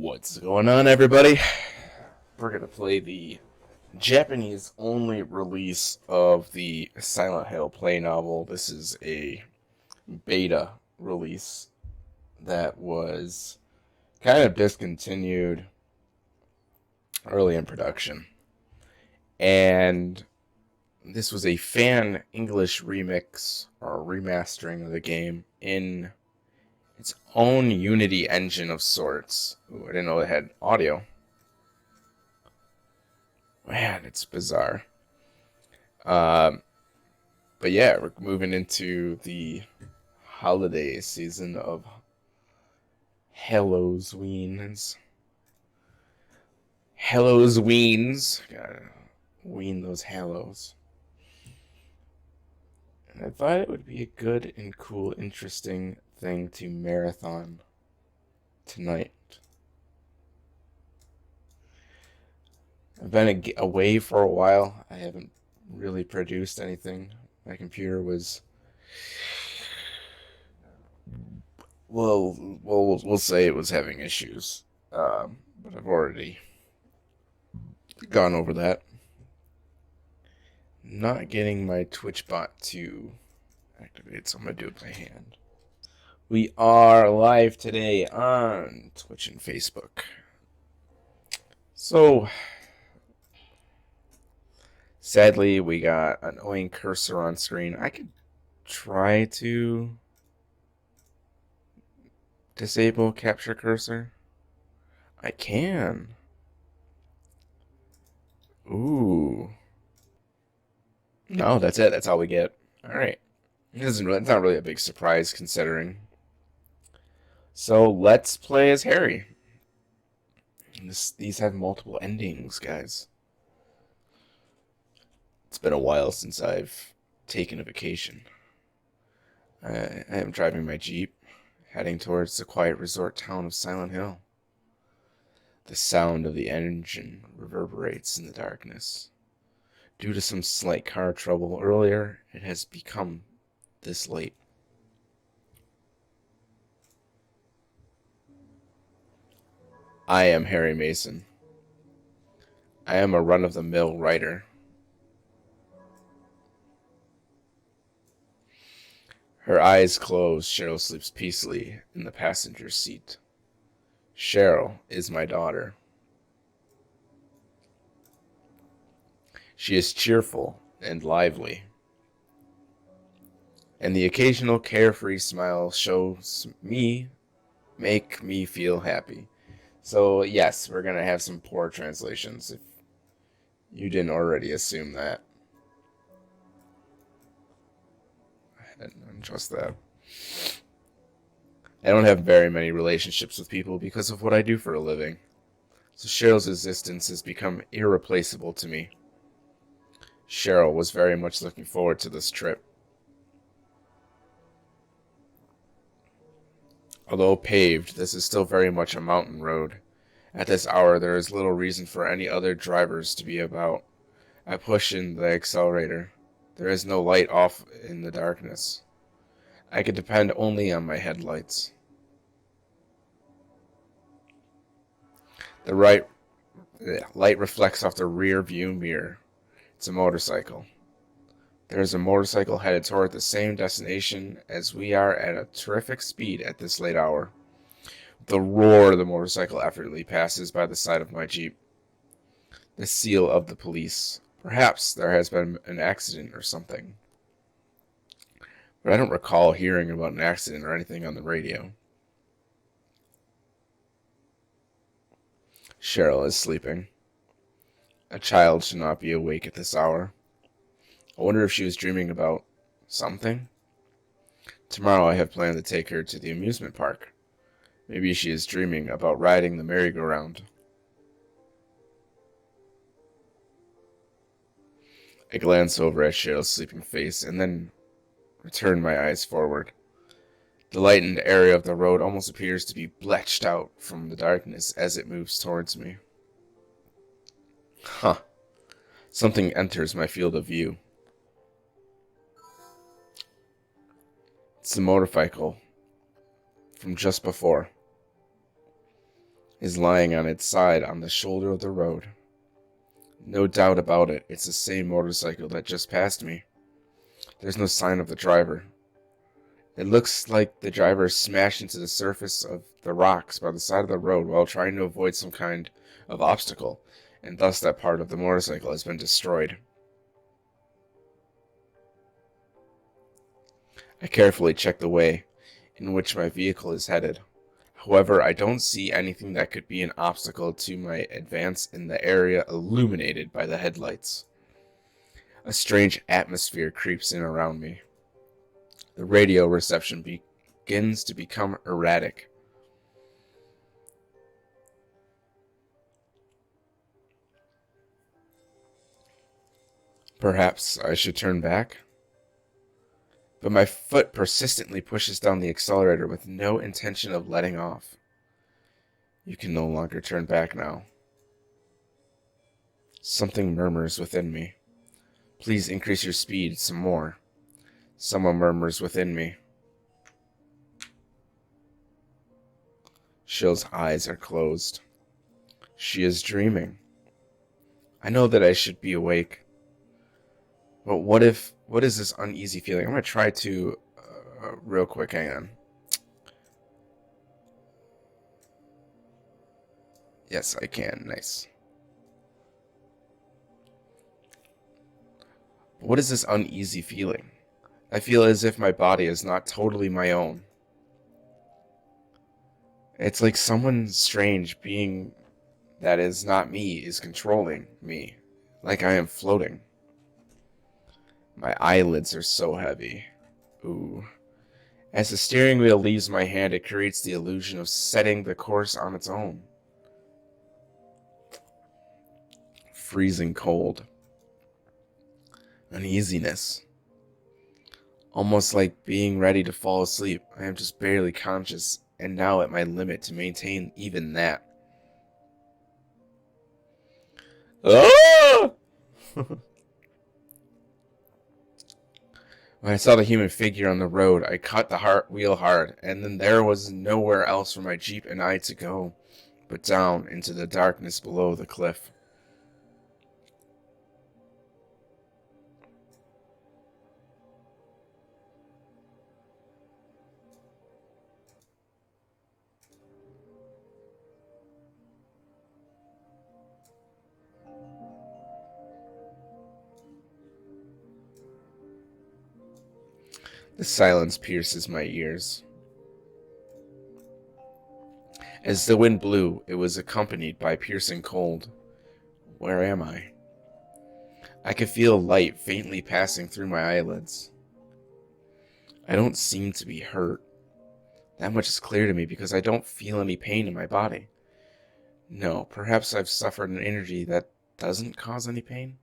What's going on, everybody? We're going to play the Japanese only release of the Silent Hill play novel. This is a beta release that was kind of discontinued early in production. And this was a fan English remix or remastering of the game in its own Unity engine of sorts. Ooh, I didn't know it had audio. Man, it's bizarre. But yeah, we're moving into the holiday season of Halloween's. Gotta wean those hallows. And I thought it would be a good and cool, interesting thing to marathon tonight. I've been away for a while. I haven't really produced anything. My computer was, well, we'll say it was having issues. But I've already gone over that. Not getting my Twitch bot to activate, so I'm going to do it by hand. We are live today on Twitch and Facebook. So, sadly, we got an annoying cursor on screen. I could try to disable capture cursor. I can. Ooh. No, that's it. That's all we get. All right. It's not really a big surprise considering. So let's play as Harry. These have multiple endings, guys. It's been a while since I've taken a vacation. I am driving my Jeep, heading towards the quiet resort town of Silent Hill. The sound of the engine reverberates in the darkness. Due to some slight car trouble earlier, it has become this late. I am Harry Mason. I am a run-of-the-mill writer. Her eyes closed, Cheryl sleeps peacefully in the passenger seat. Cheryl is my daughter. She is cheerful and lively, and the occasional carefree smile make me feel happy. So yes, we're going to have some poor translations if you didn't already assume that. I didn't trust that. I don't have very many relationships with people because of what I do for a living. So Cheryl's existence has become irreplaceable to me. Cheryl was very much looking forward to this trip. Although paved, this is still very much a mountain road. At this hour, there is little reason for any other drivers to be about. I push in the accelerator. There is no light off in the darkness. I could depend only on my headlights. The light reflects off the rear view mirror. It's a motorcycle. There is a motorcycle headed toward the same destination as we are at a terrific speed at this late hour. The roar of the motorcycle effortlessly passes by the side of my Jeep. The seal of the police. Perhaps there has been an accident or something. But I don't recall hearing about an accident or anything on the radio. Cheryl is sleeping. A child should not be awake at this hour. I wonder if she was dreaming about something. Tomorrow I have planned to take her to the amusement park. Maybe she is dreaming about riding the merry-go-round. I glance over at Cheryl's sleeping face and then return my eyes forward. The lightened area of the road almost appears to be bleached out from the darkness as it moves towards me. Huh. Something enters my field of view. It's the motorcycle from just before. is lying on its side on the shoulder of the road. No doubt about it, it's the same motorcycle that just passed me. There's no sign of the driver. It looks like the driver smashed into the surface of the rocks by the side of the road while trying to avoid some kind of obstacle, and thus that part of the motorcycle has been destroyed. I carefully check the way in which my vehicle is headed. However, I don't see anything that could be an obstacle to my advance in the area illuminated by the headlights. A strange atmosphere creeps in around me. The radio reception begins to become erratic. Perhaps I should turn back? But my foot persistently pushes down the accelerator with no intention of letting off. You can no longer turn back now. Something murmurs within me. Please increase your speed some more. Someone murmurs within me. Shill's eyes are closed. She is dreaming. I know that I should be awake. But what is this uneasy feeling? I'm going to try to, real quick, hang on. Yes, I can, nice. What is this uneasy feeling? I feel as if my body is not totally my own. It's like someone strange being that is not me is controlling me, like I am floating. My eyelids are so heavy. Ooh. As the steering wheel leaves my hand, it creates the illusion of setting the course on its own. Freezing cold. Uneasiness. Almost like being ready to fall asleep. I am just barely conscious, and now at my limit to maintain even that. Ah! When I saw the human figure on the road, I caught the wheel hard, and then there was nowhere else for my Jeep and I to go but down into the darkness below the cliff. The silence pierces my ears. As the wind blew, it was accompanied by piercing cold. Where am I? I could feel light faintly passing through my eyelids. I don't seem to be hurt. That much is clear to me because I don't feel any pain in my body. No, perhaps I've suffered an injury that doesn't cause any pain?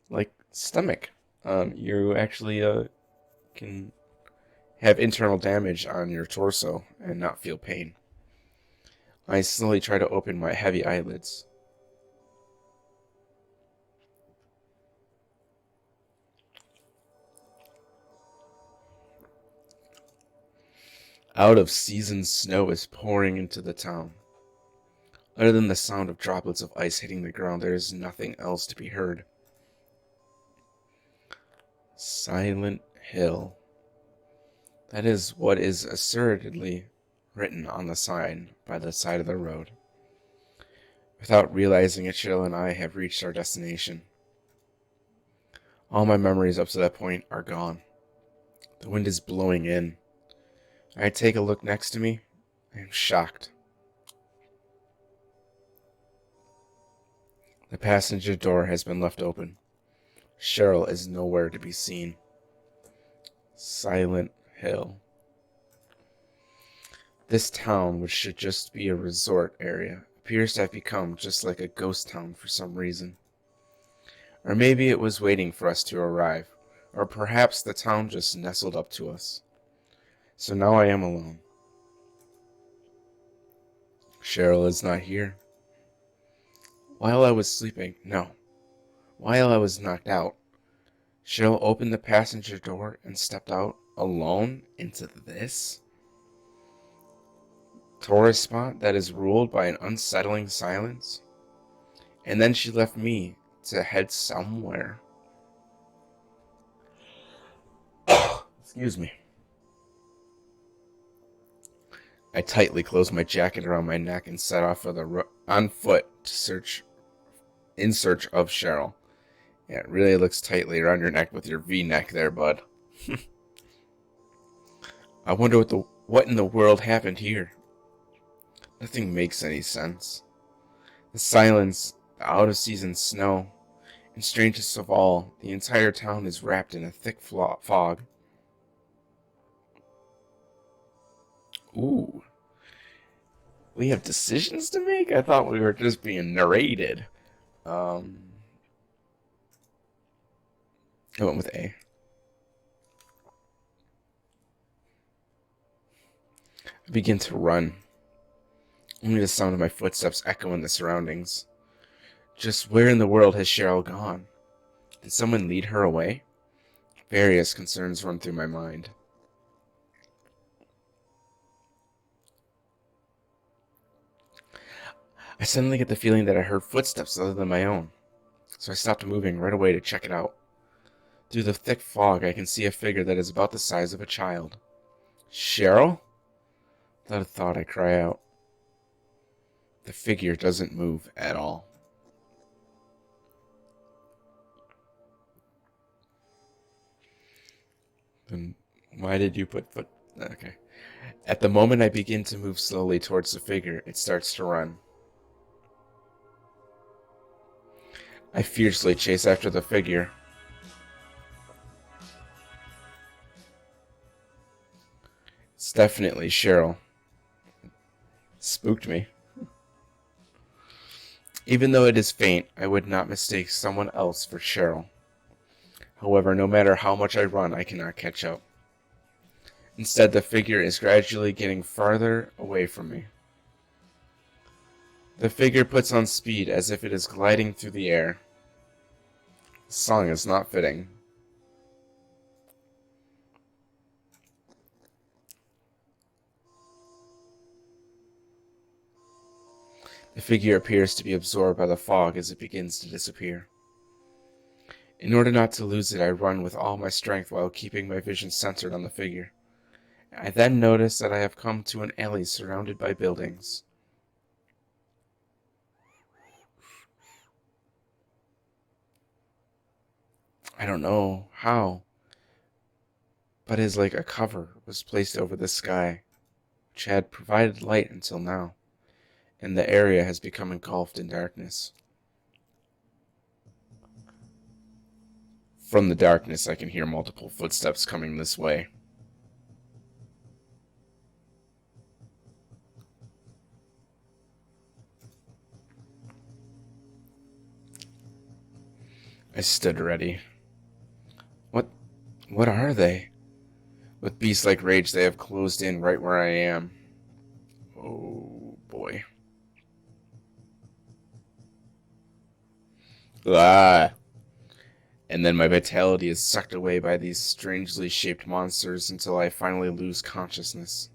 Like stomach. You actually can have internal damage on your torso and not feel pain. I slowly try to open my heavy eyelids. Out of season snow is pouring into the town. Other than the sound of droplets of ice hitting the ground, there is nothing else to be heard. Silent Hill. That is what is assertedly written on the sign by the side of the road. Without realizing it, Cheryl and I have reached our destination. All my memories up to that point are gone. The wind is blowing in. I take a look next to me. I am shocked. The passenger door has been left open. Cheryl is nowhere to be seen. Silent Hill. This town, which should just be a resort area, appears to have become just like a ghost town for some reason. Or maybe it was waiting for us to arrive, or perhaps the town just nestled up to us. So now I am alone. Cheryl is not here. While I was sleeping, no. While I was knocked out, Cheryl opened the passenger door and stepped out alone into this? tourist spot that is ruled by an unsettling silence. And then she left me to head somewhere. Excuse me. I tightly closed my jacket around my neck and set off on foot in search of Cheryl. Yeah, it really looks tightly around your neck with your V-neck there, bud. I wonder what in the world happened here. Nothing makes any sense. The silence, the out-of-season snow, and strangest of all, the entire town is wrapped in a thick fog. Ooh. We have decisions to make? I thought we were just being narrated. I went with A. I begin to run. Only the sound of my footsteps echo in the surroundings. Just where in the world has Cheryl gone? Did someone lead her away? Various concerns run through my mind. I suddenly get the feeling that I heard footsteps other than my own, so I stopped moving right away to check it out. Through the thick fog, I can see a figure that is about the size of a child. Cheryl? Without a thought, I cry out. The figure doesn't move at all. Then why did you put foot... Okay. At the moment I begin to move slowly towards the figure, it starts to run. I fiercely chase after the figure. It's definitely Cheryl. Spooked me. Even though it is faint, I would not mistake someone else for Cheryl. However, no matter how much I run, I cannot catch up. Instead, the figure is gradually getting farther away from me. The figure puts on speed as if it is gliding through the air. The song is not fitting. The figure appears to be absorbed by the fog as it begins to disappear. In order not to lose it, I run with all my strength while keeping my vision centered on the figure. I then notice that I have come to an alley surrounded by buildings. I don't know how, but it is like a cover was placed over the sky, which had provided light until now, and the area has become engulfed in darkness. From the darkness, I can hear multiple footsteps coming this way. I stood ready. What are they? With beast-like rage, they have closed in right where I am. Oh, boy. Ah! And then my vitality is sucked away by these strangely shaped monsters until I finally lose consciousness.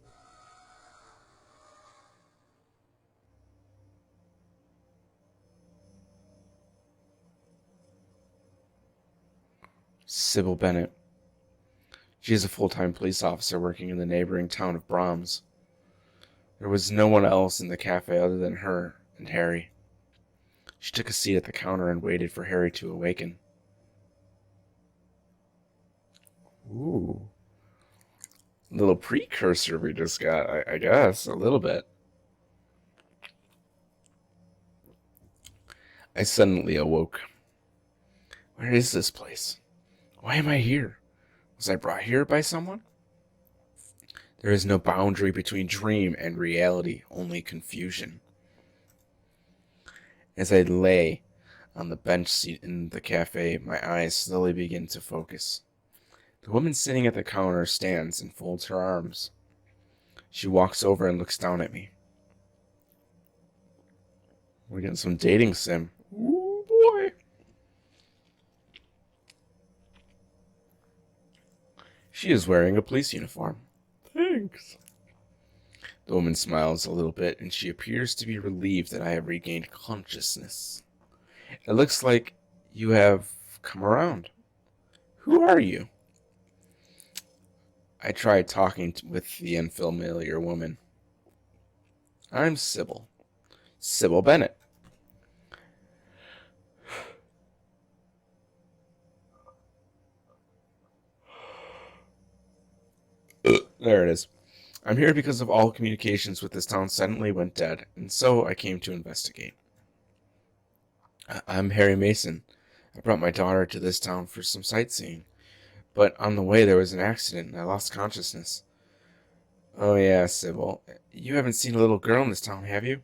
Sybil Bennett. She is a full-time police officer working in the neighboring town of Brahms. There was no one else in the cafe other than her and Harry. She took a seat at the counter and waited for Harry to awaken. Ooh. A little precursor we just got, I guess, a little bit. I suddenly awoke. Where is this place? Why am I here? Was I brought here by someone? There is no boundary between dream and reality, only confusion. As I lay on the bench seat in the cafe, my eyes slowly begin to focus. The woman sitting at the counter stands and folds her arms. She walks over and looks down at me. We're getting some dating sim. Ooh, boy. She is wearing a police uniform. Thanks. The woman smiles a little bit, and she appears to be relieved that I have regained consciousness. It looks like you have come around. Who are you? I tried talking with the unfamiliar woman. I'm Sybil. Sybil Bennett. There it is. I'm here because of all communications with this town suddenly went dead, and so I came to investigate. I'm Harry Mason. I brought my daughter to this town for some sightseeing, but on the way there was an accident and I lost consciousness. Oh yeah, Sybil. You haven't seen a little girl in this town, have you?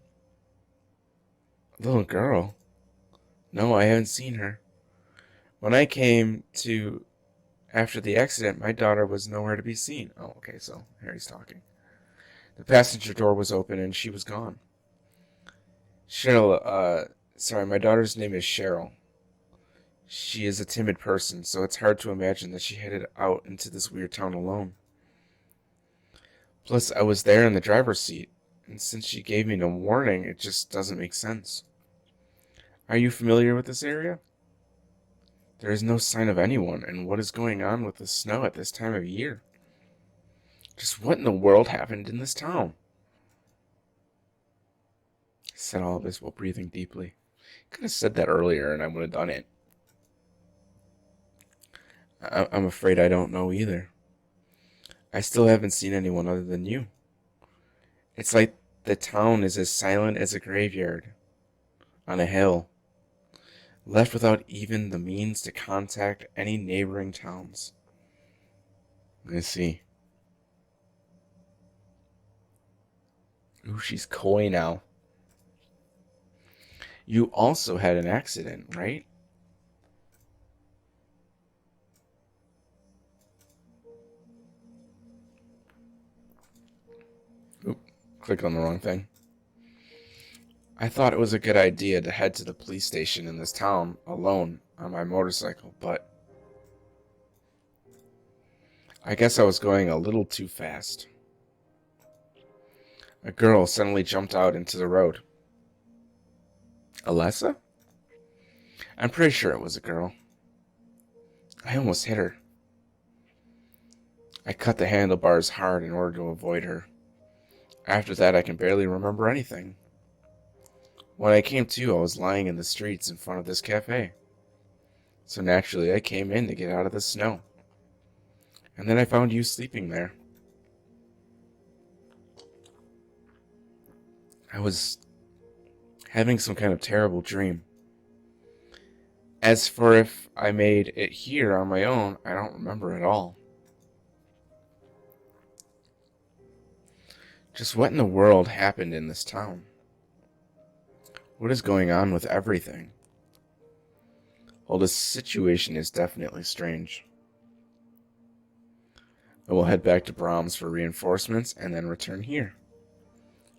A little girl? No, I haven't seen her. When I came to after the accident, my daughter was nowhere to be seen. Oh, okay, so Harry's talking. The passenger door was open and she was gone. Sorry, my daughter's name is Cheryl. She is a timid person, so it's hard to imagine that she headed out into this weird town alone. Plus, I was there in the driver's seat, and since she gave me no warning, it just doesn't make sense. Are you familiar with this area? There is no sign of anyone, and what is going on with the snow at this time of year? Just what in the world happened in this town? I said all of this while breathing deeply. I could have said that earlier, and I would have done it. I'm afraid I don't know either. I still haven't seen anyone other than you. It's like the town is as silent as a graveyard on a hill, left without even the means to contact any neighboring towns. I see. Ooh, she's coy now. You also had an accident, right? Oop, clicked on the wrong thing. I thought it was a good idea to head to the police station in this town alone on my motorcycle, but I guess I was going a little too fast. A girl suddenly jumped out into the road. Alessa? I'm pretty sure it was a girl. I almost hit her. I cut the handlebars hard in order to avoid her. After that, I can barely remember anything. When I came to, I was lying in the streets in front of this cafe. So naturally, I came in to get out of the snow. And then I found you sleeping there. I was having some kind of terrible dream. As for if I made it here on my own, I don't remember at all. Just what in the world happened in this town? What is going on with everything? Well, this situation is definitely strange. I will head back to Brahms for reinforcements and then return here.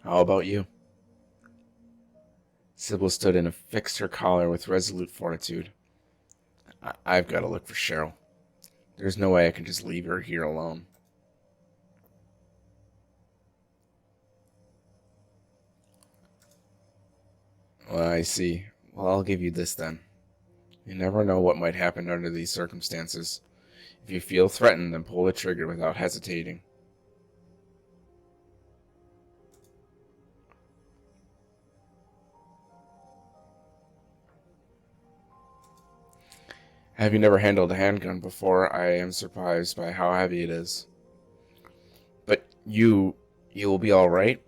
How about you? Sybil stood and affixed her collar with resolute fortitude. I've got to look for Cheryl. There's no way I can just leave her here alone. Well, I see. Well, I'll give you this then. You never know what might happen under these circumstances. If you feel threatened, then pull the trigger without hesitating. Have you never handled a handgun before? I am surprised by how heavy it is. But you will be alright?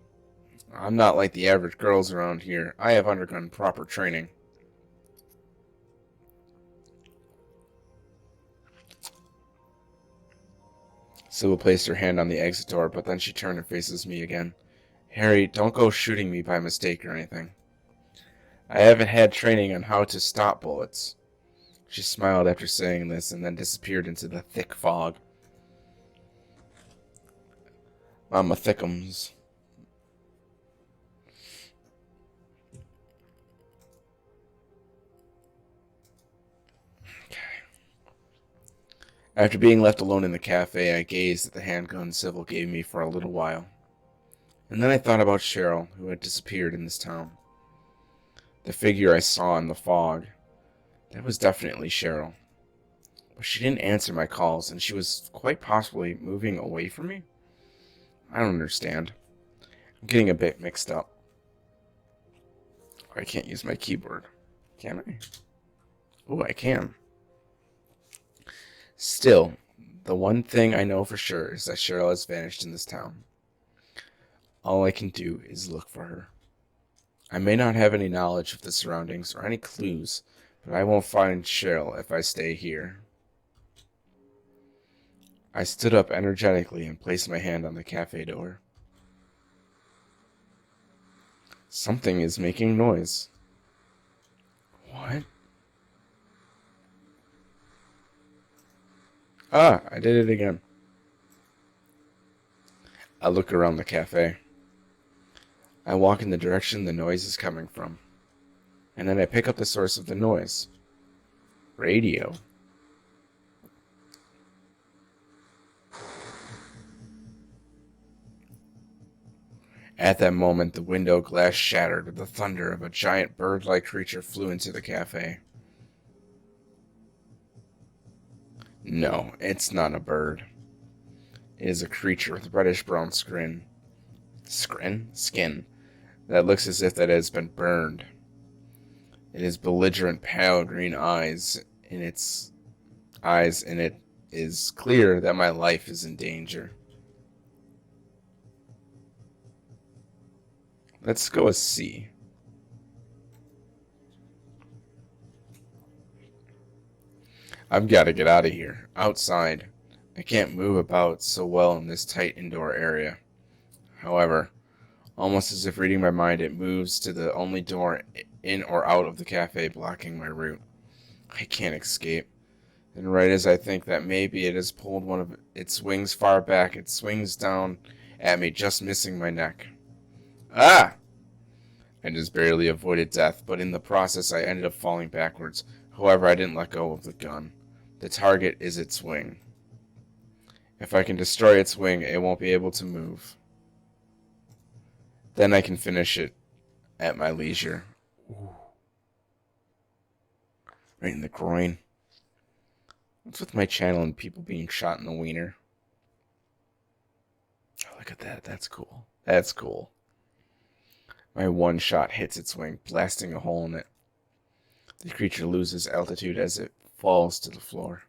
I'm not like the average girls around here. I have undergone proper training. Sybil placed her hand on the exit door, but then she turned and faces me again. Harry, don't go shooting me by mistake or anything. I haven't had training on how to stop bullets. She smiled after saying this and then disappeared into the thick fog. Mama thickums. After being left alone in the cafe, I gazed at the handgun Sybil gave me for a little while. And then I thought about Cheryl, who had disappeared in this town. The figure I saw in the fog, that was definitely Cheryl. But she didn't answer my calls, and she was quite possibly moving away from me? I don't understand. I'm getting a bit mixed up. I can't use my keyboard. Can I? Oh, I can. Still, the one thing I know for sure is that Cheryl has vanished in this town. All I can do is look for her. I may not have any knowledge of the surroundings or any clues, but I won't find Cheryl if I stay here. I stood up energetically and placed my hand on the cafe door. Something is making noise. What? Ah, I did it again. I look around the cafe. I walk in the direction the noise is coming from. And then I pick up the source of the noise. Radio. At that moment, the window glass shattered with the thunder of a giant bird-like creature flew into the cafe. No, it's not a bird. It is a creature with reddish-brown skin that looks as if it has been burned. It has belligerent pale green eyes, and it is clear that my life is in danger. Let's go with C. I've got to get out of here, outside. I can't move about so well in this tight indoor area. However, almost as if reading my mind, it moves to the only door in or out of the cafe, blocking my route. I can't escape. And right as I think that maybe it has pulled one of its wings far back, it swings down at me, just missing my neck. Ah! I just barely avoided death, but in the process I ended up falling backwards. However, I didn't let go of the gun. The target is its wing. If I can destroy its wing, it won't be able to move. Then I can finish it at my leisure. Ooh. Right in the groin. What's with my channel and people being shot in the wiener? Oh, look at that. That's cool. That's cool. My one shot hits its wing, blasting a hole in it. The creature loses altitude as it falls to the floor.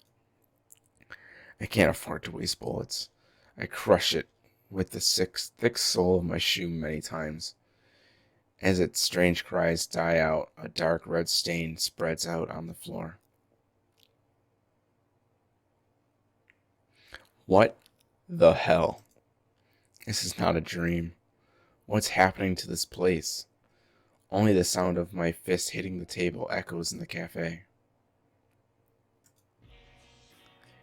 I can't afford to waste bullets. I crush it with the thick sole of my shoe many times. As its strange cries die out, a dark red stain spreads out on the floor. What the hell? This is not a dream. What's happening to this place? Only the sound of my fist hitting the table echoes in the cafe.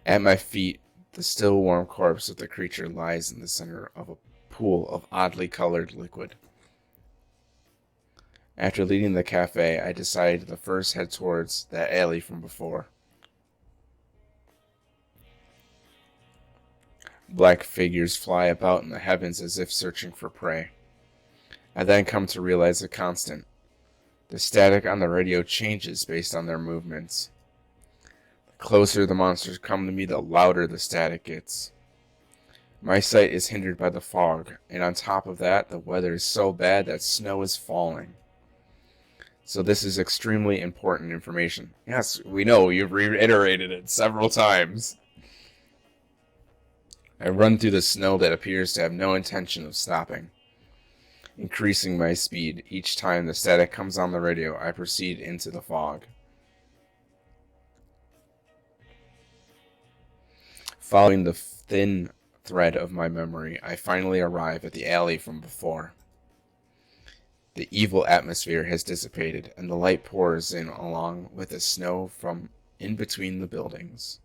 At my feet, the still warm corpse of the creature lies in the center of a pool of oddly colored liquid. After leaving the cafe, I decided to first head towards that alley from before. Black figures fly about in the heavens as if searching for prey. I then come to realize a constant. The static on the radio changes based on their movements. The closer the monsters come to me, the louder the static gets. My sight is hindered by the fog, and on top of that, the weather is so bad that snow is falling. So this is extremely important information. Yes, we know, you've reiterated it several times. I run through the snow that appears to have no intention of stopping. Increasing my speed each time the static comes on the radio, I proceed into the fog. Following the thin thread of my memory, I finally arrive at the alley from before. The evil atmosphere has dissipated, and the light pours in along with the snow from in between the buildings.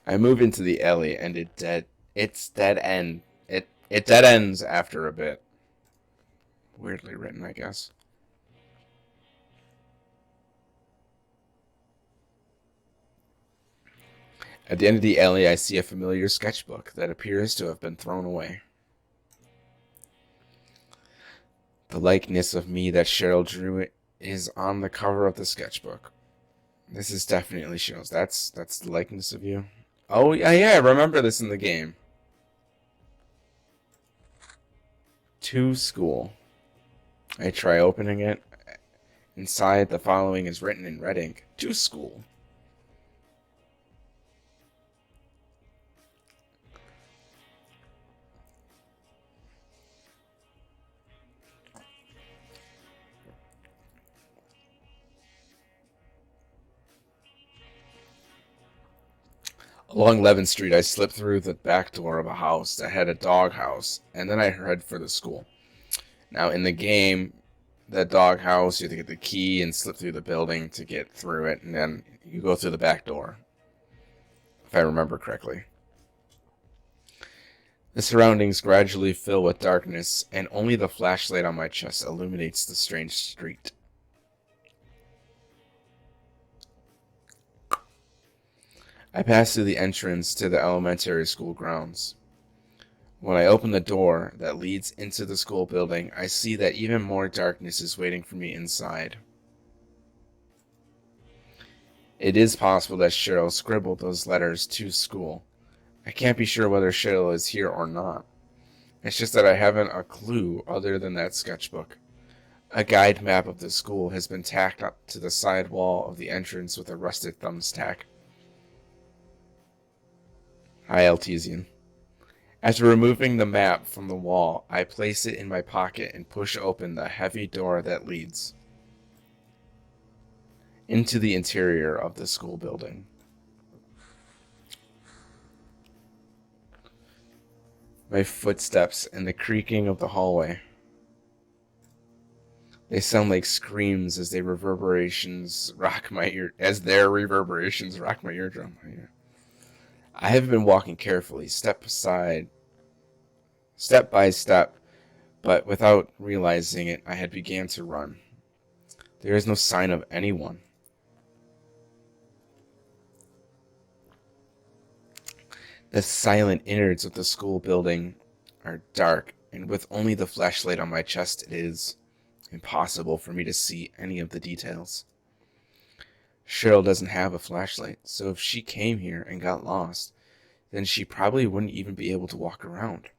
I move into the alley, and it dead ends after a bit. Weirdly written, I guess. At the end of the alley, I see a familiar sketchbook that appears to have been thrown away. The likeness of me that Cheryl drew is on the cover of the sketchbook. This is definitely Cheryl's. That's the likeness of you. Oh, yeah, I remember this in the game. To school. I try opening it. Inside, the following is written in red ink. To school. Along Levin Street, I slipped through the back door of a house that had a dog house, and then I head for the school. Now, in the game, the dog house, you have to get the key and slip through the building to get through it, and then you go through the back door, if I remember correctly. The surroundings gradually fill with darkness, and only the flashlight on my chest illuminates the strange street. I pass through the entrance to the elementary school grounds. When I open the door that leads into the school building, I see that even more darkness is waiting for me inside. It is possible that Cheryl scribbled those letters to school. I can't be sure whether Cheryl is here or not. It's just that I haven't a clue other than that sketchbook. A guide map of the school has been tacked up to the side wall of the entrance with a rusted thumbtack. Hi, Altesian. After removing the map from the wall, I place it in my pocket and push open the heavy door that leads into the interior of the school building. My footsteps and the creaking of the hallway. They sound like screams as their reverberations rock my eardrum. I have been walking carefully, step by step, but without realizing it, I had began to run. There is no sign of anyone. The silent innards of the school building are dark, and with only the flashlight on my chest, it is impossible for me to see any of the details. Cheryl doesn't have a flashlight, so if she came here and got lost, then she probably wouldn't even be able to walk around.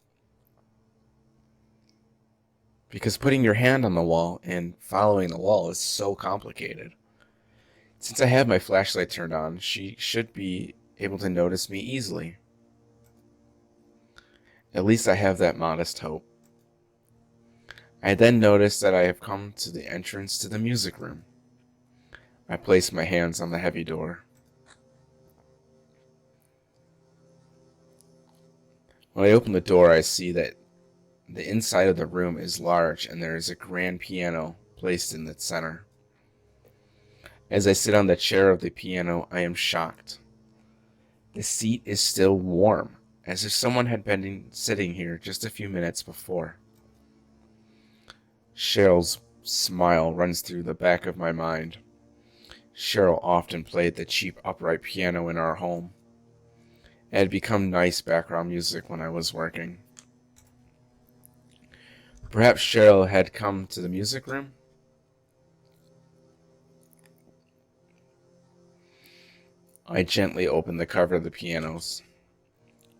Because putting your hand on the wall and following the wall is so complicated. Since I have my flashlight turned on, she should be able to notice me easily. At least I have that modest hope. I then notice that I have come to the entrance to the music room. I place my hands on the heavy door. When I open the door, I see that the inside of the room is large and there is a grand piano placed in its center. As I sit on the chair of the piano, I am shocked. The seat is still warm, as if someone had been sitting here just a few minutes before. Cheryl's smile runs through the back of my mind. Cheryl often played the cheap upright piano in our home. It had become nice background music when I was working. Perhaps Cheryl had come to the music room? I gently open the cover of the pianos.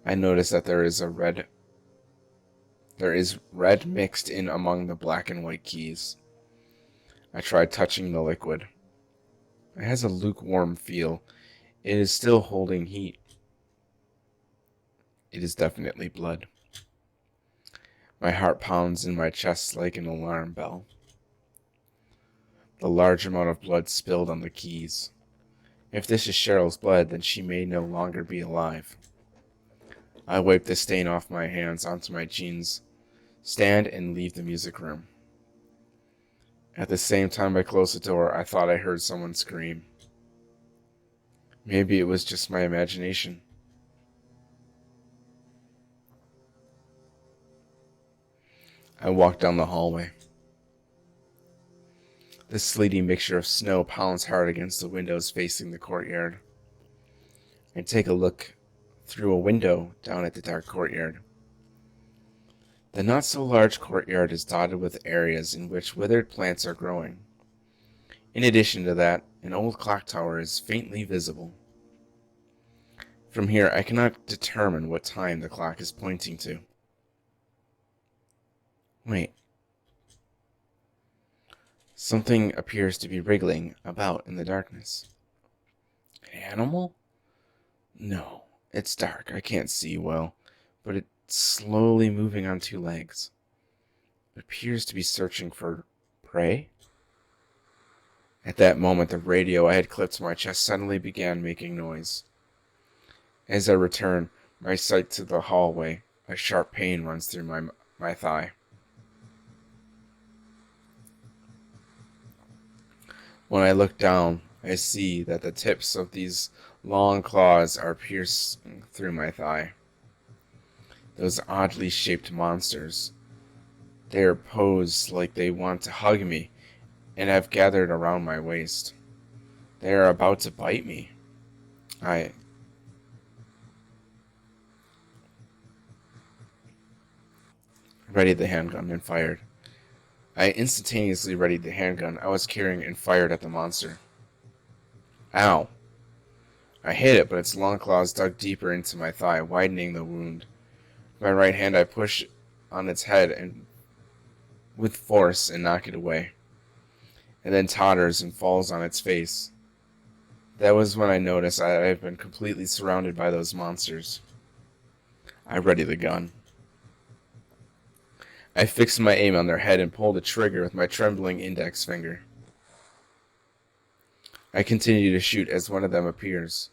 I notice that there is red mixed in among the black and white keys. I try touching the liquid. It has a lukewarm feel. It is still holding heat. It is definitely blood. My heart pounds in my chest like an alarm bell. The large amount of blood spilled on the keys. If this is Cheryl's blood, then she may no longer be alive. I wipe the stain off my hands onto my jeans, stand and leave the music room. At the same time I closed the door, I thought I heard someone scream. Maybe it was just my imagination. I walked down the hallway. The sleety mixture of snow pounds hard against the windows facing the courtyard. I take a look through a window down at the dark courtyard. The not-so-large courtyard is dotted with areas in which withered plants are growing. In addition to that, an old clock tower is faintly visible. From here, I cannot determine what time the clock is pointing to. Wait. Something appears to be wriggling about in the darkness. An animal? No, it's dark. I can't see well, but it's slowly moving on two legs. It appears to be searching for prey. At that moment, the radio I had clipped to my chest suddenly began making noise. As I return my sight to the hallway, a sharp pain runs through my thigh. When I look down, I see that the tips of these long claws are piercing through my thigh. Those oddly shaped monsters. They are posed like they want to hug me and have gathered around my waist. They are about to bite me. I readied the handgun and fired. I instantaneously readied the handgun I was carrying and fired at the monster. Ow! I hit it, but its long claws dug deeper into my thigh, widening the wound. With my right hand, I push on its head and with force and knock it away. It then totters and falls on its face. That was when I noticed I had been completely surrounded by those monsters. I readied the gun. I fixed my aim on their head and pulled the trigger with my trembling index finger. I continue to shoot as one of them appears.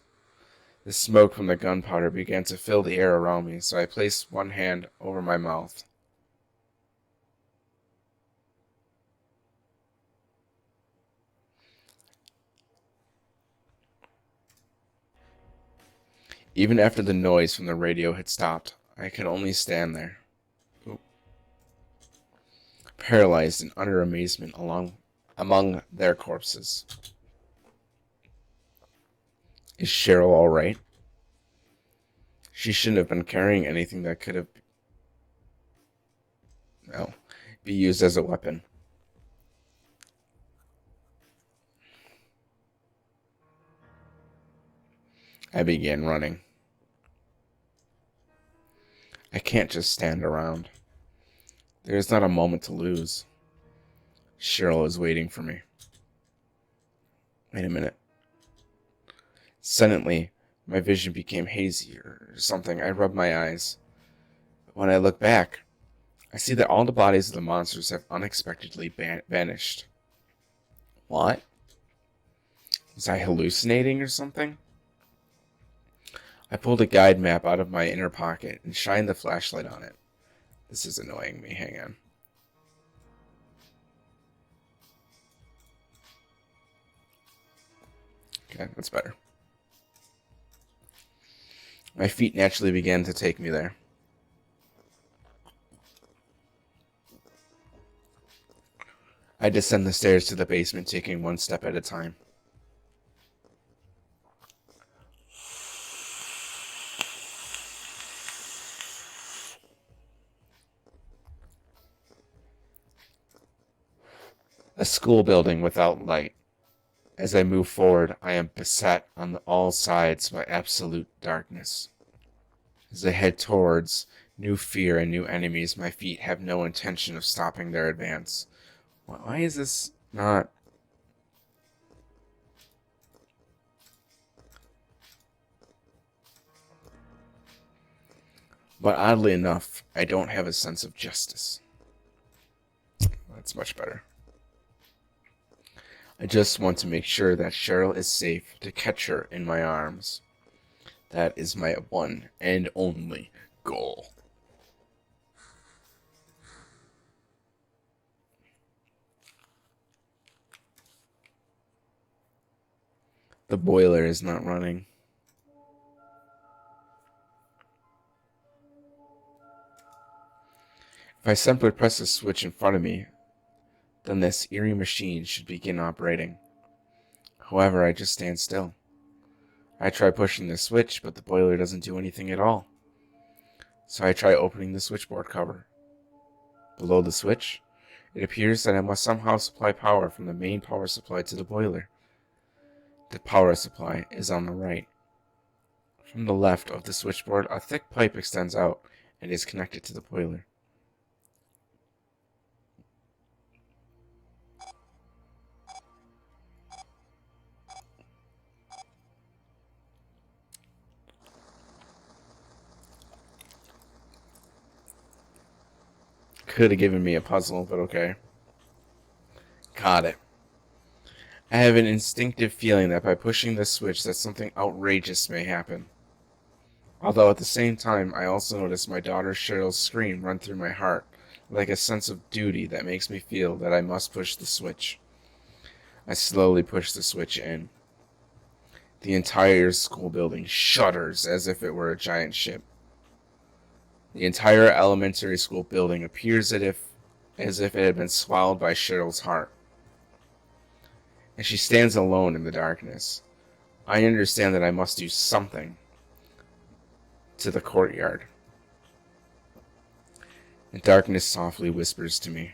The smoke from the gunpowder began to fill the air around me, so I placed one hand over my mouth. Even after the noise from the radio had stopped, I could only stand there, paralyzed in utter amazement among their corpses. Is Cheryl all right? She shouldn't have been carrying anything that could have be used as a weapon. I began running. I can't just stand around. There is not a moment to lose. Cheryl is waiting for me. Wait a minute. Suddenly, my vision became hazy or something. I rubbed my eyes. But when I look back, I see that all the bodies of the monsters have unexpectedly vanished. What? Was I hallucinating or something? I pulled a guide map out of my inner pocket and shined the flashlight on it. This is annoying me. Hang on. Okay, that's better. My feet naturally began to take me there. I descend the stairs to the basement, taking one step at a time. A school building without light. As I move forward, I am beset on all sides by absolute darkness. As I head towards new fear and new enemies, my feet have no intention of stopping their advance. Why is this not... But oddly enough, I don't have a sense of justice. That's much better. I just want to make sure that Cheryl is safe, to catch her in my arms. That is my one and only goal. The boiler is not running. If I simply press the switch in front of me, then this eerie machine should begin operating. However, I just stand still. I try pushing the switch, but the boiler doesn't do anything at all. So I try opening the switchboard cover. Below the switch, it appears that I must somehow supply power from the main power supply to the boiler. The power supply is on the right. From the left of the switchboard, a thick pipe extends out and is connected to the boiler. Could have given me a puzzle, but okay. Got it. I have an instinctive feeling that by pushing this switch that something outrageous may happen. Although at the same time, I also notice my daughter Cheryl's scream run through my heart, like a sense of duty that makes me feel that I must push the switch. I slowly push the switch in. The entire school building shudders as if it were a giant ship. The entire elementary school building appears as if it had been swallowed by Cheryl's heart. And she stands alone in the darkness. I understand that I must do something to the courtyard. And darkness softly whispers to me.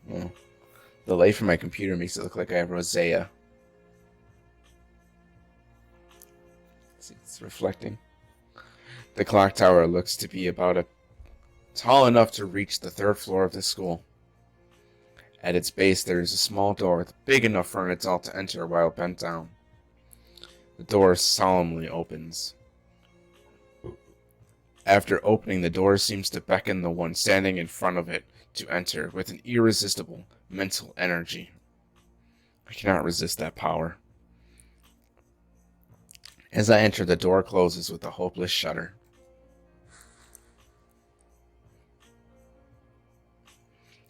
Well, the light from my computer makes it look like I have rosacea. See, it's reflecting. The clock tower looks to be tall enough to reach the third floor of the school. At its base, there is a small door big enough for an adult to enter while bent down. The door solemnly opens. After opening, the door seems to beckon the one standing in front of it to enter with an irresistible mental energy. I cannot resist that power. As I enter, the door closes with a hopeless shudder.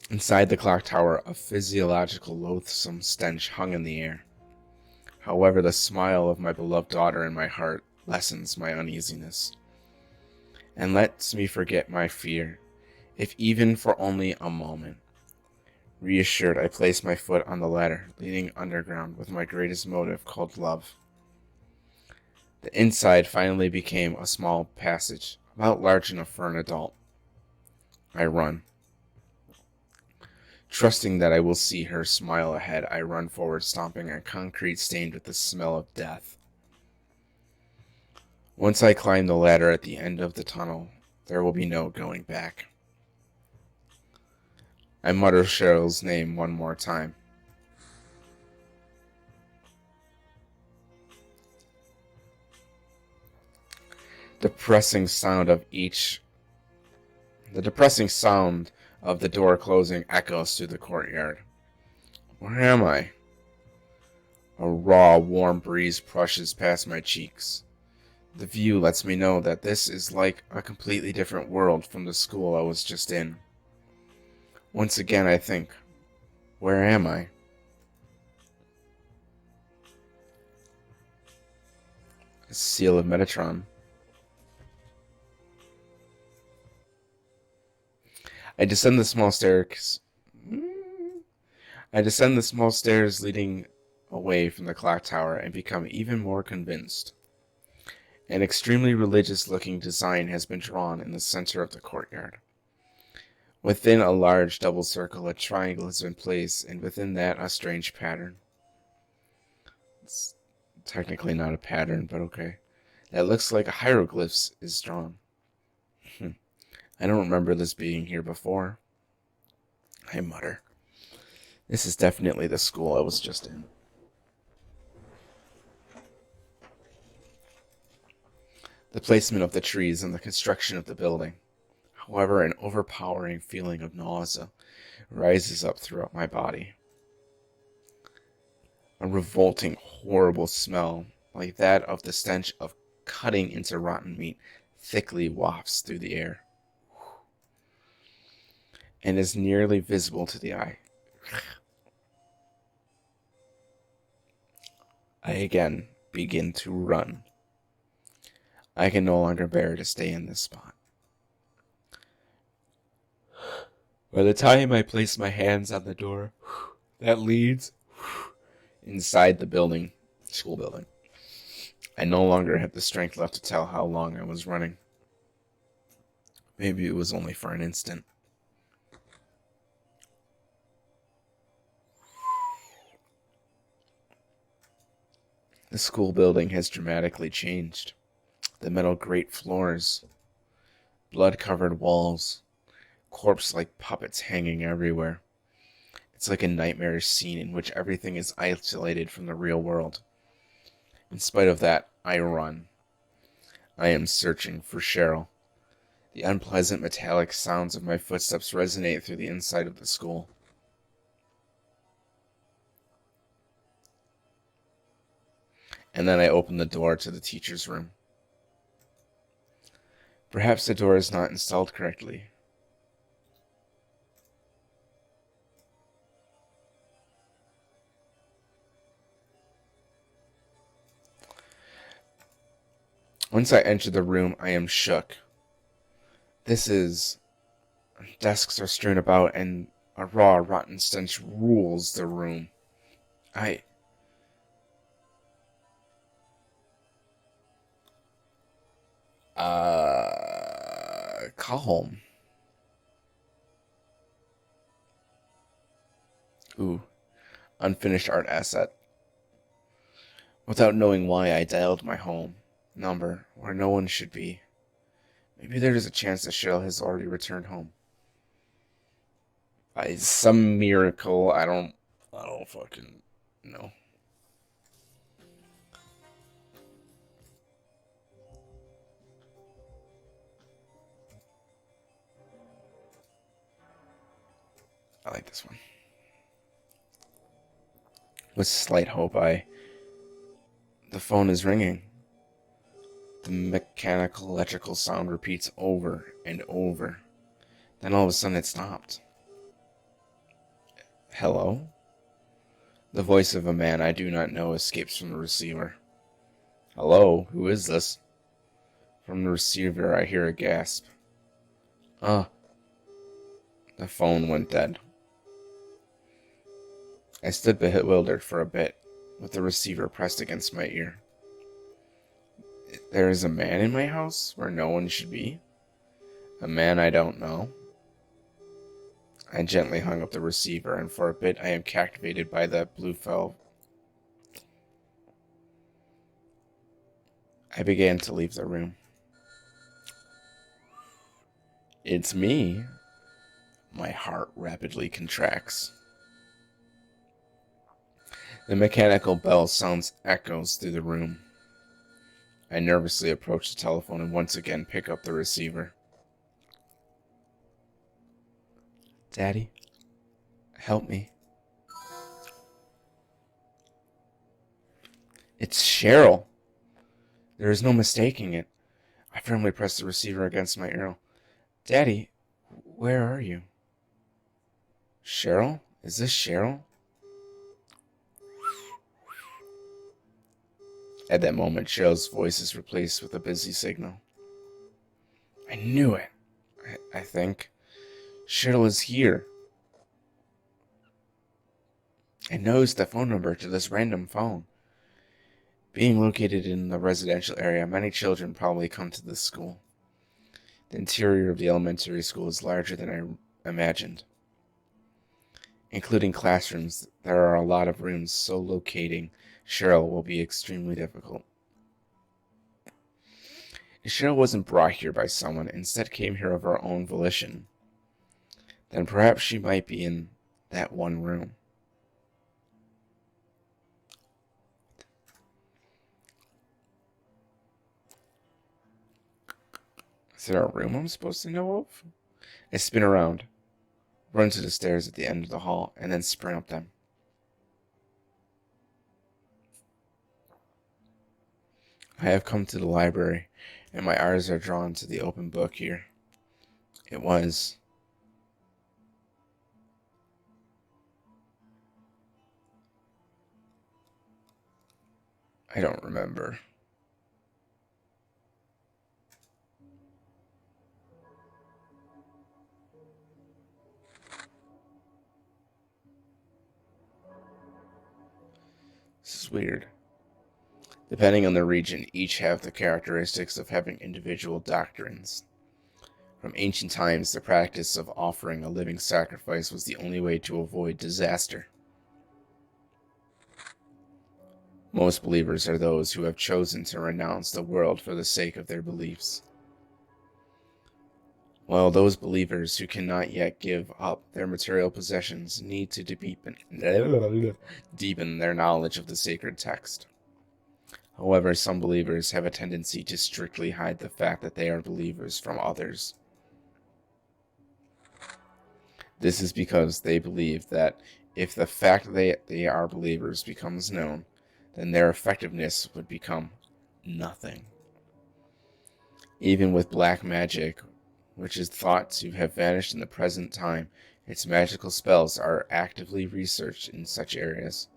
Inside the clock tower, a physiological, loathsome stench hung in the air. However, the smile of my beloved daughter in my heart lessens my uneasiness and lets me forget my fear, if even for only a moment. Reassured, I place my foot on the ladder leading underground with my greatest motive called love. The inside finally became a small passage, about large enough for an adult. I run. Trusting that I will see her smile ahead, I run forward, stomping on concrete stained with the smell of death. Once I climb the ladder at the end of the tunnel, there will be no going back. I mutter Cheryl's name one more time. The depressing sound of the door closing echoes through the courtyard. Where am I? A raw, warm breeze brushes past my cheeks. The view lets me know that this is like a completely different world from the school I was just in. Once again, I think, where am I? A seal of Metatron. I descend the small stairs leading away from the clock tower and become even more convinced. An extremely religious-looking design has been drawn in the center of the courtyard. Within a large double circle, a triangle has been placed, and within that, a strange pattern. It's technically not a pattern, but okay. That looks like a hieroglyphs is drawn. I don't remember this being here before. I mutter. This is definitely the school I was just in. The placement of the trees and the construction of the building. However, an overpowering feeling of nausea rises up throughout my body. A revolting, horrible smell, like that of the stench of cutting into rotten meat, thickly wafts through the air and is nearly visible to the eye. I again begin to run. I can no longer bear to stay in this spot. By the time I place my hands on the door that leads inside the building, school building. I no longer had the strength left to tell how long I was running. Maybe it was only for an instant. The school building has dramatically changed. The metal grate floors, blood-covered walls, corpse-like puppets hanging everywhere. It's like a nightmarish scene in which everything is isolated from the real world. In spite of that, I run. I am searching for Cheryl. The unpleasant metallic sounds of my footsteps resonate through the inside of the school. And then I open the door to the teacher's room. Perhaps the door is not installed correctly. Once I enter the room, I am shook. Desks are strewn about, and a raw, rotten stench rules the room. Call home. Ooh, unfinished art asset. Without knowing why, I dialed my home number where no one should be. Maybe there is a chance that Cheryl has already returned home. By some miracle, I don't fucking know. I like this one. With slight hope, the phone is ringing. The mechanical electrical sound repeats over and over. Then all of a sudden it stopped. Hello? The voice of a man I do not know escapes from the receiver. Hello, who is this? From the receiver I hear a gasp. The phone went dead. I stood bewildered for a bit, with the receiver pressed against my ear. There is a man in my house where no one should be? A man I don't know? I gently hung up the receiver, and for a bit I am captivated by that blue fell. I began to leave the room. It's me. My heart rapidly contracts. The mechanical bell sounds echoes through the room. I nervously approach the telephone and once again pick up the receiver. Daddy, help me. It's Cheryl. There is no mistaking it. I firmly press the receiver against my ear. Daddy, where are you? Cheryl? Is this Cheryl? At that moment, Cheryl's voice is replaced with a busy signal. I knew it. I think. Cheryl is here. I knows the phone number to this random phone. Being located in the residential area, many children probably come to this school. The interior of the elementary school is larger than I imagined. Including classrooms, there are a lot of rooms, so locating Cheryl will be extremely difficult. If Cheryl wasn't brought here by someone, instead came here of her own volition, then perhaps she might be in that one room. Is there a room I'm supposed to know of? I spin around, run to the stairs at the end of the hall, and then sprint up them. I have come to the library, and my eyes are drawn to the open book here. It was. I don't remember. It's weird. Depending on the region, each have the characteristics of having individual doctrines. From ancient times, the practice of offering a living sacrifice was the only way to avoid disaster. Most believers are those who have chosen to renounce the world for the sake of their beliefs. While those believers who cannot yet give up their material possessions need to deepen their knowledge of the sacred text. However, some believers have a tendency to strictly hide the fact that they are believers from others. This is because they believe that if the fact that they are believers becomes known, then their effectiveness would become nothing. Even with black magic, which is thought to have vanished in the present time, its magical spells are actively researched in such areas.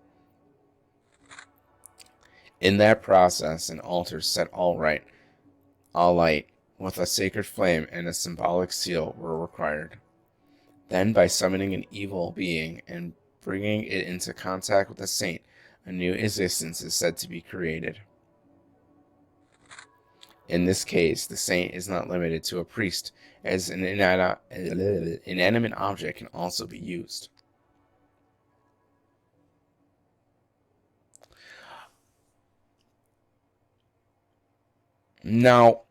In that process, an altar set all light, with a sacred flame and a symbolic seal were required. Then, by summoning an evil being and bringing it into contact with a saint, a new existence is said to be created. In this case, the saint is not limited to a priest, as an inanimate object can also be used. Now,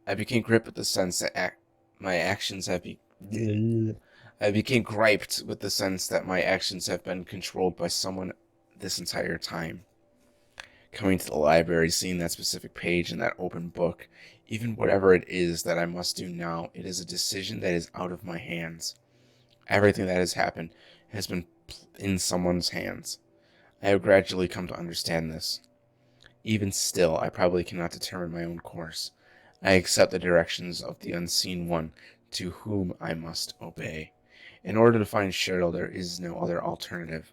I became gripped with the sense that my actions have be I became griped with the sense that my actions have been controlled by someone this entire time. Coming to the library, seeing that specific page in that open book, even whatever it is that I must do now, it is a decision that is out of my hands. Everything that has happened has been in someone's hands. I have gradually come to understand this. Even still, I probably cannot determine my own course. I accept the directions of the unseen one to whom I must obey. In order to find Cheryl, there is no other alternative.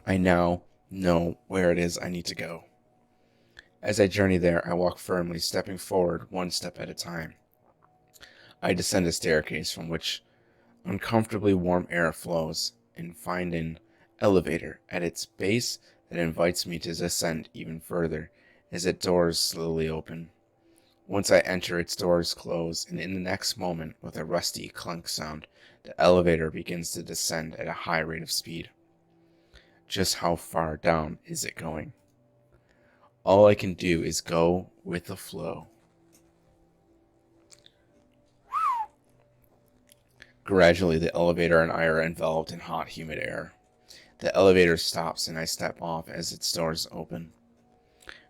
I now know where it is I need to go. As I journey there, I walk firmly, stepping forward one step at a time. I descend a staircase from which uncomfortably warm air flows and find an elevator at its base that invites me to descend even further as its doors slowly open. Once I enter, its doors close, and in the next moment, with a rusty clunk sound, the elevator begins to descend at a high rate of speed. Just how far down is it going? All I can do is go with the flow. Gradually, the elevator and I are enveloped in hot, humid air. The elevator stops and I step off as its doors open.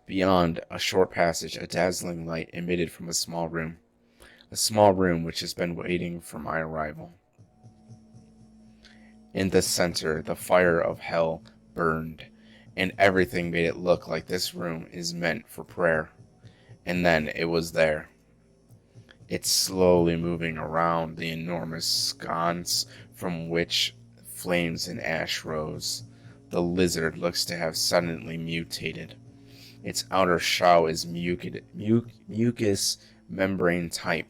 Beyond, a short passage, a dazzling light emitted from a small room which has been waiting for my arrival. In the center, the fire of hell burned, and everything made it look like this room is meant for prayer. And then it was there. It's slowly moving around the enormous sconce from which flames and ash rose. The lizard looks to have suddenly mutated. Its outer shell is mucus membrane type.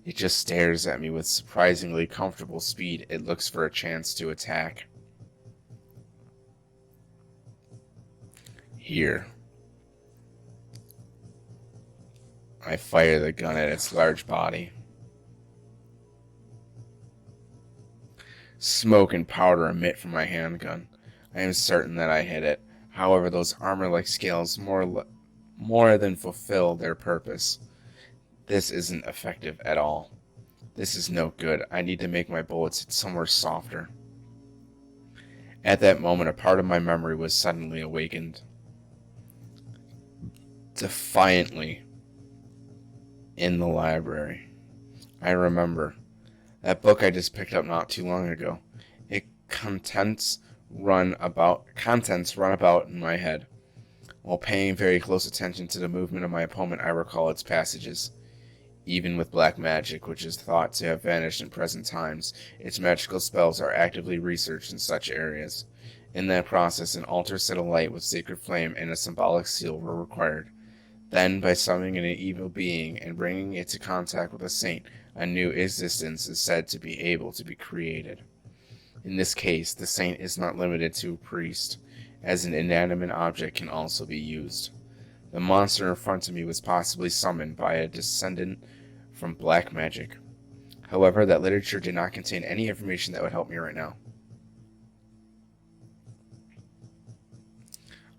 It just stares at me with surprisingly comfortable speed. It looks for a chance to attack. Here. I fire the gun at its large body. Smoke and powder emit from my handgun. I am certain that I hit it. However, those armor-like scales more than fulfill their purpose. This isn't effective at all. This is no good. I need to make my bullets hit somewhere softer. At that moment, a part of my memory was suddenly awakened. Defiantly, in the library. I remember. That book I just picked up not too long ago. Its contents run about in my head. While paying very close attention to the movement of my opponent, I recall its passages. Even with black magic, which is thought to have vanished in present times, its magical spells are actively researched in such areas. In that process, an altar set alight with sacred flame and a symbolic seal were required. Then, by summoning an evil being and bringing it to contact with a saint, a new existence is said to be able to be created. In this case, the saint is not limited to a priest, as an inanimate object can also be used. The monster in front of me was possibly summoned by a descendant from black magic. However, that literature did not contain any information that would help me right now.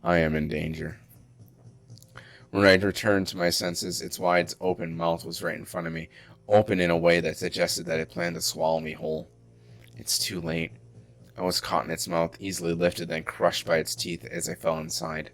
I am in danger. When I returned to my senses, its wide open mouth was right in front of me, open in a way that suggested that it planned to swallow me whole. It's too late. I was caught in its mouth, easily lifted, then crushed by its teeth as I fell inside.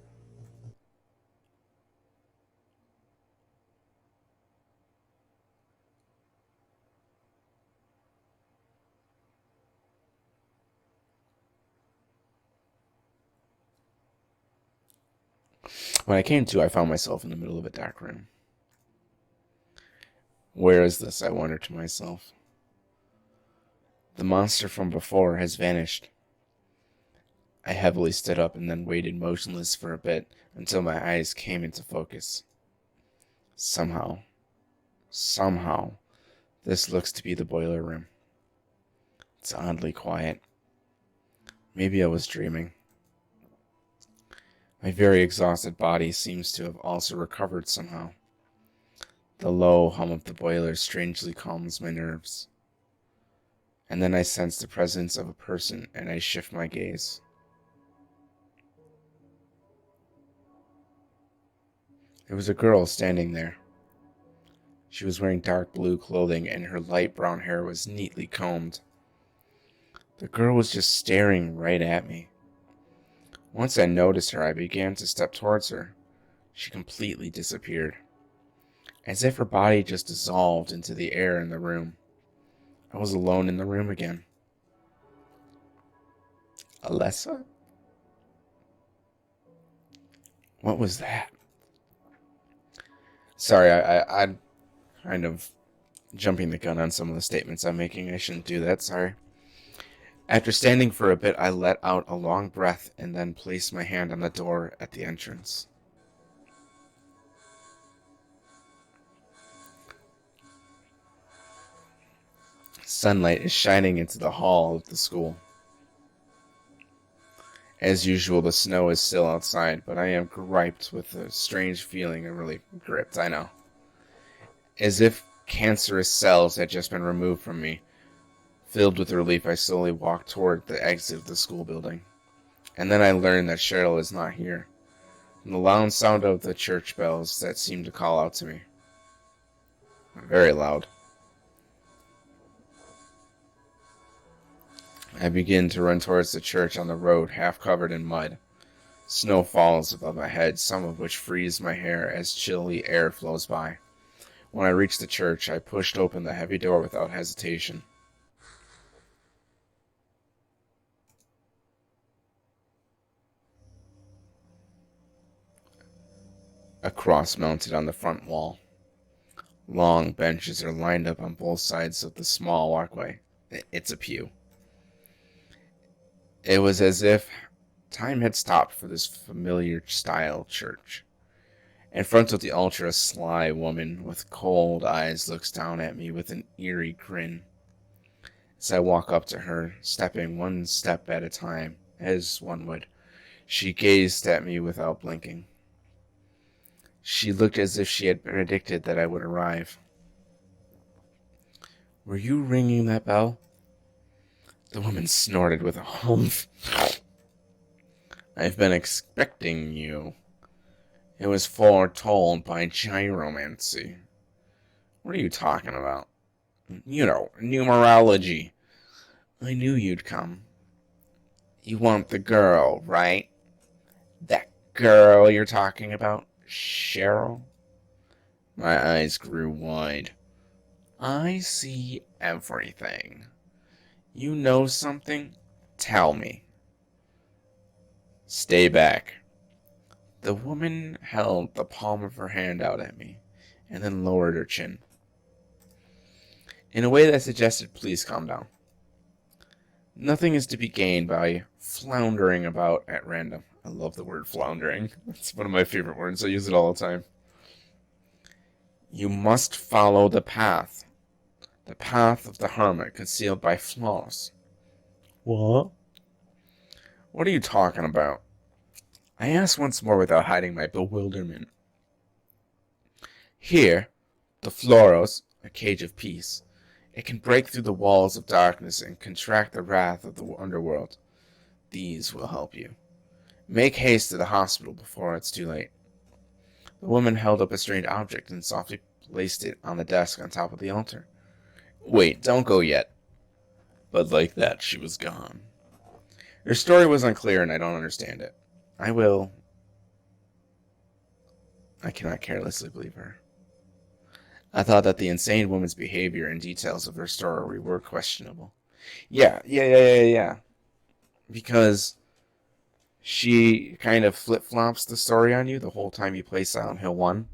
When I came to, I found myself in the middle of a dark room. Where is this? I wondered to myself. The monster from before has vanished. I heavily stood up and then waited motionless for a bit until my eyes came into focus. Somehow, this looks to be the boiler room. It's oddly quiet. Maybe I was dreaming. My very exhausted body seems to have also recovered somehow. The low hum of the boiler strangely calms my nerves. And then I sense the presence of a person and I shift my gaze. There was a girl standing there. She was wearing dark blue clothing and her light brown hair was neatly combed. The girl was just staring right at me. Once I noticed her, I began to step towards her. She completely disappeared, as if her body just dissolved into the air in the room. I was alone in the room again. Alessa? What was that? Sorry, I'm kind of jumping the gun on some of the statements I'm making. I shouldn't do that, sorry. After standing for a bit, I let out a long breath and then placed my hand on the door at the entrance. Sunlight is shining into the hall of the school. As usual, the snow is still outside, but I am griped with a strange feeling. I'm really gripped, I know. As if cancerous cells had just been removed from me. Filled with relief, I slowly walk toward the exit of the school building. And then I learn that Cheryl is not here. And the loud sound of the church bells that seem to call out to me. Very loud. I begin to run towards the church on the road, half covered in mud. Snow falls above my head, some of which frees my hair as chilly air flows by. When I reach the church, I pushed open the heavy door without hesitation. A cross mounted on the front wall. Long benches are lined up on both sides of the small walkway. It's a pew. It was as if time had stopped for this familiar style church. In front of the altar, a sly woman with cold eyes looks down at me with an eerie grin. As I walk up to her, stepping one step at a time, as one would, she gazed at me without blinking. She looked as if she had predicted that I would arrive. "Were you ringing that bell?" The woman snorted with a humph. "I've been expecting you. It was foretold by gyromancy." "What are you talking about?" "You know, numerology." "I knew you'd come." "You want the girl, right?" "That girl you're talking about? Cheryl?" My eyes grew wide. "I see everything. You know something? Tell me." "Stay back." The woman held the palm of her hand out at me, and then lowered her chin, in a way that suggested, "Please calm down. Nothing is to be gained by floundering about at random." I love the word floundering. It's one of my favorite words. I use it all the time. "You must follow the path of the hermit concealed by flaws." "What?" "What are you talking about?" I asked once more without hiding my bewilderment. "Here, the Floros, a cage of peace. It can break through the walls of darkness and contract the wrath of the underworld. These will help you. Make haste to the hospital before it's too late." The woman held up a strange object and softly placed it on the desk on top of the altar. "Wait, don't go yet." But like that, she was gone. Her story was unclear and I don't understand it. I cannot carelessly believe her. I thought that the insane woman's behavior and details of her story were questionable. Yeah. Because she kind of flip-flops the story on you the whole time you play Silent Hill 1.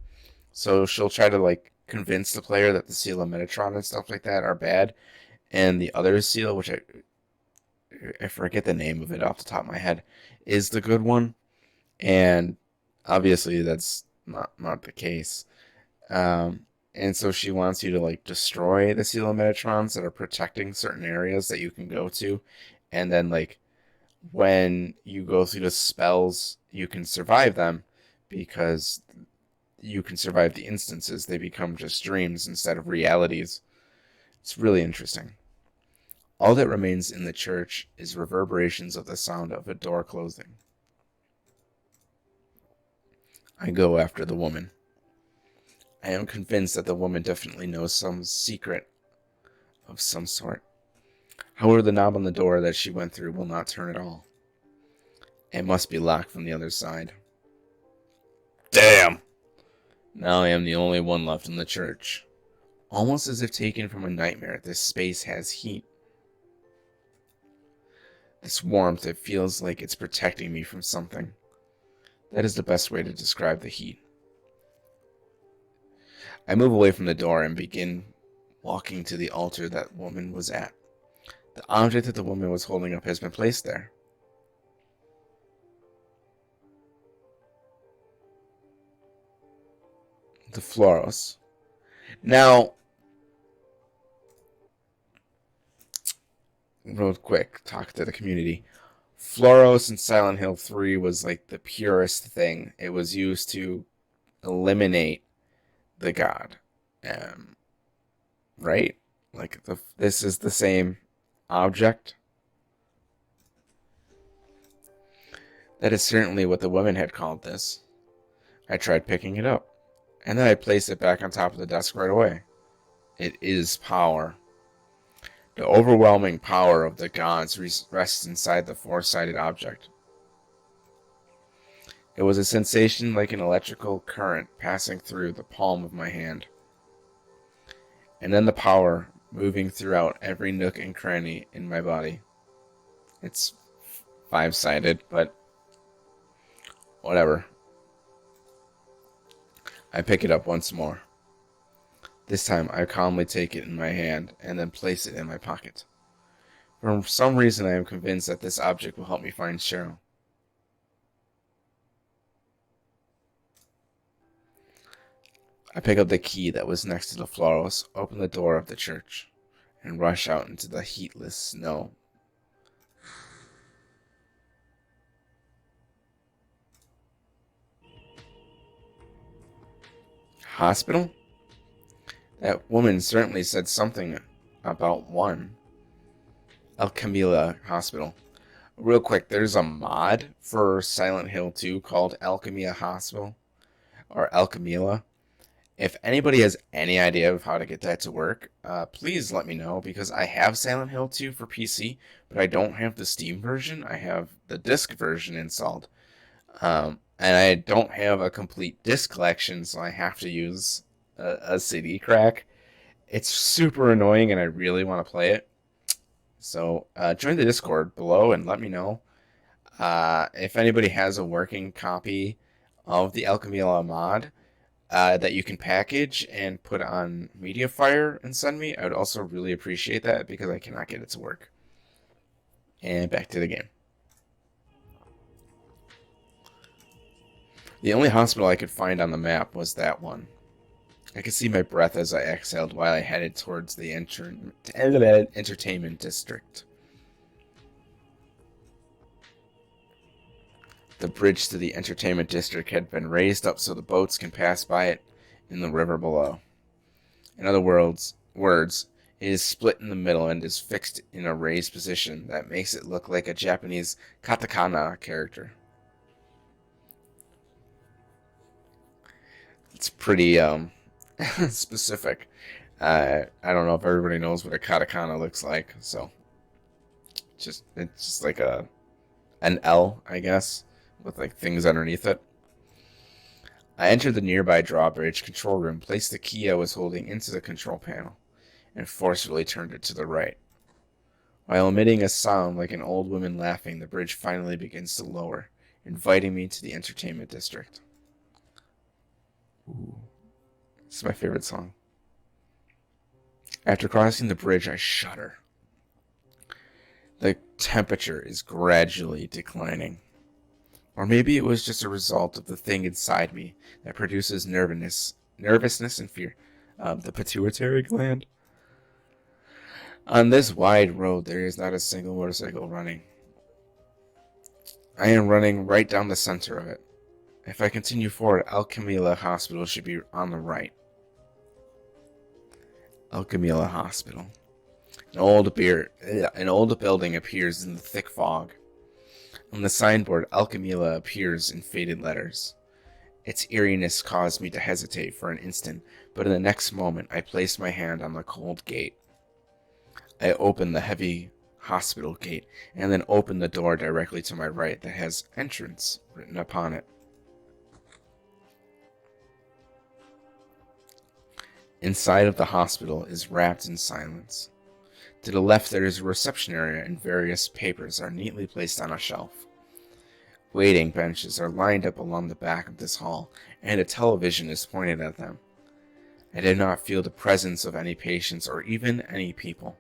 So she'll try to, like, convince the player that the seal of Metatron and stuff like that are bad, and the other seal, which I forget the name of it off the top of my head, is the good one. And obviously that's not the case. And so she wants you to, like, destroy the seal of Metatrons that are protecting certain areas that you can go to, and then, like, when you go through the spells, you can survive them because you can survive the instances. They become just dreams instead of realities. It's really interesting. All that remains in the church is reverberations of the sound of a door closing. I go after the woman. I am convinced that the woman definitely knows some secret of some sort. However, the knob on the door that she went through will not turn at all. It must be locked from the other side. Damn! Now I am the only one left in the church. Almost as if taken from a nightmare, this space has heat. This warmth, it feels like it's protecting me from something. That is the best way to describe the heat. I move away from the door and begin walking to the altar that woman was at. The object that the woman was holding up has been placed there. The Floros. Now, real quick, talk to the community. Floros in Silent Hill 3 was like the purest thing. It was used to eliminate the god. Right? Like, this is the same object. That is certainly what the woman had called this. I tried picking it up, and then I placed it back on top of the desk right away. It is power. The overwhelming power of the gods rests inside the four-sided object. It was a sensation like an electrical current passing through the palm of my hand. And then the power moving throughout every nook and cranny in my body. It's five-sided, but whatever. I pick it up once more. This time I calmly take it in my hand and then place it in my pocket. For some reason I am convinced that this object will help me find Cheryl. I pick up the key that was next to the Floros, open the door of the church, and rush out into the heatless snow. Hospital? That woman certainly said something about one. El Camila Hospital. Real quick, there's a mod for Silent Hill 2 called El Camila Hospital, or El Camila. If anybody has any idea of how to get that to work, please let me know, because I have Silent Hill 2 for PC, but I don't have the Steam version. I have the disc version installed. And I don't have a complete disc collection, so I have to use a CD crack. It's super annoying, and I really want to play it. So join the Discord below and let me know. If anybody has a working copy of the El Camila mod that you can package and put on Mediafire and send me, I would also really appreciate that, because I cannot get it to work. And back to the game. The only hospital I could find on the map was that one. I could see my breath as I exhaled while I headed towards the entertainment district. The bridge to the entertainment district had been raised up so the boats can pass by it in the river below. In other words, it is split in the middle and is fixed in a raised position that makes it look like a Japanese katakana character. It's pretty specific. I don't know if everybody knows what a katakana looks like, so it's just like an L, I guess, with like things underneath it. I entered the nearby drawbridge control room, placed the key I was holding into the control panel, and forcefully turned it to the right. While emitting a sound like an old woman laughing, the bridge finally begins to lower, inviting me to the entertainment district. Ooh, this is my favorite song. After crossing the bridge, I shudder. The temperature is gradually declining. Or maybe it was just a result of the thing inside me that produces nervousness and fear. The pituitary gland. On this wide road, there is not a single motorcycle running. I am running right down the center of it. If I continue forward, El Camila Hospital should be on the right. El Camila Hospital. An old building appears in the thick fog. On the signboard, El Camila appears in faded letters. Its eeriness caused me to hesitate for an instant, but in the next moment, I placed my hand on the cold gate. I opened the heavy hospital gate, and then opened the door directly to my right that has entrance written upon it. Inside of the hospital is wrapped in silence. To the left there is a reception area and various papers are neatly placed on a shelf. Waiting benches are lined up along the back of this hall, and a television is pointed at them. I did not feel the presence of any patients or even any people.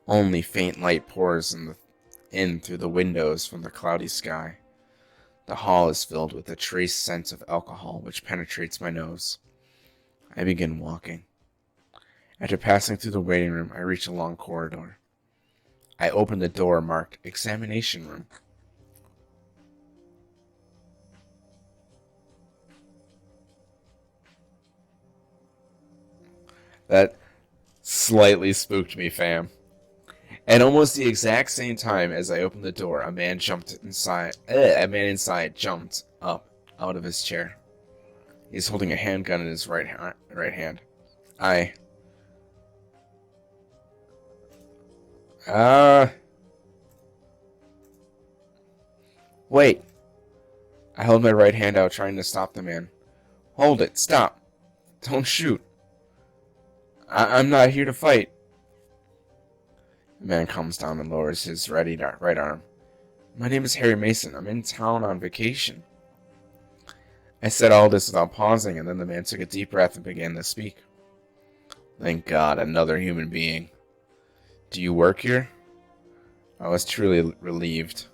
Only faint light pours in through the windows from the cloudy sky. The hall is filled with a trace scent of alcohol which penetrates my nose. I begin walking. After passing through the waiting room, I reach a long corridor. I open the door marked Examination Room. That slightly spooked me, fam. At almost the exact same time as I opened the door, a man inside jumped up out of his chair. He's holding a handgun in his right hand. Wait. I held my right hand out, trying to stop the man. Hold it, stop. Don't shoot. I'm not here to fight. The man calms down and lowers his right arm. My name is Harry Mason. I'm in town on vacation. I said all this without pausing, and then the man took a deep breath and began to speak. Thank God, another human being. Do you work here? I was truly relieved.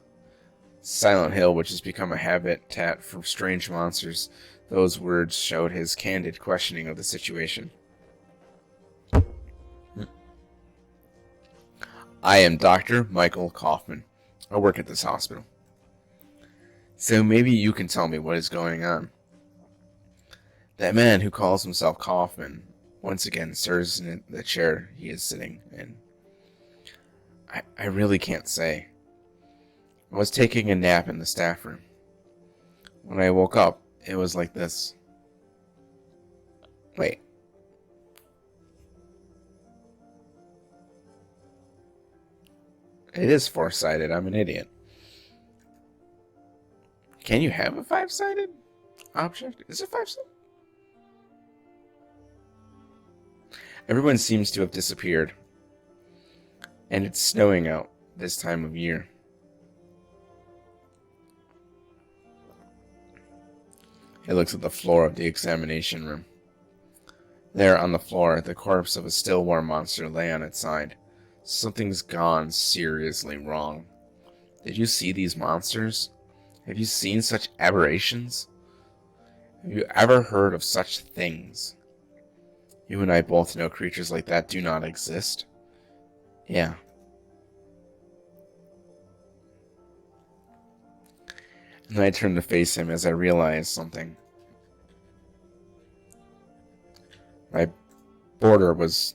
Silent Hill, which has become a habitat for strange monsters, those words showed his candid questioning of the situation. I am Dr. Michael Kaufman. I work at this hospital. So maybe you can tell me what is going on. That man who calls himself Kaufman once again stirs in the chair he is sitting in. I really can't say. I was taking a nap in the staff room. When I woke up, it was like this. Wait. It is four-sided. I'm an idiot. Can you have a five-sided object? Is it five-sided? Everyone seems to have disappeared. And it's snowing out this time of year. He looks at the floor of the examination room. There on the floor, the corpse of a still warm monster lay on its side. Something's gone seriously wrong. Did you see these monsters? Have you seen such aberrations? Have you ever heard of such things? You and I both know creatures like that do not exist. Yeah. And then I turned to face him as I realized something. My border was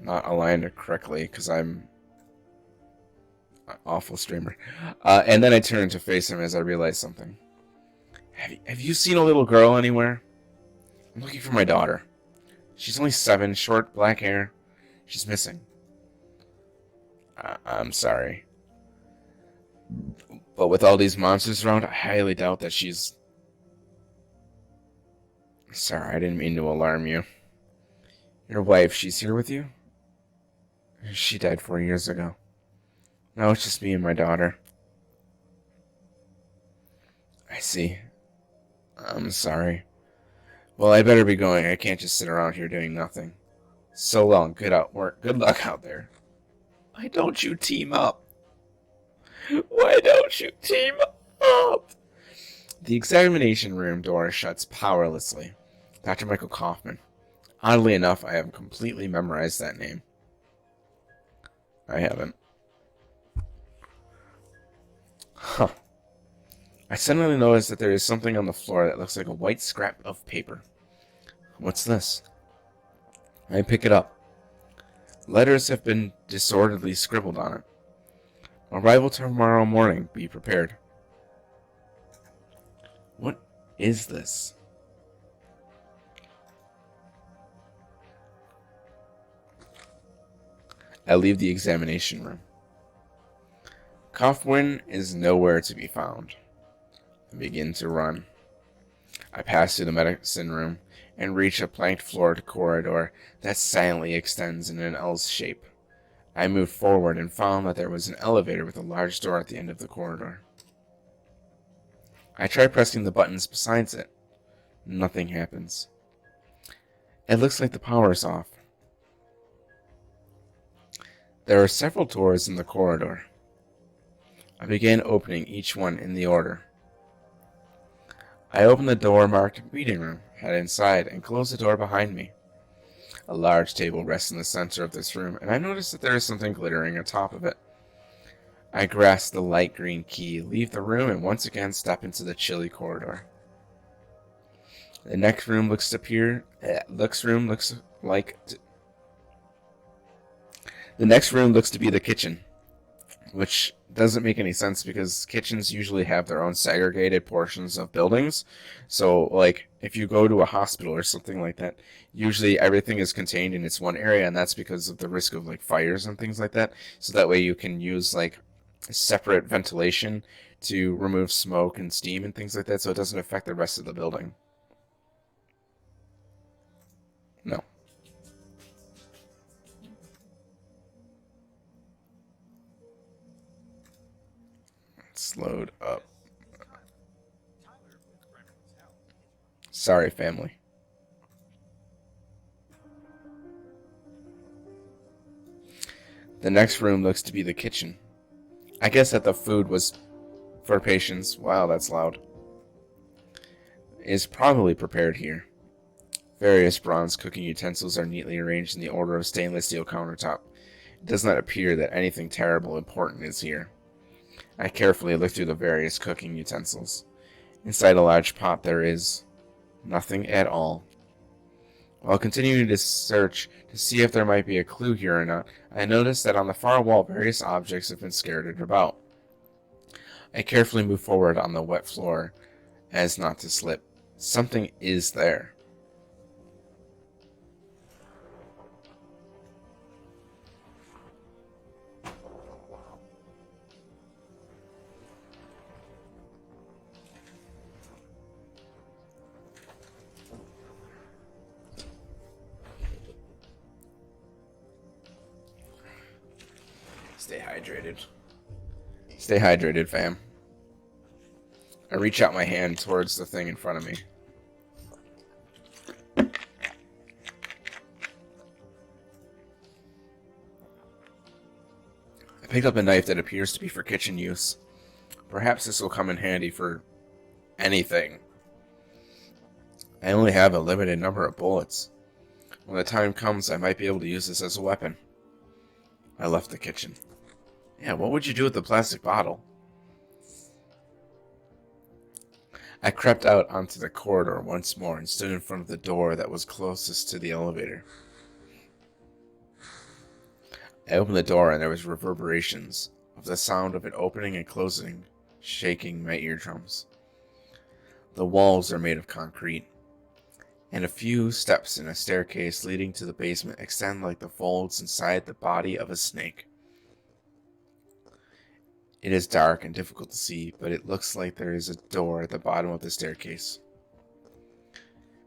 not aligned correctly because I'm an awful streamer. And then I turned to face him as I realized something. Have you seen a little girl anywhere? I'm looking for my daughter. She's only 7, short black hair. She's missing. I'm sorry. But with all these monsters around, I highly doubt that she's... Sorry, I didn't mean to alarm you. Your wife, she's here with you? She died 4 years ago. Now it's just me and my daughter. I see. I'm sorry. Well, I better be going. I can't just sit around here doing nothing. So long. Good luck out there. Why don't you team up? Why don't you team up? The examination room door shuts powerlessly. Dr. Michael Kaufman. Oddly enough, I have completely memorized that name. I haven't. Huh. I suddenly noticed that there is something on the floor that looks like a white scrap of paper. What's this? I pick it up. Letters have been disorderly scribbled on it. Arrival tomorrow morning. Be prepared. What is this? I leave the examination room. Kaufman is nowhere to be found. I begin to run. I pass through the medicine room and reach a planked floored corridor that silently extends in an L shape. I moved forward and found that there was an elevator with a large door at the end of the corridor. I try pressing the buttons beside it. Nothing happens. It looks like the power is off. There are several doors in the corridor. I began opening each one in the order. I opened the door marked meeting room, head inside, and closed the door behind me. A large table rests in the center of this room, and I noticed that there is something glittering on top of it. I grasp the light green key, leave the room, and once again step into the chilly corridor. The next room looks like the next room looks to be the kitchen, which doesn't make any sense because kitchens usually have their own segregated portions of buildings. So, like, if you go to a hospital or something like that, usually everything is contained in its one area, and that's because of the risk of, like, fires and things like that. So that way you can use, like, separate ventilation to remove smoke and steam and things like that, so it doesn't affect the rest of the building. No. Let's load up. Sorry, family. The next room looks to be the kitchen. I guess that the food was for patients. Wow, that's loud. It is probably prepared here. Various bronze cooking utensils are neatly arranged in the order of stainless steel countertop. It does not appear that anything terrible important is here. I carefully look through the various cooking utensils. Inside a large pot there is nothing at all. While continuing to search to see if there might be a clue here or not, I notice that on the far wall various objects have been scattered about. I carefully move forward on the wet floor as not to slip. Something is there. Stay hydrated. Stay hydrated, fam. I reach out my hand towards the thing in front of me. I picked up a knife that appears to be for kitchen use. Perhaps this will come in handy for anything. I only have a limited number of bullets. When the time comes, I might be able to use this as a weapon. I left the kitchen. Yeah, what would you do with the plastic bottle? I crept out onto the corridor once more and stood in front of the door that was closest to the elevator. I opened the door and there was reverberations of the sound of it opening and closing, shaking my eardrums. The walls are made of concrete, and a few steps in a staircase leading to the basement extend like the folds inside the body of a snake. It is dark and difficult to see, but it looks like there is a door at the bottom of the staircase.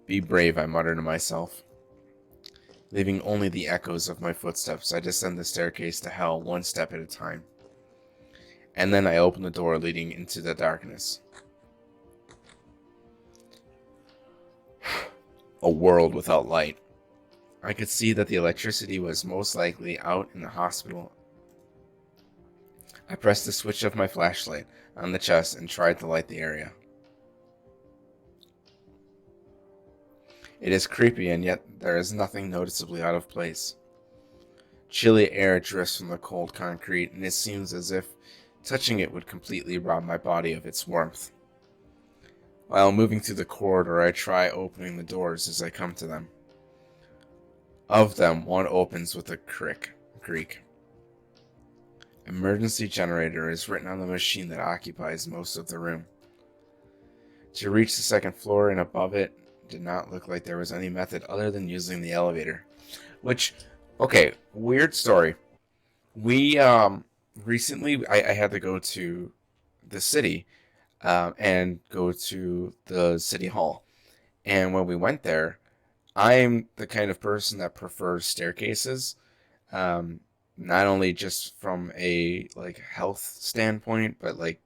Be brave, I mutter to myself. Leaving only the echoes of my footsteps, I descend the staircase to hell one step at a time. And then I open the door leading into the darkness. A world without light. I could see that the electricity was most likely out in the hospital. I pressed the switch of my flashlight on the chest and tried to light the area. It is creepy, and yet there is nothing noticeably out of place. Chilly air drifts from the cold concrete, and it seems as if touching it would completely rob my body of its warmth. While moving through the corridor, I try opening the doors as I come to them. Of them, one opens with a creak. Emergency generator is written on the machine that occupies most of the room. To reach the second floor and above it did not look like there was any method other than using the elevator. Which, okay, weird story. We, recently, I had to go to the city, and go to the city hall. And when we went there, I'm the kind of person that prefers staircases. Not only just from a like health standpoint, but like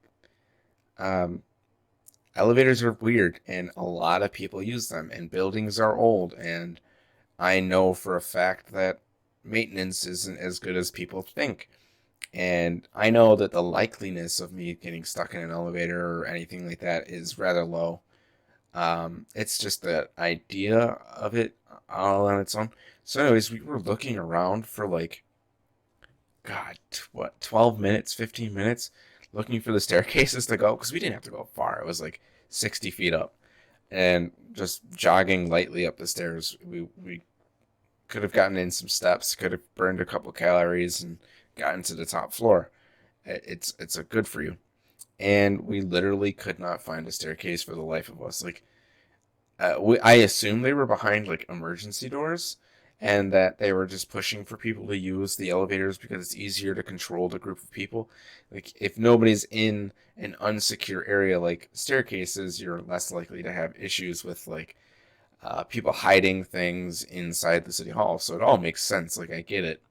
elevators are weird and a lot of people use them and buildings are old and I know for a fact that maintenance isn't as good as people think. And I know that the likeliness of me getting stuck in an elevator or anything like that is rather low. It's just the idea of it all on its own. So, anyways, we were looking around for like, God, what, 12 minutes, 15 minutes looking for the staircases to go because we didn't have to go far. It was like 60 feet up. And just jogging lightly up the stairs, we could have gotten in some steps, could have burned a couple calories and gotten to the top floor. It's a good for you. And we literally could not find a staircase for the life of us. Like, I assumed they were behind like emergency doors, and that they were just pushing for people to use the elevators because it's easier to control the group of people. Like, if nobody's in an unsecure area like staircases, you're less likely to have issues with like people hiding things inside the city hall. So it all makes sense. Like, I get it,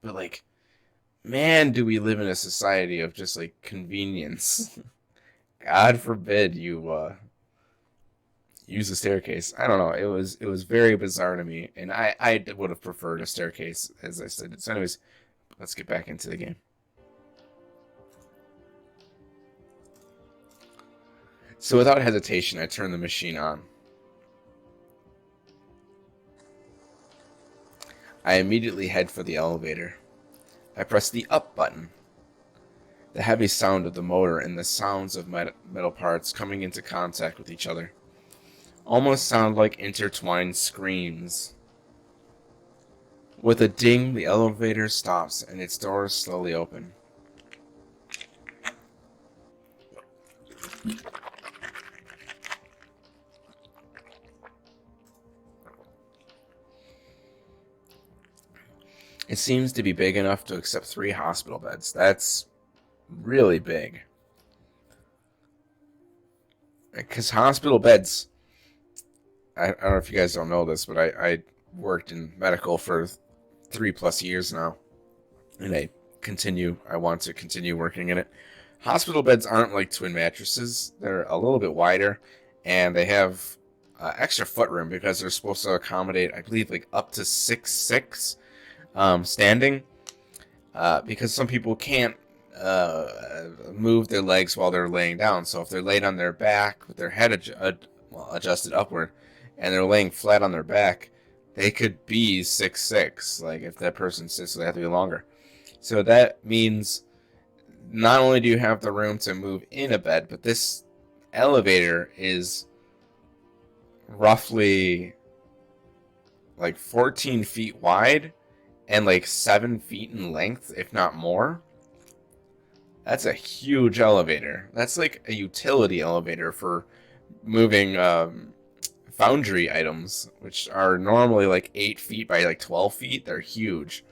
but like, man, do we live in a society of just like convenience? God forbid you use a staircase. I don't know. It was very bizarre to me, and I would have preferred a staircase, as I said. So, anyways, let's get back into the game. So, without hesitation, I turn the machine on. I immediately head for the elevator. I press the up button. The heavy sound of the motor and the sounds of metal parts coming into contact with each other almost sound like intertwined screams. With a ding, the elevator stops and its doors slowly open. It seems to be big enough to accept 3 hospital beds. That's really big. Because hospital beds, I don't know if you guys don't know this, but I worked in medical for 3+ years now. And I want to continue working in it. Hospital beds aren't like twin mattresses. They're a little bit wider, and they have extra foot room because they're supposed to accommodate, I believe, like up to 6'6" standing, because some people can't move their legs while they're laying down. So if they're laid on their back with their head adjusted upward, and they're laying flat on their back, they could be 6'6". Like, if that person sits, so they have to be longer. So that means not only do you have the room to move in a bed, but this elevator is roughly like 14 feet wide and like 7 feet in length, if not more. That's a huge elevator. That's like a utility elevator for moving foundry items, which are normally like 8 feet by like 12 feet. They're huge.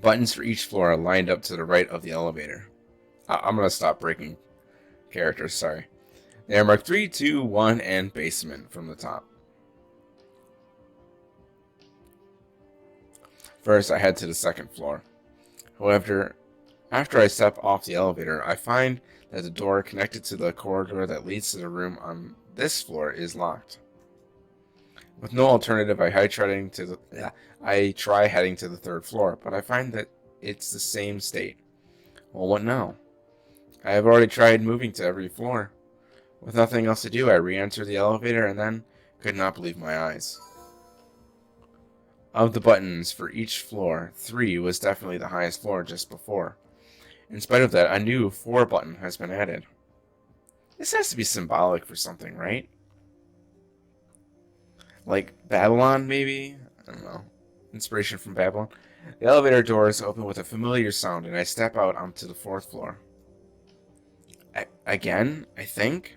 Buttons for each floor are lined up to the right of the elevator. I'm going to stop breaking characters, sorry. They are marked 3, 2, 1, and basement from the top. First, I head to the second floor. However, after I step off the elevator, I find that the door connected to the corridor that leads to the room on this floor is locked. With no alternative, I try heading to the third floor, but I find that it's the same state. Well, what now? I have already tried moving to every floor. With nothing else to do, I re-enter the elevator and then could not believe my eyes. Of the buttons for each floor, 3 was definitely the highest floor just before. In spite of that, a new 4 button has been added. This has to be symbolic for something, right? Like Babylon, maybe? I don't know. Inspiration from Babylon. The elevator doors open with a familiar sound, and I step out onto the 4th floor. Again, I think?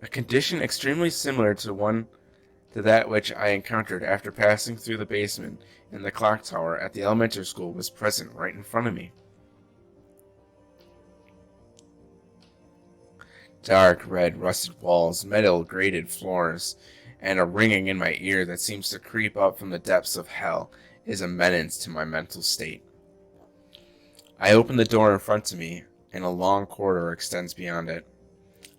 A condition extremely similar to that which I encountered after passing through the basement in the clock tower at the elementary school was present right in front of me. Dark red rusted walls, metal grated floors, and a ringing in my ear that seems to creep up from the depths of hell is a menace to my mental state. I open the door in front of me, and a long corridor extends beyond it.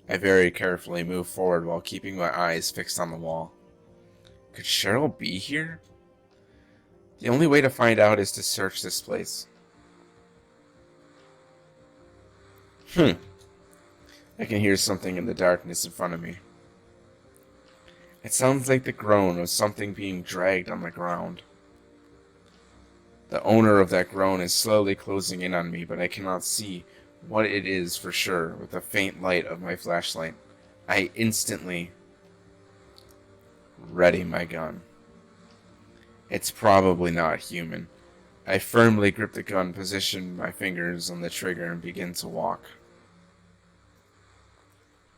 I very carefully move forward while keeping my eyes fixed on the wall. Could Cheryl be here? The only way to find out is to search this place. I can hear something in the darkness in front of me. It sounds like the groan of something being dragged on the ground. The owner of that groan is slowly closing in on me, but I cannot see what it is for sure with the faint light of my flashlight. I instantly ready my gun. It's probably not human. I firmly grip the gun, position my fingers on the trigger, and begin to walk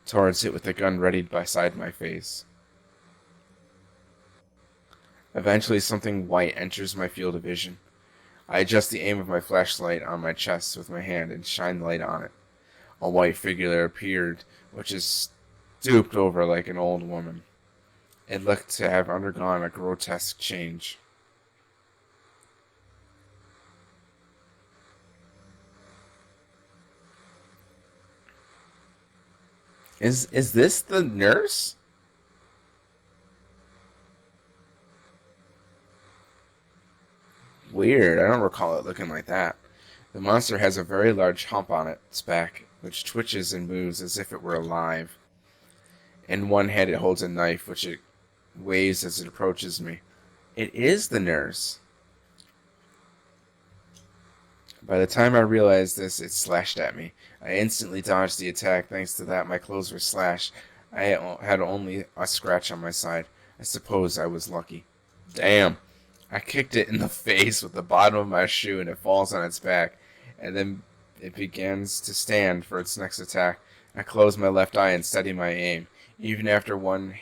towards it with the gun readied beside my face. Eventually, something white enters my field of vision. I adjust the aim of my flashlight on my chest with my hand and shine the light on it. A white figure appeared, which is stooped over like an old woman. It looked to have undergone a grotesque change. Is this the nurse? Weird, I don't recall it looking like that. The monster has a very large hump on its back, which twitches and moves as if it were alive. In one hand it holds a knife, which it waves as it approaches me. It is the nurse. By the time I realized this, it slashed at me. I instantly dodged the attack. Thanks to that, my clothes were slashed. I had only a scratch on my side. I suppose I was lucky. Damn. I kicked it in the face with the bottom of my shoe, and it falls on its back. And then it begins to stand for its next attack. I close my left eye and steady my aim. Even after one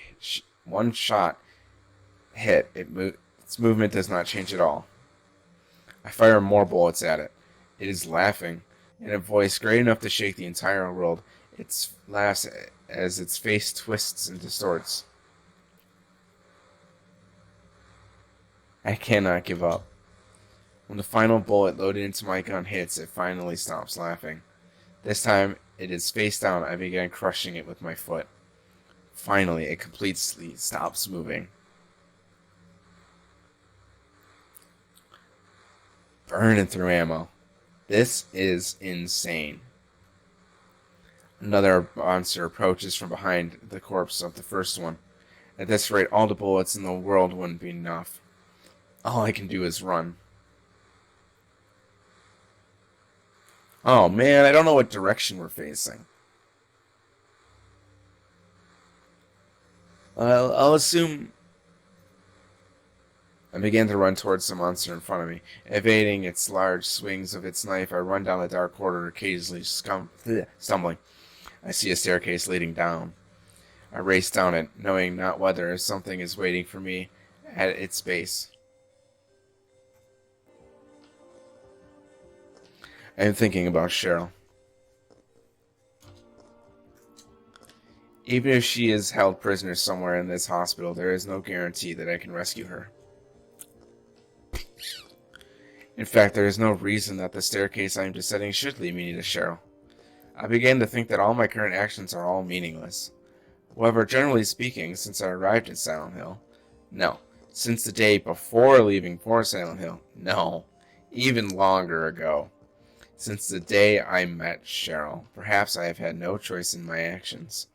shot hit, its movement does not change at all. I fire more bullets at it. It is laughing, in a voice great enough to shake the entire world. It laughs as its face twists and distorts. I cannot give up. When the final bullet loaded into my gun hits, it finally stops laughing. This time, it is face down. I began crushing it with my foot. Finally, it completely stops moving. Burning through ammo. This is insane. Another monster approaches from behind the corpse of the first one. At this rate, all the bullets in the world wouldn't be enough. All I can do is run. Oh man, I don't know what direction we're facing. I'll assume... I began to run towards the monster in front of me. Evading its large swings of its knife, I run down the dark corridor, occasionally stumbling. I see a staircase leading down. I race down it, knowing not whether something is waiting for me at its base. I am thinking about Cheryl. Even if she is held prisoner somewhere in this hospital, there is no guarantee that I can rescue her. In fact, there is no reason that the staircase I am descending should lead me to Cheryl. I began to think that all my current actions are all meaningless. However, generally speaking, since I arrived in Silent Hill, no. Since the day before leaving for Silent Hill, no. Even longer ago. Since the day I met Cheryl, perhaps I have had no choice in my actions.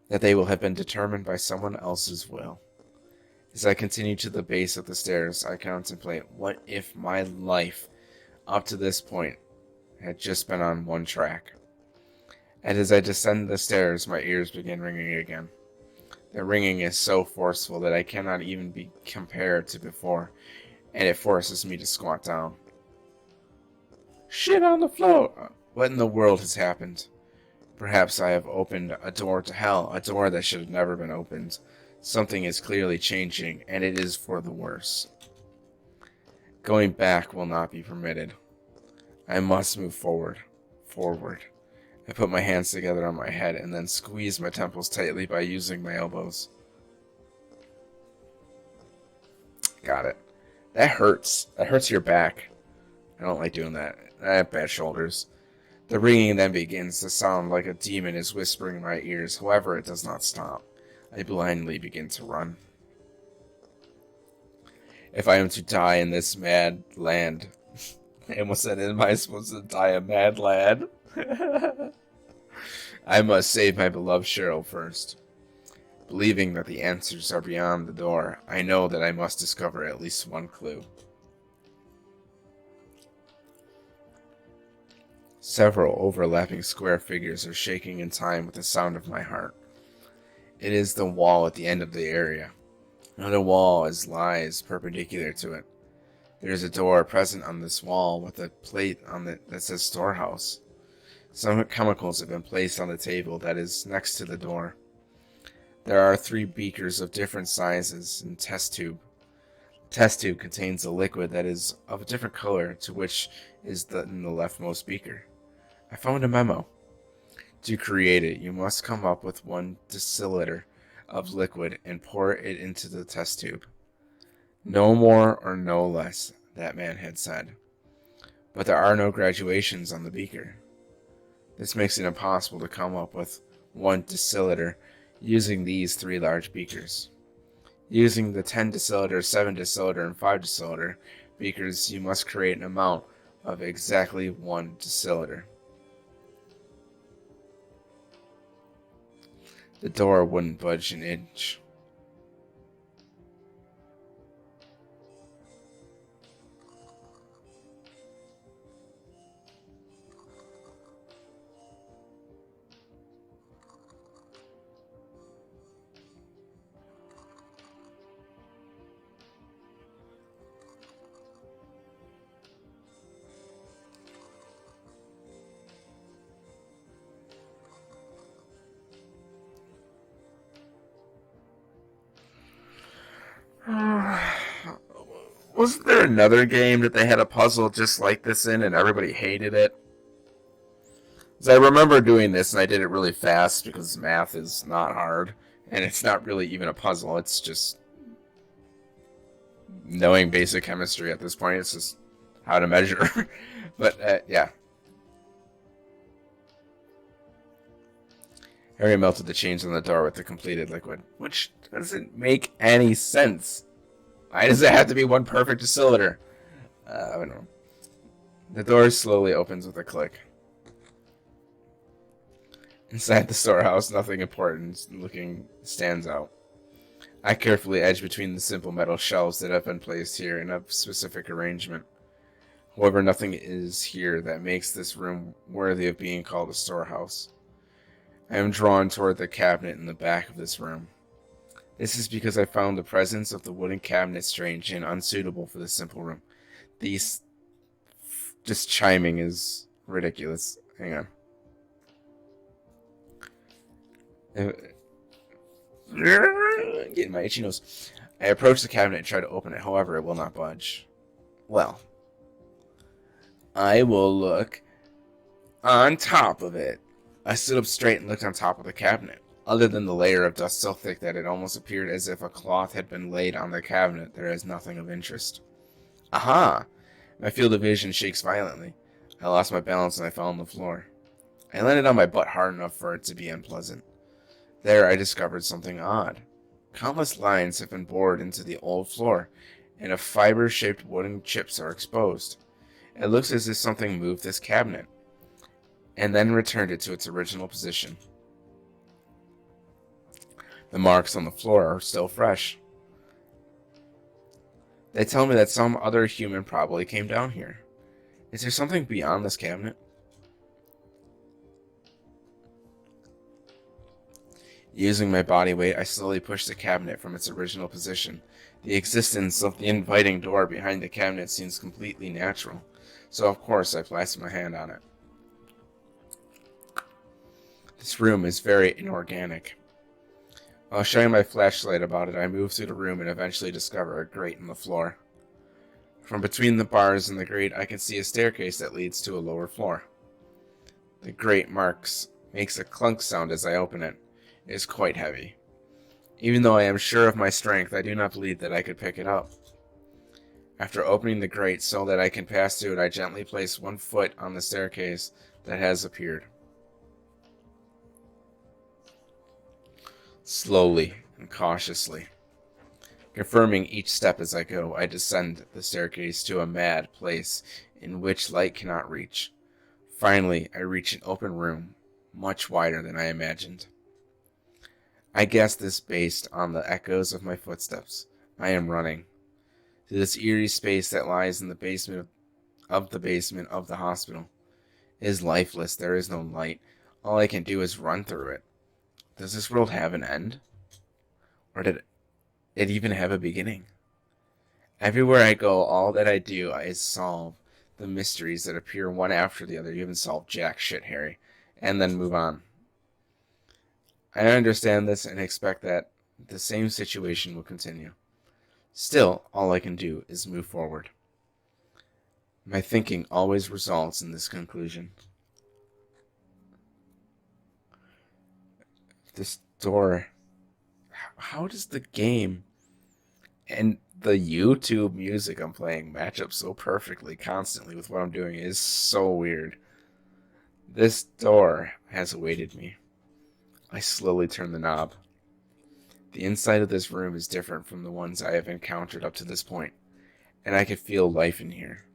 That they will have been determined by someone else's will. As I continue to the base of the stairs, I contemplate what if my life up to this point had just been on one track. And as I descend the stairs, my ears begin ringing again. The ringing is so forceful that I cannot even be compared to before, and it forces me to squat down. Shit on the floor! What in the world has happened? Perhaps I have opened a door to hell, a door that should have never been opened. Something is clearly changing, and it is for the worse. Going back will not be permitted. I must move forward. I put my hands together on my head and then squeeze my temples tightly by using my elbows. Got it. That hurts. That hurts your back. I don't like doing that. I have bad shoulders. The ringing then begins to sound like a demon is whispering in my ears. However, it does not stop. I blindly begin to run. If I am to die in this mad land, I almost said, am I supposed to die a mad lad? I must save my beloved Cheryl first. Believing that the answers are beyond the door, I know that I must discover at least one clue. Several overlapping square figures are shaking in time with the sound of my heart. It is the wall at the end of the area. Another wall lies perpendicular to it. There is a door present on this wall with a plate on it that says storehouse. Some chemicals have been placed on the table that is next to the door. There are 3 beakers of different sizes and test tube. The test tube contains a liquid that is of a different color to which is in the leftmost beaker. I found a memo. To create it, you must come up with 1 deciliter of liquid and pour it into the test tube. No more or no less, that man had said. But there are no graduations on the beaker. This makes it impossible to come up with 1 deciliter using these 3 large beakers. Using the 10 deciliter, 7 deciliter, and 5 deciliter beakers, you must create an amount of exactly 1 deciliter. The door wouldn't budge an inch. Wasn't there another game that they had a puzzle just like this in and everybody hated it? Because I remember doing this and I did it really fast because math is not hard and it's not really even a puzzle. It's just knowing basic chemistry at this point. It's just how to measure. But yeah. Harry melted the chains on the door with the completed liquid, which doesn't make any sense. Why does it have to be 1 perfect deciliter? I don't know. The door slowly opens with a click. Inside the storehouse, nothing important looking stands out. I carefully edge between the simple metal shelves that have been placed here in a specific arrangement. However, nothing is here that makes this room worthy of being called a storehouse. I am drawn toward the cabinet in the back of this room. This is because I found the presence of the wooden cabinet strange and unsuitable for this simple room. These just chiming is ridiculous. Hang on. Getting my itchy nose. I approach the cabinet and try to open it. However, it will not budge. Well, I will look on top of it. I stood up straight and looked on top of the cabinet. Other than the layer of dust so thick that it almost appeared as if a cloth had been laid on the cabinet, there is nothing of interest. Aha! My field of vision shakes violently. I lost my balance and I fell on the floor. I landed on my butt hard enough for it to be unpleasant. There I discovered something odd. Countless lines have been bored into the old floor, and a fiber-shaped wooden chips are exposed. It looks as if something moved this cabinet, and then returned it to its original position. The marks on the floor are still fresh. They tell me that some other human probably came down here. Is there something beyond this cabinet? Using my body weight, I slowly push the cabinet from its original position. The existence of the inviting door behind the cabinet seems completely natural, so of course I place my hand on it. This room is very inorganic. While shining my flashlight about it, I move through the room and eventually discover a grate in the floor. From between the bars and the grate, I can see a staircase that leads to a lower floor. The grate makes a clunk sound as I open it. It is quite heavy. Even though I am sure of my strength, I do not believe that I could pick it up. After opening the grate so that I can pass through it, I gently place 1 foot on the staircase, that has appeared. Slowly and cautiously, confirming each step as I go, I descend the staircase to a mad place in which light cannot reach. Finally, I reach an open room, much wider than I imagined. I guess this based on the echoes of my footsteps. I am running to this eerie space that lies in the basement of the hospital. It is lifeless. There is no light. All I can do is run through it. Does this world have an end? Or did it even have a beginning? Everywhere I go, all that I do is solve the mysteries that appear one after the other. You haven't solved jack shit, Harry. And then move on. I understand this and expect that the same situation will continue. Still, all I can do is move forward. My thinking always results in this conclusion. This door... How does the game and the YouTube music I'm playing match up so perfectly constantly with what I'm doing? It is so weird. This door has awaited me. I slowly turn the knob. The inside of this room is different from the ones I have encountered up to this point, and I can feel life in here.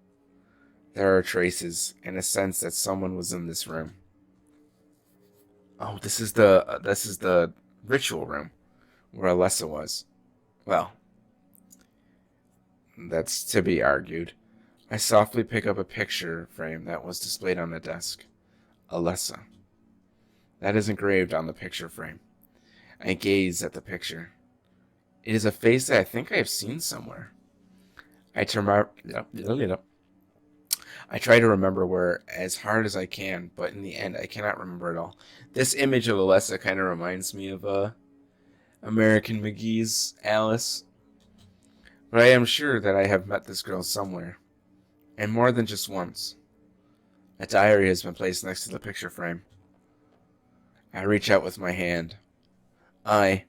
There are traces and a sense that someone was in this room. Oh, this is the ritual room where Alessa was. Well, that's to be argued. I softly pick up a picture frame that was displayed on the desk. Alessa. That is engraved on the picture frame. I gaze at the picture. It is a face that I think I have seen somewhere. I try to remember where as hard as I can, but in the end, I cannot remember it all. This image of Alessa kind of reminds me of American McGee's Alice. But I am sure that I have met this girl somewhere, and more than just once. A diary has been placed next to the picture frame. I reach out with my hand. I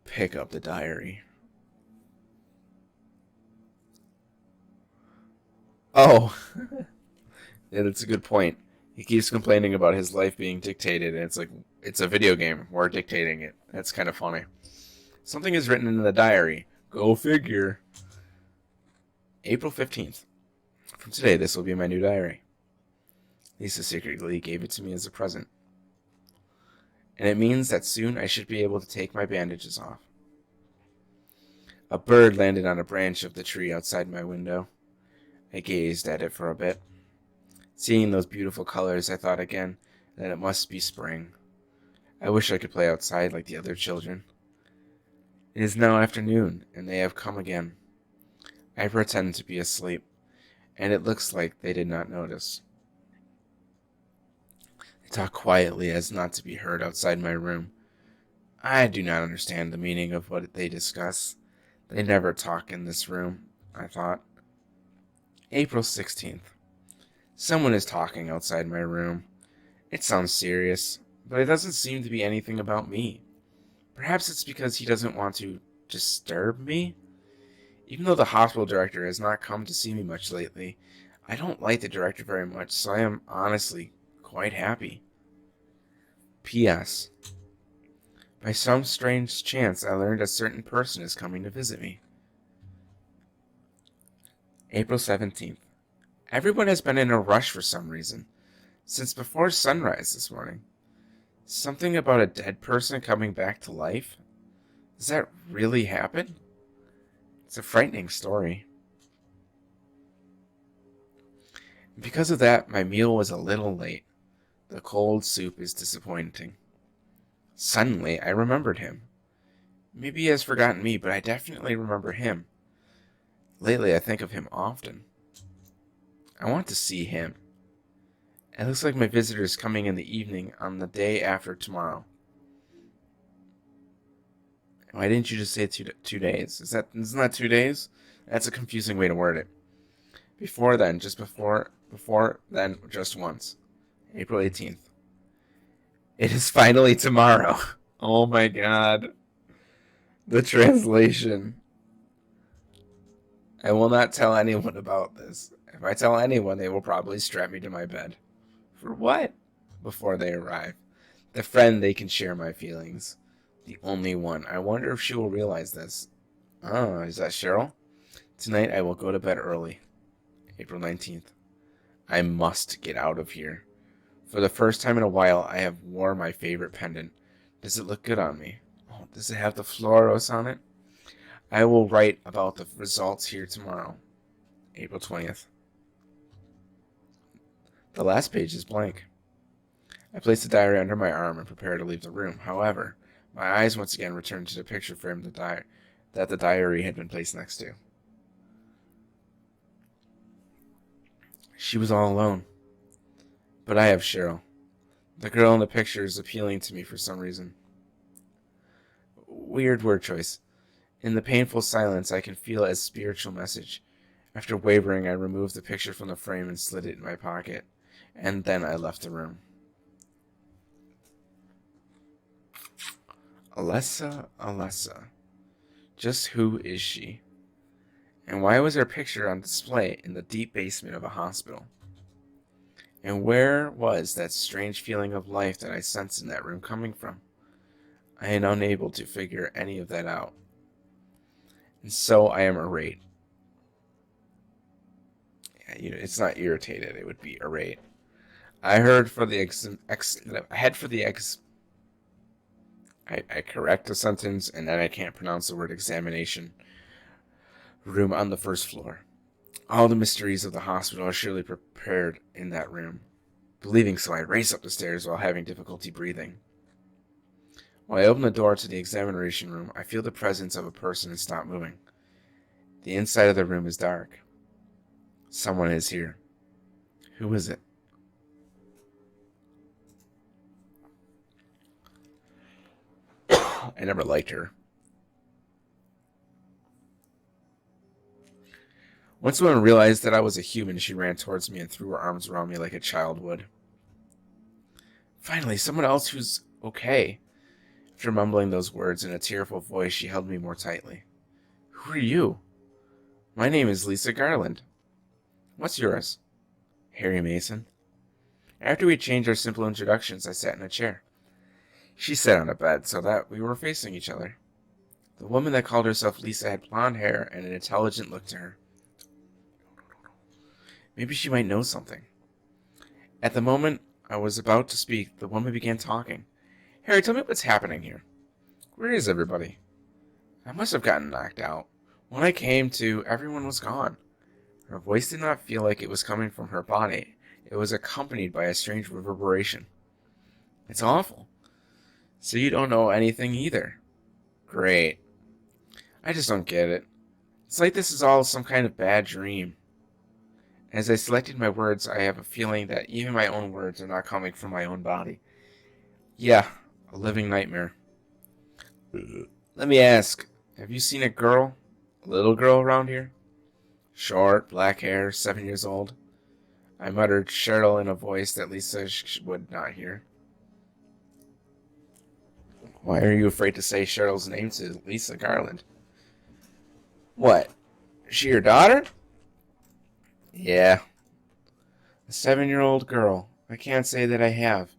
pick up the diary. Oh, yeah, that's a good point. He keeps complaining about his life being dictated, and it's like, it's a video game. We're dictating it. That's kind of funny. Something is written in the diary. Go figure. April 15th. From today, this will be my new diary. Lisa secretly gave it to me as a present. And it means that soon I should be able to take my bandages off. A bird landed on a branch of the tree outside my window. I gazed at it for a bit. Seeing those beautiful colors, I thought again that it must be spring. I wish I could play outside like the other children. It is now afternoon, and they have come again. I pretend to be asleep, and it looks like they did not notice. They talk quietly as not to be heard outside my room. I do not understand the meaning of what they discuss. They never talk in this room, I thought. April 16th. Someone is talking outside my room. It sounds serious, but it doesn't seem to be anything about me. Perhaps it's because he doesn't want to disturb me? Even though the hospital director has not come to see me much lately, I don't like the director very much, so I am honestly quite happy. P.S. By some strange chance, I learned a certain person is coming to visit me. April 17th. Everyone has been in a rush for some reason, since before sunrise this morning. Something about a dead person coming back to life? Does that really happen? It's a frightening story. Because of that, my meal was a little late. The cold soup is disappointing. Suddenly, I remembered him. Maybe he has forgotten me, but I definitely remember him. Lately, I think of him often. I want to see him. It looks like my visitor is coming in the evening on the day after tomorrow. Why didn't you just say 2 days? Isn't that 2 days? That's a confusing way to word it. Before then, just once. April 18th. It is finally tomorrow. Oh my god. The translation. I will not tell anyone about this. If I tell anyone, they will probably strap me to my bed. For what? Before they arrive. The friend they can share my feelings. The only one. I wonder if she will realize this. Oh, is that Cheryl? Tonight I will go to bed early. April 19th. I must get out of here. For the first time in a while, I have worn my favorite pendant. Does it look good on me? Oh, does it have the floros on it? I will write about the results here tomorrow. April 20th. The last page is blank. I place the diary under my arm and prepare to leave the room. However, my eyes once again return to the picture frame that the diary had been placed next to. She was all alone. But I have Cheryl. The girl in the picture is appealing to me for some reason. Weird word choice. In the painful silence, I can feel a spiritual message. After wavering, I removed the picture from the frame and slid it in my pocket. And then I left the room. Alessa. Just who is she? And why was her picture on display in the deep basement of a hospital? And where was that strange feeling of life that I sensed in that room coming from? I am unable to figure any of that out. And so I am irate. Yeah, it's not irritated, it would be irate. I head for the I correct a sentence, and then I can't pronounce the word examination. Room on the first floor. All the mysteries of the hospital are surely prepared in that room. Believing so, I race up the stairs while having difficulty breathing. When I open the door to the examination room, I feel the presence of a person and stop moving. The inside of the room is dark. Someone is here. Who is it? I never liked her. Once the woman realized that I was a human, she ran towards me and threw her arms around me like a child would. Finally, someone else who's okay. After mumbling those words in a tearful voice, she held me more tightly. Who are you? My name is Lisa Garland. What's yours? Harry Mason. After we changed our simple introductions, I sat in a chair. She sat on a bed so that we were facing each other. The woman that called herself Lisa had blonde hair and an intelligent look to her. Maybe she might know something. At the moment I was about to speak, the woman began talking. Harry, tell me what's happening here. Where is everybody? I must have gotten knocked out. When I came to, everyone was gone. Her voice did not feel like it was coming from her body. It was accompanied by a strange reverberation. It's awful. So you don't know anything either. Great. I just don't get it. It's like this is all some kind of bad dream. As I selected my words, I have a feeling that even my own words are not coming from my own body. Yeah, a living nightmare. Let me ask, have you seen a little girl around here? Short, black hair, 7 years old. I muttered Cheryl in a voice that Lisa would not hear. Why are you afraid to say Cheryl's name to Lisa Garland? What? Is she your daughter? Yeah. A 7-year-old girl. I can't say that I have.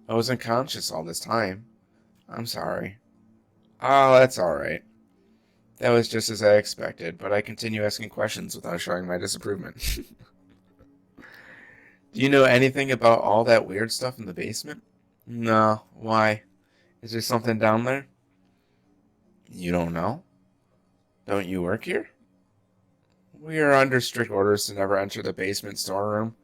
I was unconscious all this time. I'm sorry. Oh, that's alright. That was just as I expected, but I continue asking questions without showing my disapproval. Do you know anything about all that weird stuff in the basement? No. Why? Is there something down there? You don't know? Don't you work here? We are under strict orders to never enter the basement storeroom.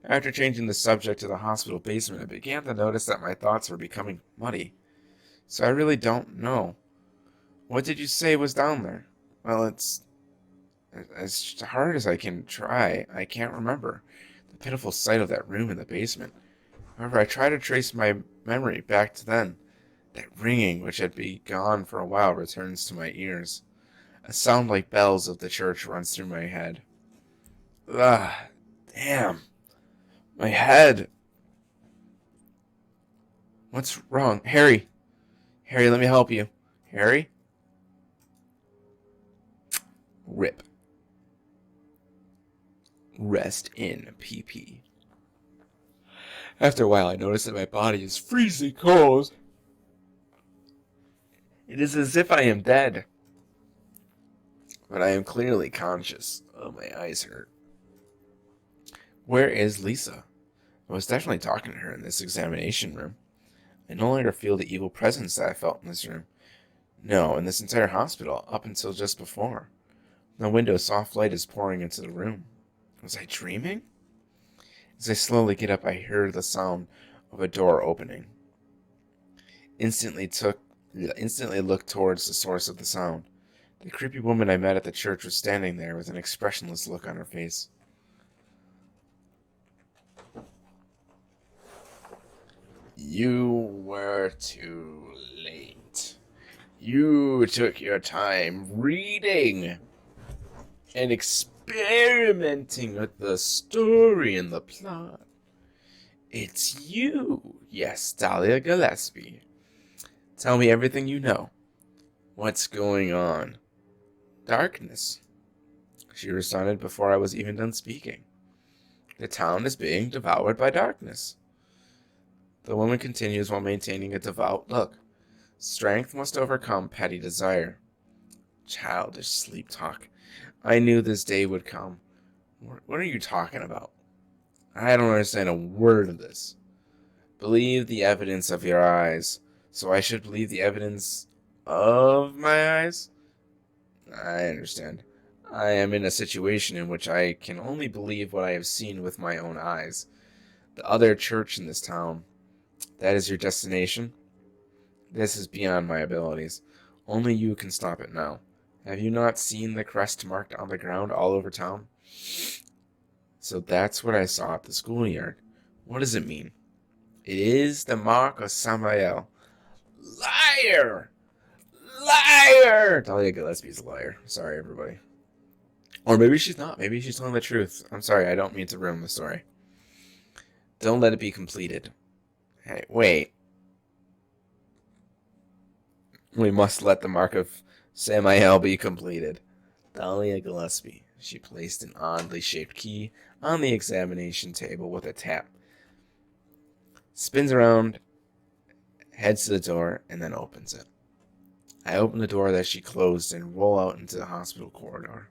After changing the subject to the hospital basement, I began to notice that my thoughts were becoming muddy. So I really don't know. What did you say was down there? Well, it's as hard as I can try. I can't remember the pitiful sight of that room in the basement. However, I try to trace my memory back to then. That ringing, which had been gone for a while, returns to my ears. A sound like bells of the church runs through my head. Ugh, damn. My head. What's wrong? Harry. Harry, let me help you. Harry? Rip. Rest in PP. After a while, I notice that my body is freezing cold. It is as if I am dead, but I am clearly conscious. Oh, my eyes hurt. Where is Lisa? I was definitely talking to her in this examination room. I no longer feel the evil presence that I felt in this room. No, in this entire hospital, up until just before. The window, soft light is pouring into the room. Was I dreaming? As I slowly get up, I hear the sound of a door opening. Instantly looked towards the source of the sound. The creepy woman I met at the church was standing there with an expressionless look on her face. You were too late. You took your time reading and experimenting with the story and the plot. It's you, yes, Dahlia Gillespie. Tell me everything you know. What's going on? Darkness, she responded before I was even done speaking. The town is being devoured by darkness. The woman continues while maintaining a devout look. Strength must overcome petty desire. Childish sleep talk. I knew this day would come. What are you talking about? I don't understand a word of this. Believe the evidence of your eyes. So I should believe the evidence of my eyes? I understand. I am in a situation in which I can only believe what I have seen with my own eyes. The other church in this town. That is your destination? This is beyond my abilities. Only you can stop it now. Have you not seen the crest marked on the ground all over town? So that's what I saw at the schoolyard. What does it mean? It is the mark of Samael. Liar! Liar! Dahlia Gillespie's a liar. Sorry, everybody. Or maybe she's not. Maybe she's telling the truth. I'm sorry, I don't mean to ruin the story. Don't let it be completed. Hey, wait. We must let the mark of Samael be completed. Dahlia Gillespie. She placed an oddly shaped key on the examination table with a tap. Spins around, heads to the door, and then opens it. I open the door that she closed and roll out into the hospital corridor.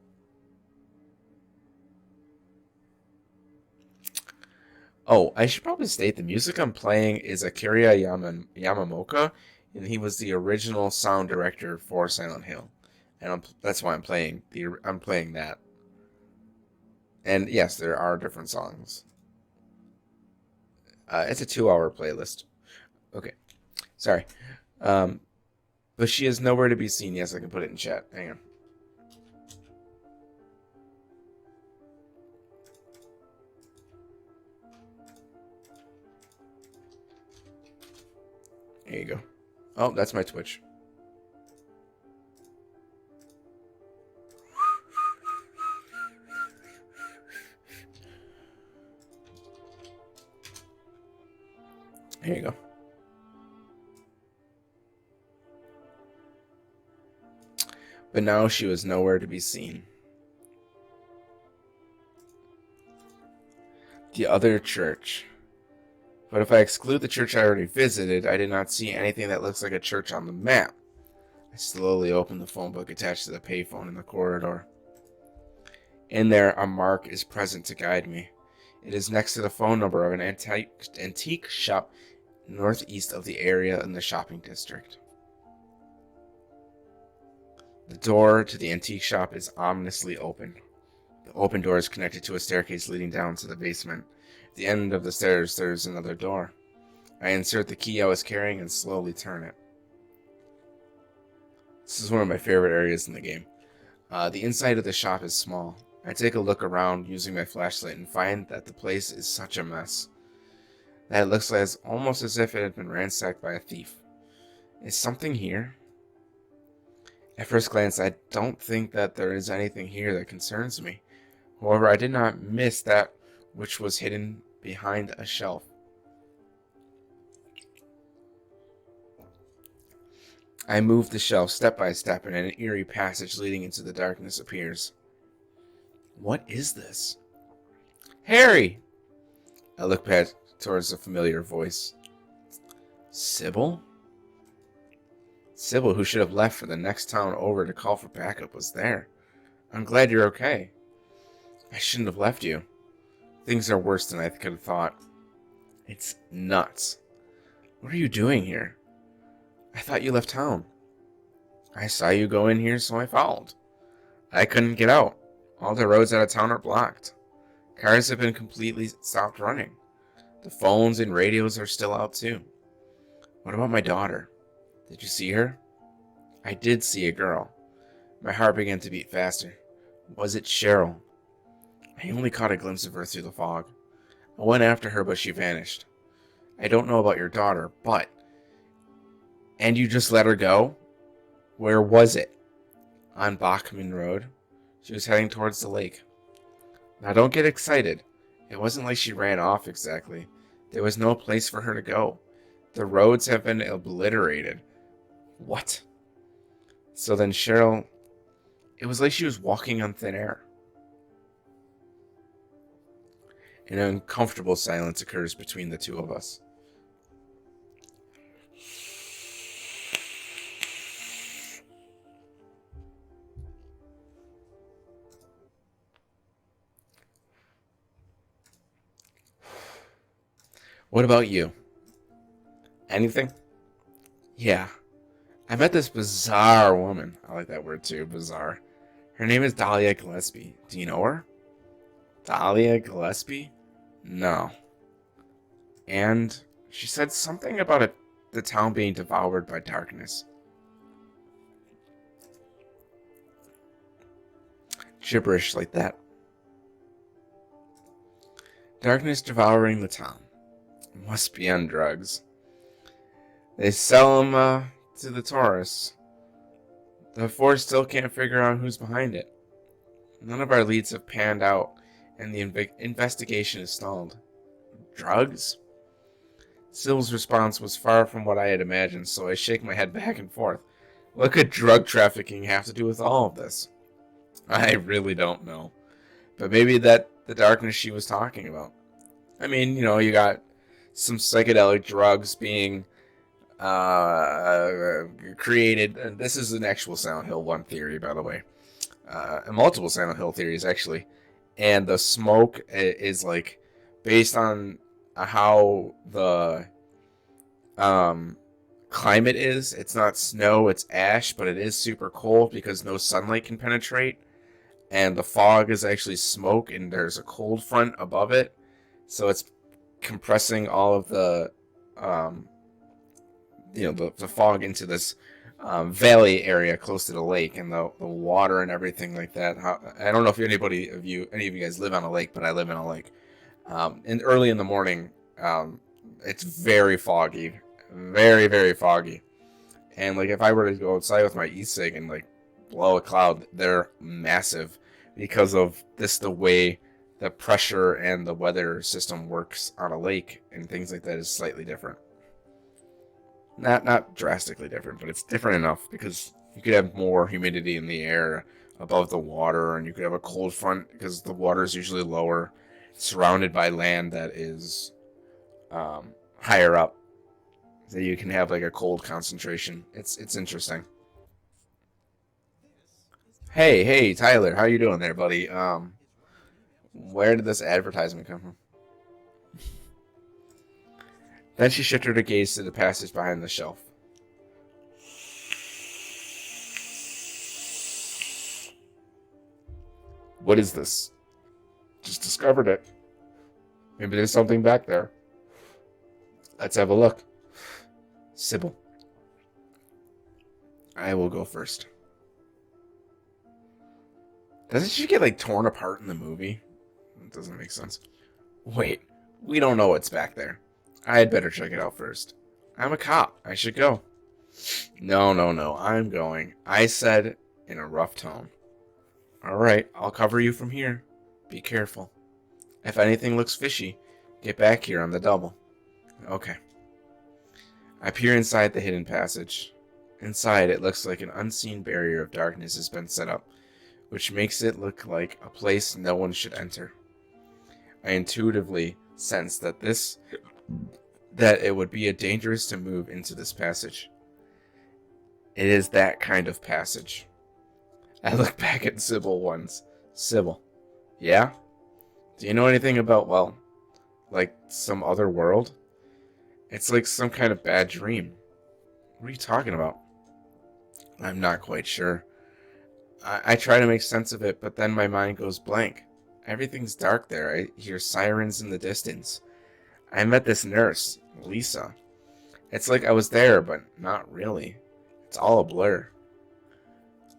Oh, I should probably state the music I'm playing is Akira Yamamoka, and he was the original sound director for Silent Hill, and that's why I'm playing that. And yes, there are different songs. It's a 2-hour playlist. Okay, sorry. But she is nowhere to be seen. Yes, I can put it in chat. Hang on. There you go. Oh, that's my Twitch. There you go. But now she was nowhere to be seen. The other church. But if I exclude the church I already visited, I did not see anything that looks like a church on the map. I slowly opened the phone book attached to the payphone in the corridor. In there, a mark is present to guide me. It is next to the phone number of an antique shop northeast of the area in the shopping district. The door to the antique shop is ominously open. The open door is connected to a staircase leading down to the basement. At the end of the stairs, there is another door. I insert the key I was carrying and slowly turn it. This is one of my favorite areas in the game. The inside of the shop is small. I take a look around using my flashlight and find that the place is such a mess that it looks almost as if it had been ransacked by a thief. Is something here? At first glance, I don't think that there is anything here that concerns me. However, I did not miss that which was hidden behind a shelf. I move the shelf step by step, and an eerie passage leading into the darkness appears. What is this? Harry! I look past towards a familiar voice. Sybil? Sybil, who should have left for the next town over to call for backup, was there. I'm glad you're okay. I shouldn't have left you. Things are worse than I could have thought. It's nuts. What are you doing here? I thought you left town. I saw you go in here, so I followed. I couldn't get out. All the roads out of town are blocked. Cars have been completely stopped running. The phones and radios are still out too. What about my daughter? Did you see her? I did see a girl. My heart began to beat faster. Was it Cheryl? I only caught a glimpse of her through the fog. I went after her, but she vanished. I don't know about your daughter, but... And you just let her go? Where was it? On Bachman Road. She was heading towards the lake. Now don't get excited. It wasn't like she ran off exactly. There was no place for her to go. The roads have been obliterated. What? So then Cheryl... It was like she was walking on thin air. An uncomfortable silence occurs between the two of us. What about you? Anything? Yeah. I met this bizarre woman. I like that word too, bizarre. Her name is Dahlia Gillespie. Do you know her? Dahlia Gillespie? No. And she said something about the town being devoured by darkness. Gibberish like that. Darkness devouring the town. Must be on drugs. They sell them to the tourists. The force still can't figure out who's behind it. None of our leads have panned out, and the investigation is stalled. Drugs? Sybil's response was far from what I had imagined, so I shake my head back and forth. What could drug trafficking have to do with all of this? I really don't know. But maybe that the darkness she was talking about. I mean, you got some psychedelic drugs being created, and this is an actual Silent Hill 1 theory, by the way. Multiple Silent Hill theories, actually. And the smoke is, like, based on how the climate is. It's not snow, it's ash, but it is super cold because no sunlight can penetrate. And the fog is actually smoke, and there's a cold front above it. So it's compressing all of the the fog into this valley area close to the lake, and the water and everything like that. I don't know if any of you guys live on a lake, but I live in a lake. And early in the morning, it's very foggy, very, very foggy. And like if I were to go outside with my e-cig and like blow a cloud, they're massive because of the way the pressure and the weather system works on a lake and things like that is slightly different. Not drastically different, but it's different enough because you could have more humidity in the air above the water, and you could have a cold front because the water is usually lower, surrounded by land that is higher up, so you can have like a cold concentration. It's interesting. Hey, Tyler, how you doing there, buddy? Where did this advertisement come from? Then she shifted her gaze to the passage behind the shelf. What is this? Just discovered it. Maybe there's something back there. Let's have a look. Sybil. I will go first. Doesn't she get like torn apart in the movie? It doesn't make sense. Wait, we don't know what's back there. I'd better check it out first. I'm a cop. I should go. No, I'm going. I said in a rough tone. All right, I'll cover you from here. Be careful. If anything looks fishy, get back here on the double. Okay. I peer inside the hidden passage. Inside, it looks like an unseen barrier of darkness has been set up, which makes it look like a place no one should enter. I intuitively sense that this that it would be dangerous to move into this passage. It is that kind of passage. I look back at Sybil once. Sybil, yeah? Do you know anything about, well, like some other world? It's like some kind of bad dream. What are you talking about? I'm not quite sure. I try to make sense of it, but then my mind goes blank. Everything's dark there. I hear sirens in the distance. I met this nurse, Lisa. It's like I was there, but not really. It's all a blur.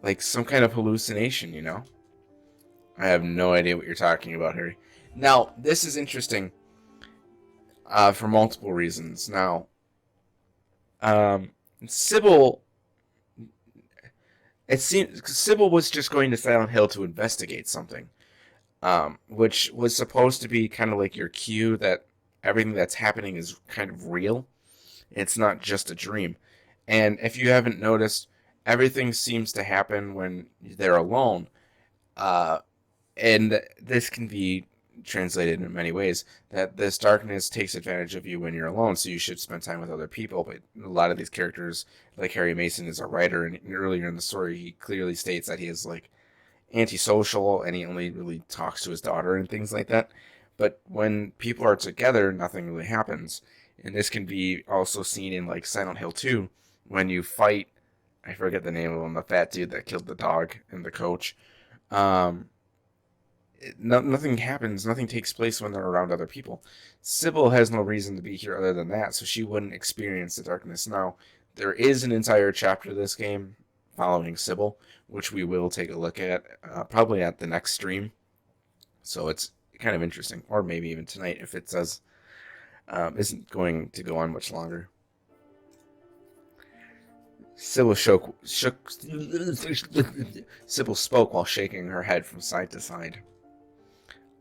Like some kind of hallucination, you know? I have no idea what you're talking about, Harry. Now, this is interesting for multiple reasons. Now, Sybil, it seems Sybil was just going to Silent Hill to investigate something, which was supposed to be kind of like your cue that everything that's happening is kind of real. It's not just a dream. And if you haven't noticed, everything seems to happen when they're alone. Uh, and this can be translated in many ways, that this darkness takes advantage of you when you're alone, so you should spend time with other people. But a lot of these characters, like Harry Mason, is a writer, and earlier in the story, he clearly states that he is like antisocial and he only really talks to his daughter and things like that. But when people are together, nothing really happens. And this can be also seen in like Silent Hill 2 when you fight, I forget the name of him, the fat dude that killed the dog and the coach. Um, Nothing happens, nothing takes place when they're around other people. Sybil has no reason to be here other than that, so she wouldn't experience the darkness. Now, there is an entire chapter of this game following Sybil, which we will take a look at, probably at the next stream. So it's kind of interesting, or maybe even tonight if it says isn't going to go on much longer. Sybil Sybil spoke while shaking her head from side to side.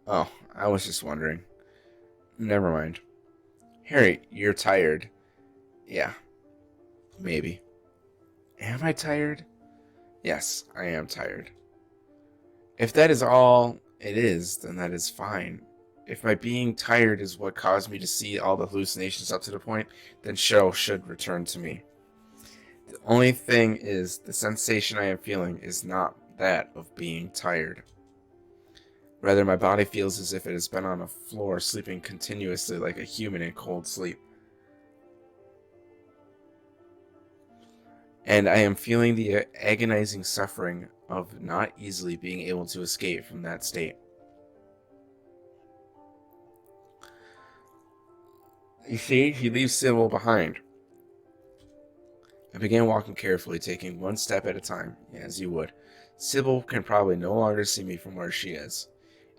Oh, I was just wondering. Never mind. Harry, you're tired. Yeah, maybe. Am I tired? Yes, I am tired. If that is all it is, then that is fine. If my being tired is what caused me to see all the hallucinations up to the point, then Cheryl should return to me. The only thing is, the sensation I am feeling is not that of being tired. Rather, my body feels as if it has been on a floor sleeping continuously like a human in cold sleep. And I am feeling the agonizing suffering of not easily being able to escape from that state. You see, he leaves Sybil behind. I began walking carefully, taking one step at a time, as you would. Sybil can probably no longer see me from where she is,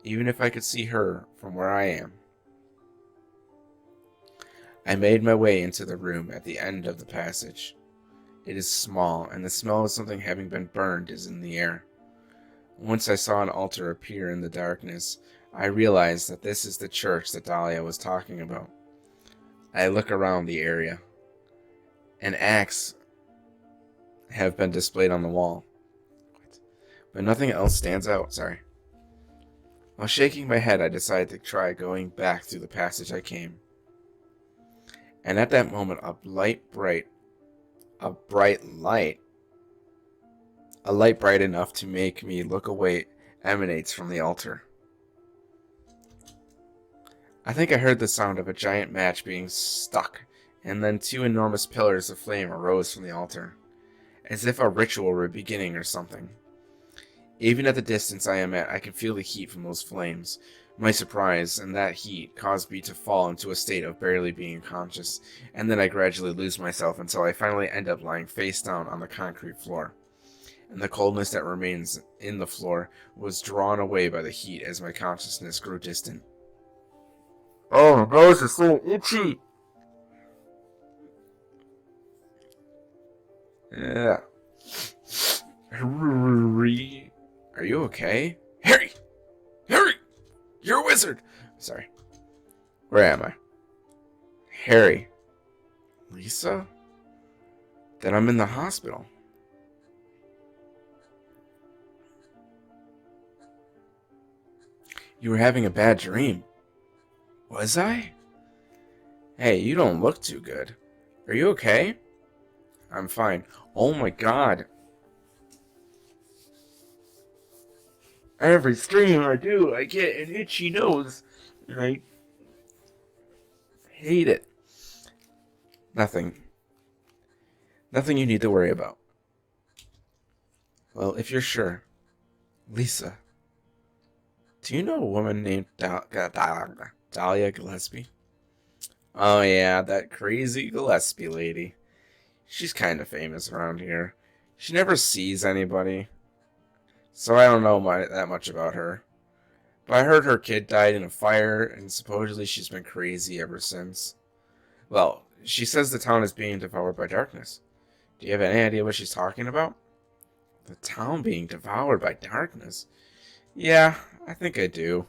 even if I could see her from where I am. I made my way into the room at the end of the passage. It is small, and the smell of something having been burned is in the air. Once I saw an altar appear in the darkness, I realized that this is the church that Dahlia was talking about. I look around the area. An axe have been displayed on the wall, but nothing else stands out. Sorry. While shaking my head, I decided to try going back through the passage I came. And at that moment, a light bright enough to make me look away emanates from the altar. I think I heard the sound of a giant match being stuck, and then two enormous pillars of flame arose from the altar, as if a ritual were beginning or something. Even at the distance I am at, I can feel the heat from those flames. My surprise and that heat caused me to fall into a state of barely being conscious, and then I gradually lose myself until I finally end up lying face down on the concrete floor. And the coldness that remains in the floor was drawn away by the heat as my consciousness grew distant. Oh, my nose is so itchy! Yeah. Are you okay? Harry! Harry! You're a wizard! Sorry. Where am I? Harry. Lisa? Then I'm in the hospital. You were having a bad dream. Was I? Hey, you don't look too good. Are you okay? I'm fine. Oh my god. Every stream I do, I get an itchy nose. And I hate it. Nothing. Nothing you need to worry about. Well, if you're sure. Lisa, do you know a woman named Dahlia Gillespie? Oh yeah, that crazy Gillespie lady. She's kind of famous around here. She never sees anybody, so I don't know that much about her. But I heard her kid died in a fire, and supposedly she's been crazy ever since. Well, she says the town is being devoured by darkness. Do you have any idea what she's talking about? The town being devoured by darkness? Yeah, I think I do.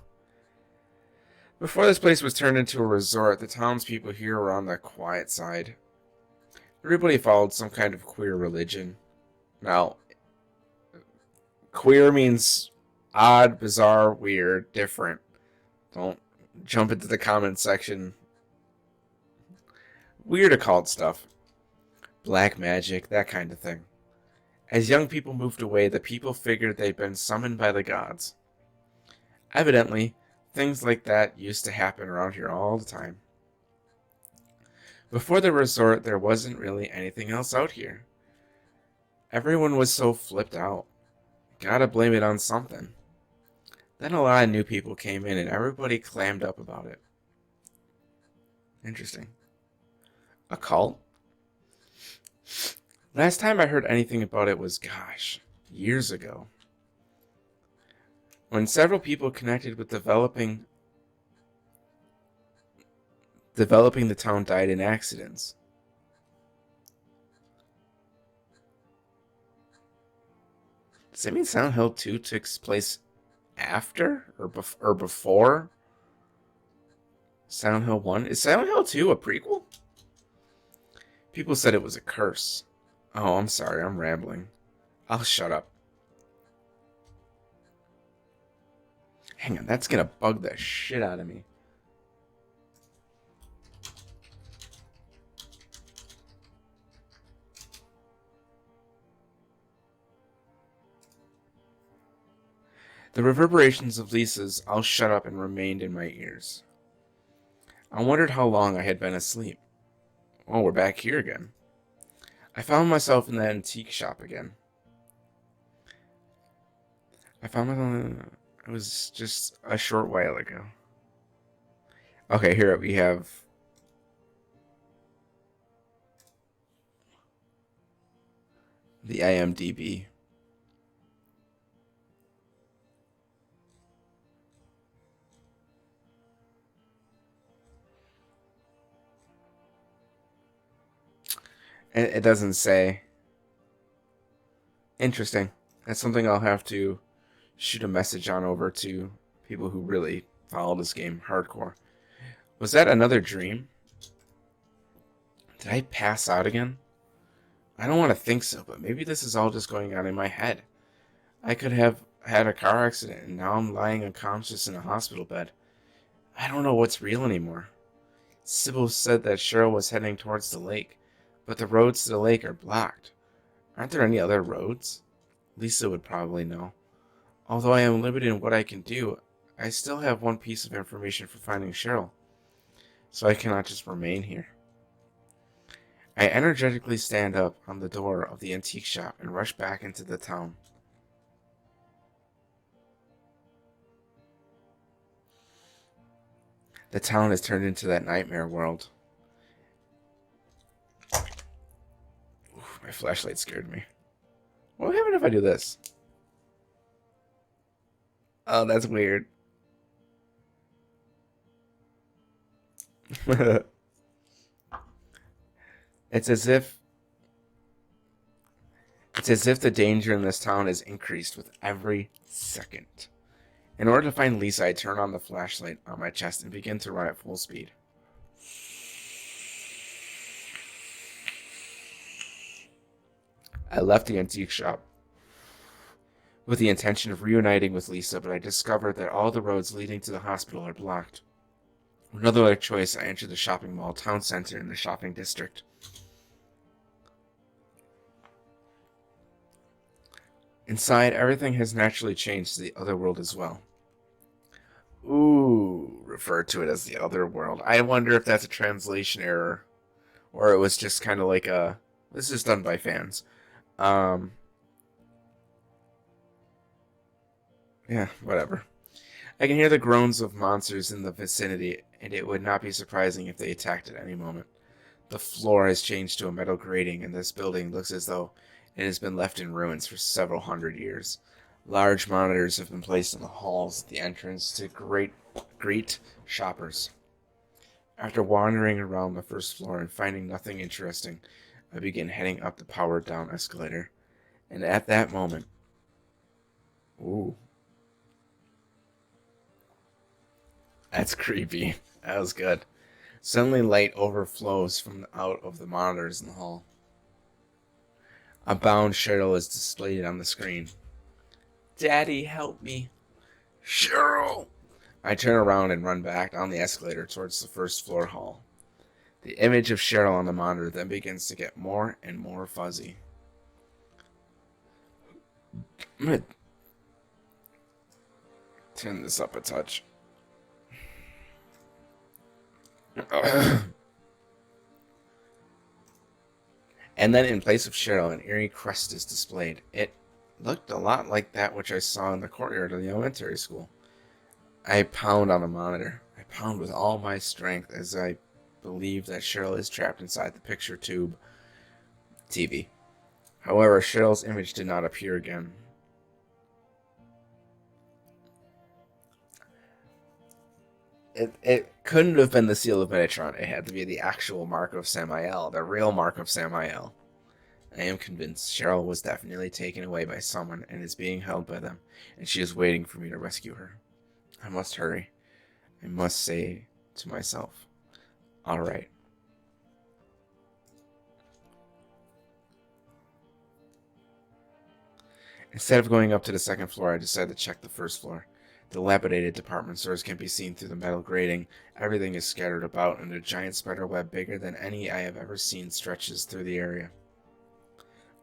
Before this place was turned into a resort, the townspeople here were on the quiet side. Everybody followed some kind of queer religion. Now, queer means odd, bizarre, weird, different. Don't jump into the comment section. Weird occult stuff. Black magic, that kind of thing. As young people moved away, the people figured they'd been summoned by the gods. Evidently, things like that used to happen around here all the time. Before the resort, there wasn't really anything else out here. Everyone was so flipped out. Gotta blame it on something. Then a lot of new people came in and everybody clammed up about it. Interesting. A cult? Last time I heard anything about it was, gosh, years ago. When several people connected with developing the town died in accidents. Does that mean Silent Hill 2 took place after or before Silent Hill 1? Is Silent Hill 2 a prequel? People said it was a curse. Oh, I'm sorry, I'm rambling. I'll shut up. Hang on, that's gonna bug the shit out of me. The reverberations of Lisa's "I'll shut up" and remained in my ears. I wondered how long I had been asleep. Oh, we're back here again. I found myself in the antique shop again. It was just a short while ago. Okay, here we have the IMDb. It doesn't say. Interesting. That's something I'll have to shoot a message on over to people who really follow this game hardcore. Was that another dream? Did I pass out again? I don't want to think so, but maybe this is all just going on in my head. I could have had a car accident and now I'm lying unconscious in a hospital bed. I don't know what's real anymore. Sybil said that Cheryl was heading towards the lake, but the roads to the lake are blocked. Aren't there any other roads? Lisa would probably know. Although I am limited in what I can do, I still have one piece of information for finding Cheryl, so I cannot just remain here. I energetically stand up on the door of the antique shop and rush back into the town. The town has turned into that nightmare world. Oof, my flashlight scared me. What would happen if I do this? Oh, that's weird. It's as if the danger in this town is increased with every second. In order to find Lisa, I turn on the flashlight on my chest and begin to run at full speed. I left the antique shop with the intention of reuniting with Lisa, but I discovered that all the roads leading to the hospital are blocked. With no other choice, I entered the shopping mall town center in the shopping district. Inside, everything has naturally changed to the other world as well. Ooh, refer to it as the other world. I wonder if that's a translation error, or it was just kind of like a, this is done by fans. Yeah, whatever. I can hear the groans of monsters in the vicinity, and it would not be surprising if they attacked at any moment. The floor has changed to a metal grating, and this building looks as though it has been left in ruins for several hundred years. Large monitors have been placed in the halls at the entrance to greet shoppers. After wandering around the first floor and finding nothing interesting, I begin heading up the powered down escalator. And at that moment, ooh, that's creepy. That was good. Suddenly light overflows from out of the monitors in the hall. A bound Cheryl is displayed on the screen. Daddy, help me. Cheryl! I turn around and run back down the escalator towards the first floor hall. The image of Cheryl on the monitor then begins to get more and more fuzzy. I'm gonna turn this up a touch. And then in place of Cheryl, an eerie crest is displayed. It looked a lot like that which I saw in the courtyard of the elementary school. I pound on the monitor. I pound with all my strength as I believe that Cheryl is trapped inside the picture tube TV. However, Cheryl's image did not appear again. It couldn't have been the seal of Metatron. It had to be the actual mark of Samael, the real mark of Samael. I am convinced Cheryl was definitely taken away by someone and is being held by them, and she is waiting for me to rescue her. I must hurry. I must say to myself, all right. Instead of going up to the second floor, I decide to check the first floor. The dilapidated department stores can be seen through the metal grating. Everything is scattered about, and a giant spider web bigger than any I have ever seen stretches through the area.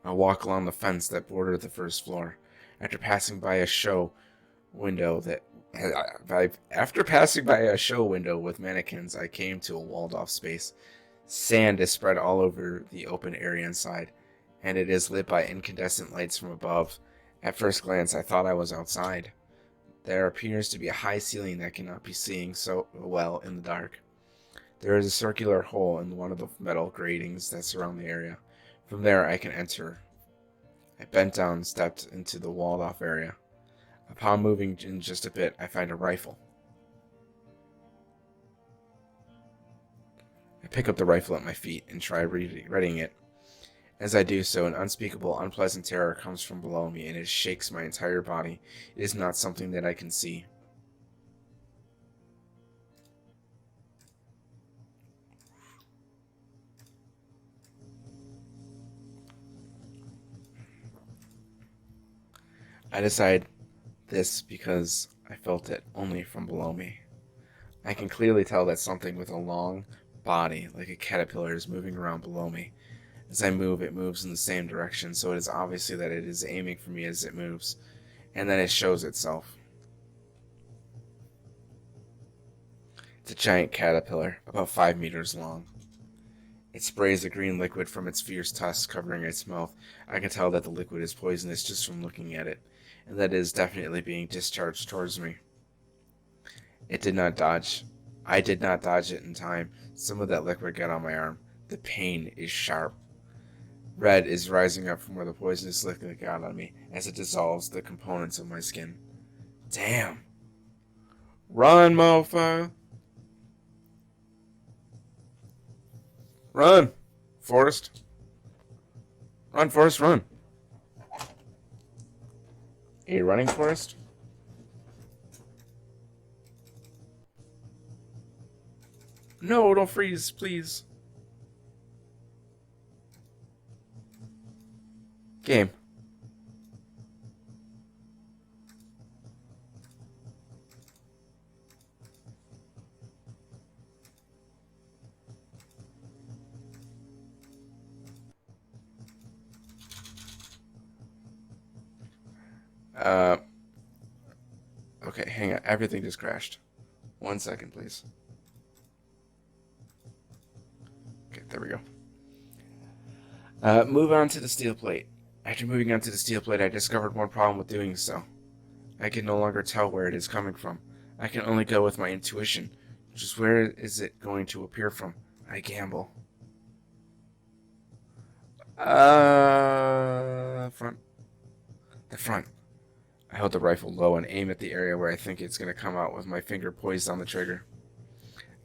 I walk along the fence that bordered the first floor. After passing by a show window with mannequins, I came to a walled-off space. Sand is spread all over the open area inside, and it is lit by incandescent lights from above. At first glance, I thought I was outside. There appears to be a high ceiling that cannot be seen so well in the dark. There is a circular hole in one of the metal gratings that surround the area. From there, I can enter. I bent down and stepped into the walled-off area. Upon moving in just a bit, I find a rifle. I pick up the rifle at my feet and try readying it. As I do so, an unspeakable, unpleasant terror comes from below me, and it shakes my entire body. It is not something that I can see. I decide this because I felt it only from below me. I can clearly tell that something with a long body, like a caterpillar, is moving around below me. As I move, it moves in the same direction, so it is obviously that it is aiming for me as it moves, and then it shows itself. It's a giant caterpillar, about 5 meters long. It sprays a green liquid from its fierce tusks covering its mouth. I can tell that the liquid is poisonous just from looking at it, and that it is definitely being discharged towards me. It did not dodge. I did not dodge it in time. Some of that liquid got on my arm. The pain is sharp. Red is rising up from where the poisonous liquid got on me as it dissolves the components of my skin. Damn. Run, mofo. Run, Forrest. Run, Forrest, run. Are you running, Forrest? No, don't freeze, please. Game. Uh, okay, hang on. Everything just crashed. 1 second, please. Okay, there we go. Move on to the steel plate. After moving on to the steel plate, I discovered one problem with doing so. I can no longer tell where it is coming from. I can only go with my intuition. Just where is it going to appear from? I gamble. Front. The front. I hold the rifle low and aim at the area where I think it's going to come out with my finger poised on the trigger.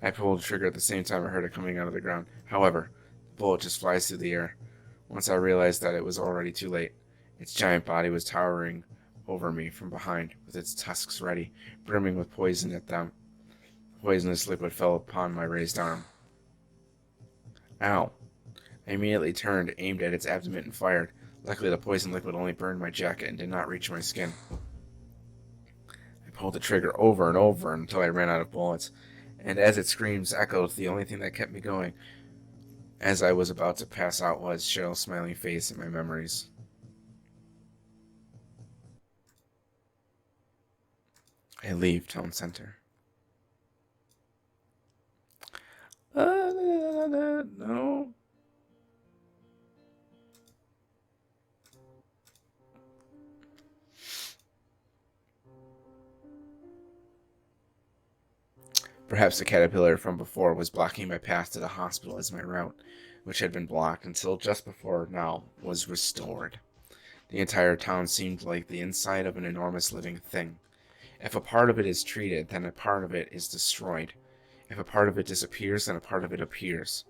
I pulled the trigger at the same time I heard it coming out of the ground. However, the bullet just flies through the air. Once I realized that it was already too late. Its giant body was towering over me from behind, with its tusks ready, brimming with poison at them. Poisonous liquid fell upon my raised arm. Ow. I immediately turned, aimed at its abdomen, and fired. Luckily, the poison liquid only burned my jacket and did not reach my skin. I pulled the trigger over and over until I ran out of bullets, and as its screams echoed, the only thing that kept me going as I was about to pass out was Cheryl's smiling face in my memories. I leave town center. No. Perhaps the caterpillar from before was blocking my path to the hospital as my route, which had been blocked until just before now, was restored. The entire town seemed like the inside of an enormous living thing. If a part of it is treated, then a part of it is destroyed. If a part of it disappears, then a part of it appears.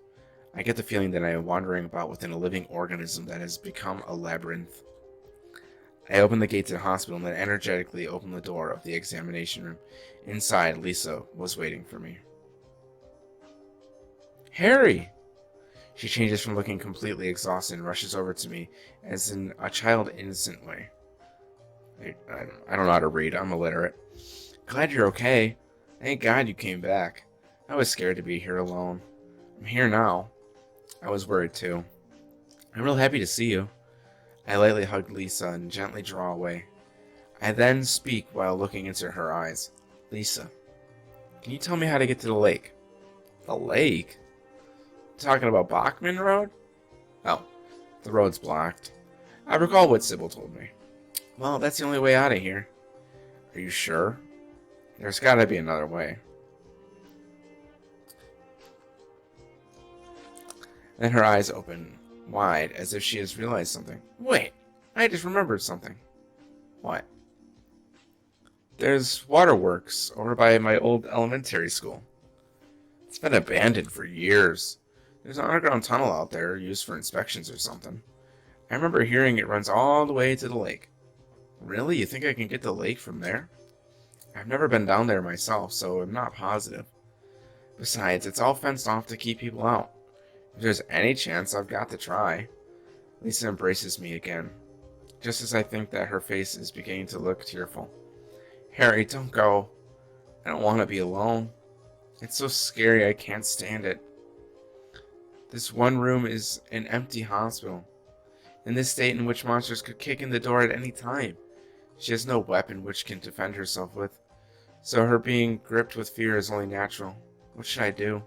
I get the feeling that I am wandering about within a living organism that has become a labyrinth. I opened the gate to the hospital and then energetically opened the door of the examination room. Inside, Lisa was waiting for me. Harry! She changes from looking completely exhausted and rushes over to me as in a child innocent way. I don't know how to read. I'm illiterate. Glad you're okay. Thank God you came back. I was scared to be here alone. I'm here now. I was worried too. I'm real happy to see you. I lightly hug Lisa and gently draw away. I then speak while looking into her eyes. Lisa, can you tell me how to get to the lake? The lake? Talking about Bachman Road? Oh, the road's blocked. I recall what Sybil told me. Well, that's the only way out of here. Are you sure? There's gotta be another way. Then her eyes open wide, as if she has realized something. Wait, I just remembered something. What? There's waterworks over by my old elementary school. It's been abandoned for years. There's an underground tunnel out there used for inspections or something. I remember hearing it runs all the way to the lake. Really? You think I can get to the lake from there? I've never been down there myself, so I'm not positive. Besides, it's all fenced off to keep people out. If there's any chance, I've got to try. Lisa embraces me again, just as I think that her face is beginning to look tearful. Harry, don't go. I don't want to be alone. It's so scary, I can't stand it. This one room is an empty hospital, in this state in which monsters could kick in the door at any time. She has no weapon which can defend herself with, so her being gripped with fear is only natural. What should I do?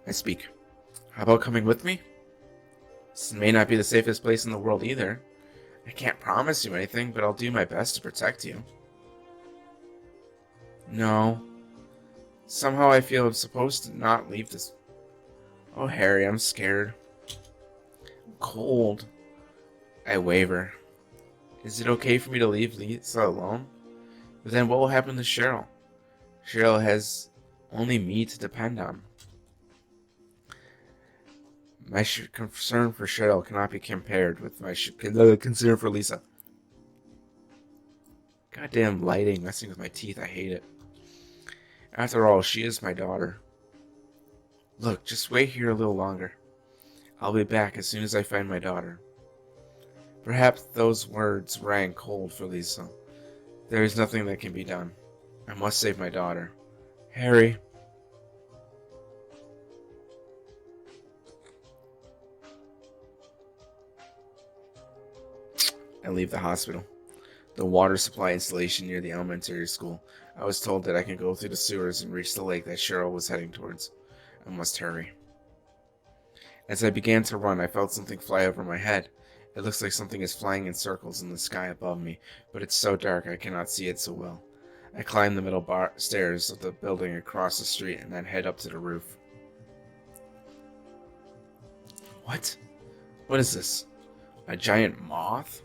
I speak. How about coming with me? This may not be the safest place in the world either. I can't promise you anything, but I'll do my best to protect you. No. Somehow I feel I'm supposed to not leave this. Oh, Harry, I'm scared. I'm cold. I waver. Is it okay for me to leave Lisa alone? But then what will happen to Cheryl? Cheryl has only me to depend on. My concern for Cheryl cannot be compared with my concern for Lisa. Goddamn lighting messing with my teeth. I hate it. After all, she is my daughter. Look, just wait here a little longer. I'll be back as soon as I find my daughter. Perhaps those words rang cold for Lisa. There is nothing that can be done. I must save my daughter. Harry. I leave the hospital. The water supply installation near the elementary school. I was told that I can go through the sewers and reach the lake that Cheryl was heading towards. I must hurry. As I began to run, I felt something fly over my head. It looks like something is flying in circles in the sky above me, but it's so dark I cannot see it so well. I climb the middle stairs of the building across the street and then head up to the roof. What? What is this? A giant moth?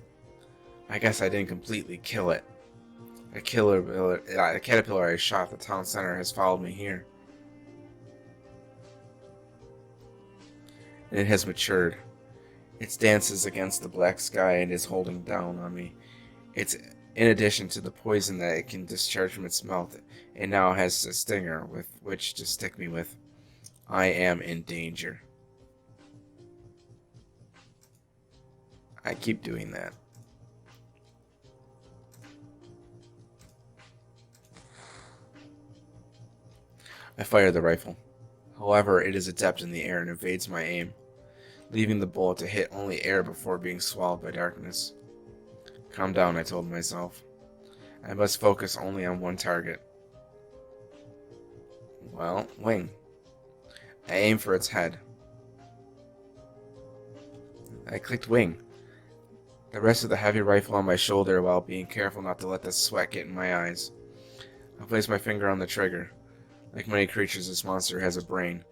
I guess I didn't completely kill it. The caterpillar I shot at the town center has followed me here. And it has matured. It dances against the black sky and is holding down on me. It's in addition to the poison that it can discharge from its mouth, it now has a stinger with which to stick me with. I am in danger. I keep doing that. I fire the rifle. However, it is adept in the air and evades my aim, leaving the bullet to hit only air before being swallowed by darkness. Calm down, I told myself. I must focus only on one target. Well, wing. I aim for its head. I clicked wing. The rest of the heavy rifle on my shoulder while being careful not to let the sweat get in my eyes. I place my finger on the trigger. Like many creatures, this monster has a brain.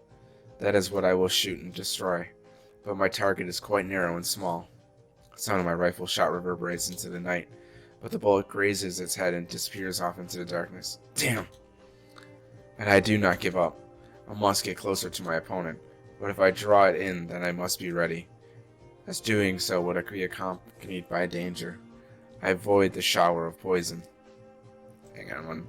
That is what I will shoot and destroy. But my target is quite narrow and small. The sound of my rifle shot reverberates into the night, but the bullet grazes its head and disappears off into the darkness. Damn! And I do not give up. I must get closer to my opponent, but if I draw it in, then I must be ready. As doing so would be accompanied by danger. I avoid the shower of poison. Hang on one.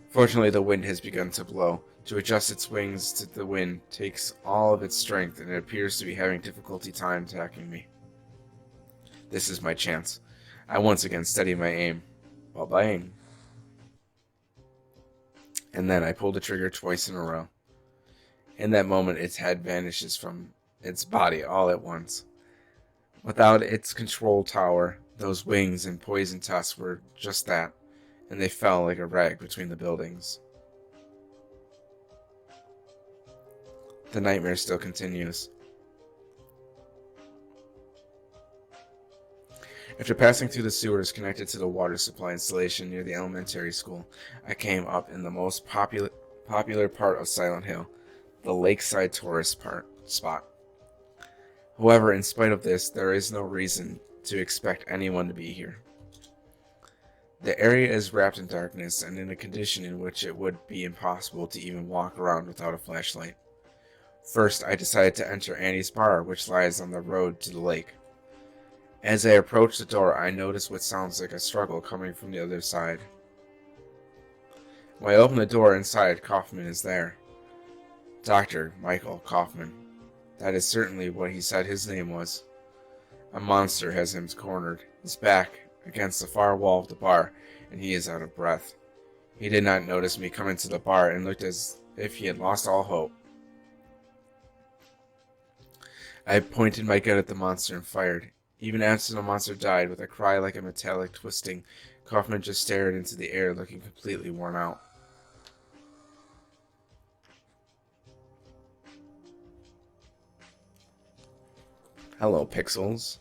Fortunately, the wind has begun to blow. To adjust its wings to the wind takes all of its strength, and it appears to be having difficulty time attacking me. This is my chance. I once again steady my aim. Bye-bye. And then I pull the trigger twice in a row. In that moment, its head vanishes from its body all at once. Without its control tower, those wings and poison tusks were just that, and they fell like a rag between the buildings. The nightmare still continues. After passing through the sewers connected to the water supply installation near the elementary school, I came up in the most popular part of Silent Hill, the lakeside tourist spot. However, in spite of this, there is no reason to expect anyone to be here. The area is wrapped in darkness and in a condition in which it would be impossible to even walk around without a flashlight. First, I decided to enter Annie's bar, which lies on the road to the lake. As I approach the door, I notice what sounds like a struggle coming from the other side. When I open the door inside, Kaufman is there. Dr. Michael Kaufman. That is certainly what he said his name was. A monster has him cornered, his back against the far wall of the bar, and he is out of breath. He did not notice me come into the bar and looked as if he had lost all hope. I pointed my gun at the monster and fired. Even after the monster died, with a cry like a metallic twisting, Kaufman just stared into the air, looking completely worn out. Hello, Pixels.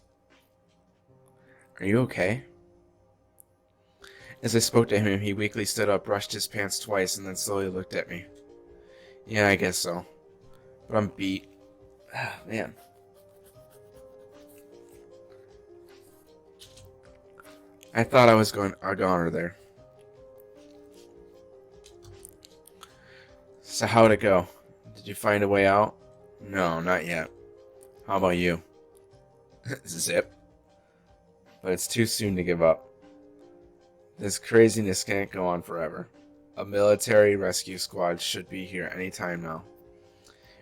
Are you okay? As I spoke to him, he weakly stood up, brushed his pants twice, and then slowly looked at me. Yeah, I guess so. But I'm beat. Ah, man. I thought I was going a goner there. So how'd it go? Did you find a way out? No, not yet. How about you? Zip. But it's too soon to give up. This craziness can't go on forever. A military rescue squad should be here any time now.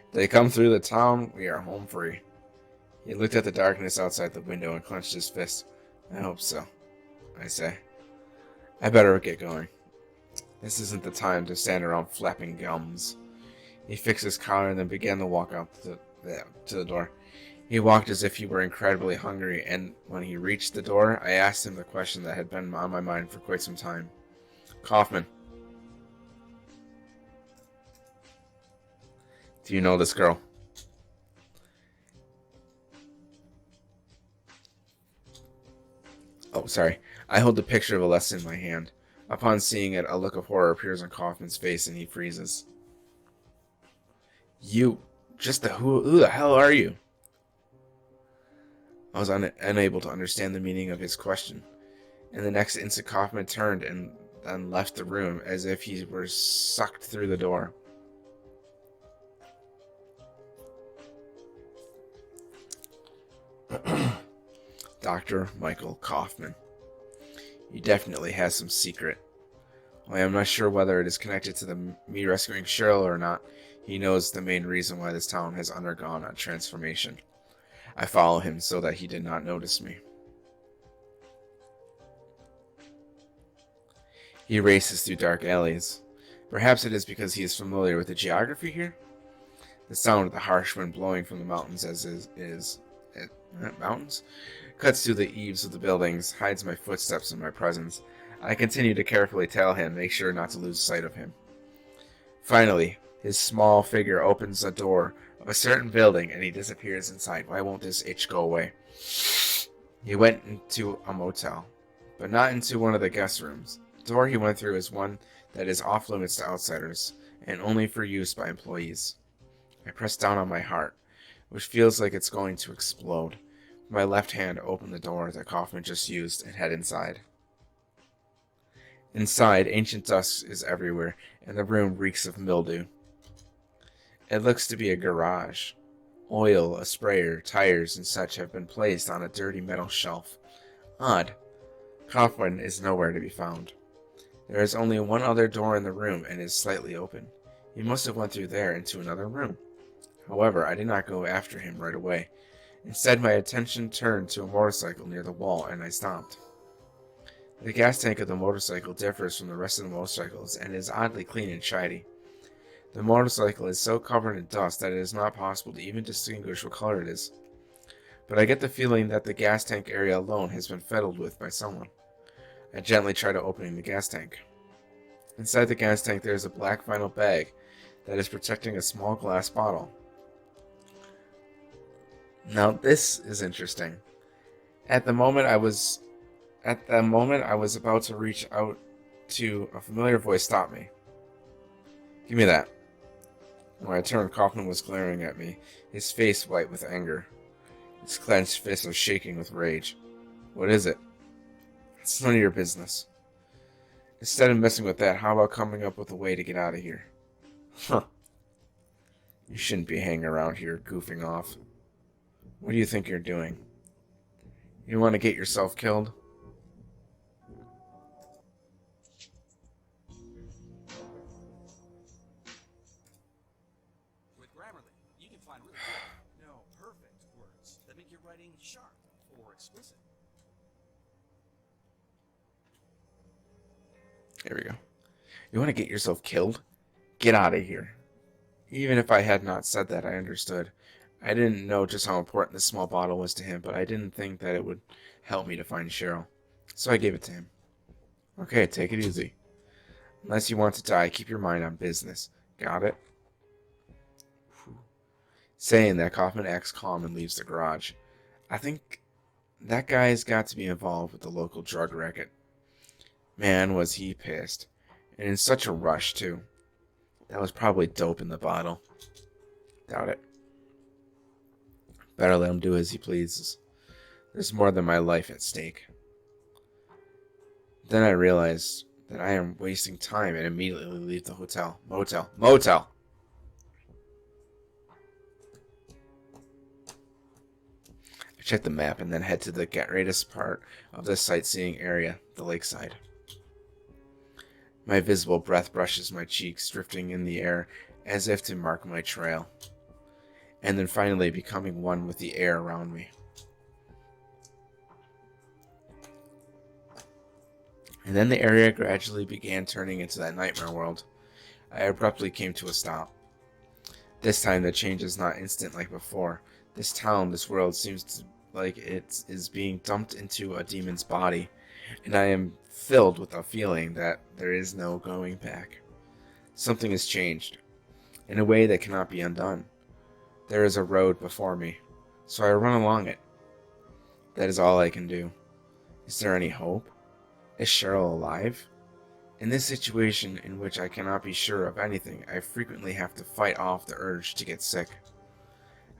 If they come through the town, we are home free. He looked at the darkness outside the window and clenched his fist. I hope so, I say. I better get going. This isn't the time to stand around flapping gums. He fixed his collar and then began to walk out to the door. He walked as if he were incredibly hungry, and when he reached the door, I asked him the question that had been on my mind for quite some time. Kaufman, do you know this girl? Oh, sorry. I hold the picture of a lesson in my hand. Upon seeing it, a look of horror appears on Kaufman's face and he freezes. You, who the hell are you? I was unable to understand the meaning of his question. In the next instant, Kaufman turned and then left the room as if he were sucked through the door. Dr. Michael Kaufman. He definitely has some secret. While I am not sure whether it is connected to me rescuing Cheryl or not, he knows the main reason why this town has undergone a transformation. I follow him so that he did not notice me. He races through dark alleys. Perhaps it is because he is familiar with the geography here? The sound of the harsh wind blowing from the mountains mountains? Cuts through the eaves of the buildings, hides my footsteps and my presence. I continue to carefully tail him, make sure not to lose sight of him. Finally, his small figure opens a door of a certain building and he disappears inside. Why won't this itch go away? He went into a motel, but not into one of the guest rooms. The door he went through is one that is off limits to outsiders and only for use by employees. I press down on my heart, which feels like it's going to explode. My left hand opened the door that Kaufman just used and head inside. Inside, ancient dust is everywhere, and the room reeks of mildew. It looks to be a garage. Oil, a sprayer, tires, and such have been placed on a dirty metal shelf. Odd. Kaufman is nowhere to be found. There is only one other door in the room, and it is slightly open. He must have went through there into another room. However, I did not go after him right away. Instead, my attention turned to a motorcycle near the wall, and I stopped. The gas tank of the motorcycle differs from the rest of the motorcycles and is oddly clean and shiny. The motorcycle is so covered in dust that it is not possible to even distinguish what color it is. But I get the feeling that the gas tank area alone has been fiddled with by someone. I gently try to open the gas tank. Inside the gas tank there is a black vinyl bag that is protecting a small glass bottle. Now this is interesting. At the moment I was about to reach out to a familiar voice stopped me. Give me that. When I turned, Kaufman was glaring at me, his face white with anger. His clenched fist was shaking with rage. What is it? It's none of your business. Instead of messing with that, how about coming up with a way to get out of here? Huh. You shouldn't be hanging around here goofing off. What do you think you're doing? You want to get yourself killed? With Grammarly, you can find really good, no, perfect words that make your writing sharp or explicit. Here we go. You want to get yourself killed? Get out of here. Even if I had not said that, I understood. I didn't know just how important this small bottle was to him, but I didn't think that it would help me to find Cheryl. So I gave it to him. Okay, take it easy. Unless you want to die, keep your mind on business. Got it? Whew. Saying that, Kaufman acts calm and leaves the garage. I think that guy's got to be involved with the local drug racket. Man, was he pissed. And in such a rush, too. That was probably dope in the bottle. Doubt it. Better let him do as he pleases. There's more than my life at stake. Then I realized that I am wasting time and immediately leave the motel. I check the map and then head to the greatest part of the sightseeing area, the lakeside. My visible breath brushes my cheeks, drifting in the air as if to mark my trail, and then finally becoming one with the air around me. And then the area gradually began turning into that nightmare world. I abruptly came to a stop. This time the change is not instant like before. This town, this world seems like it is being dumped into a demon's body, and I am filled with a feeling that there is no going back. Something has changed, in a way that cannot be undone. There is a road before me, so I run along it. That is all I can do. Is there any hope? Is Cheryl alive? In this situation in which I cannot be sure of anything, I frequently have to fight off the urge to get sick.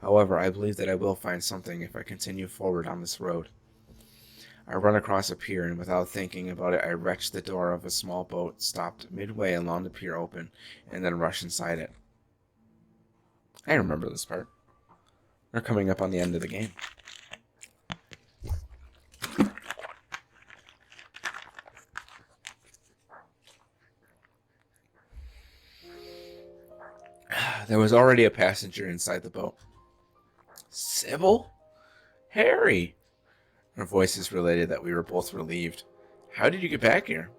However, I believe that I will find something if I continue forward on this road. I run across a pier, and without thinking about it, I wrench the door of a small boat stopped midway along the pier open, and then rush inside it. I remember this part. We're coming up on the end of the game. There was already a passenger inside the boat. Sybil? Harry! Our voices related that we were both relieved. How did you get back here?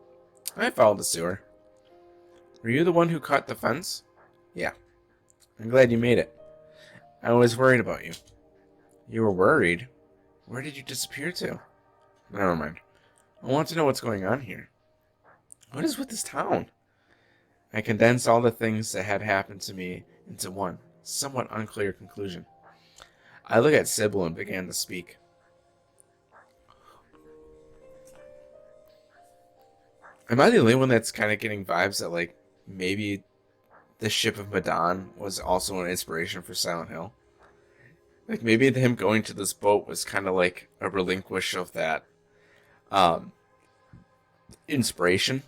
I followed the sewer. Were you the one who cut the fence? Yeah. I'm glad you made it. I was worried about you. You were worried? Where did you disappear to? Never mind. I want to know what's going on here. What is with this town? I condensed all the things that had happened to me into one, somewhat unclear conclusion. I looked at Sybil and began to speak. Am I the only one that's kind of getting vibes that, like, maybe the ship of Medan was also an inspiration for Silent Hill? Like, maybe him going to this boat was kind of like a relinquish of that inspiration,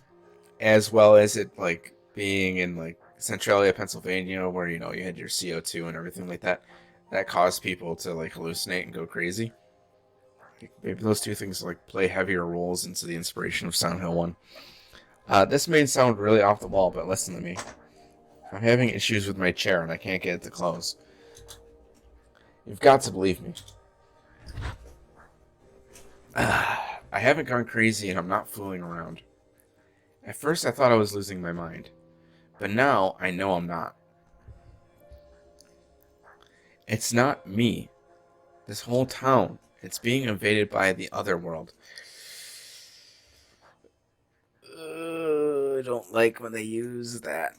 as well as it, like, being in, like, Centralia, Pennsylvania, where, you know, you had your CO2 and everything like that, that caused people to, like, hallucinate and go crazy. Like, maybe those two things, like, play heavier roles into the inspiration of Silent Hill 1. This may sound really off the wall, but listen to me. I'm having issues with my chair and I can't get it to close. You've got to believe me. I haven't gone crazy and I'm not fooling around. At first I thought I was losing my mind, but now I know I'm not. It's not me. This whole town, it's being invaded by the other world. I don't like when they use that.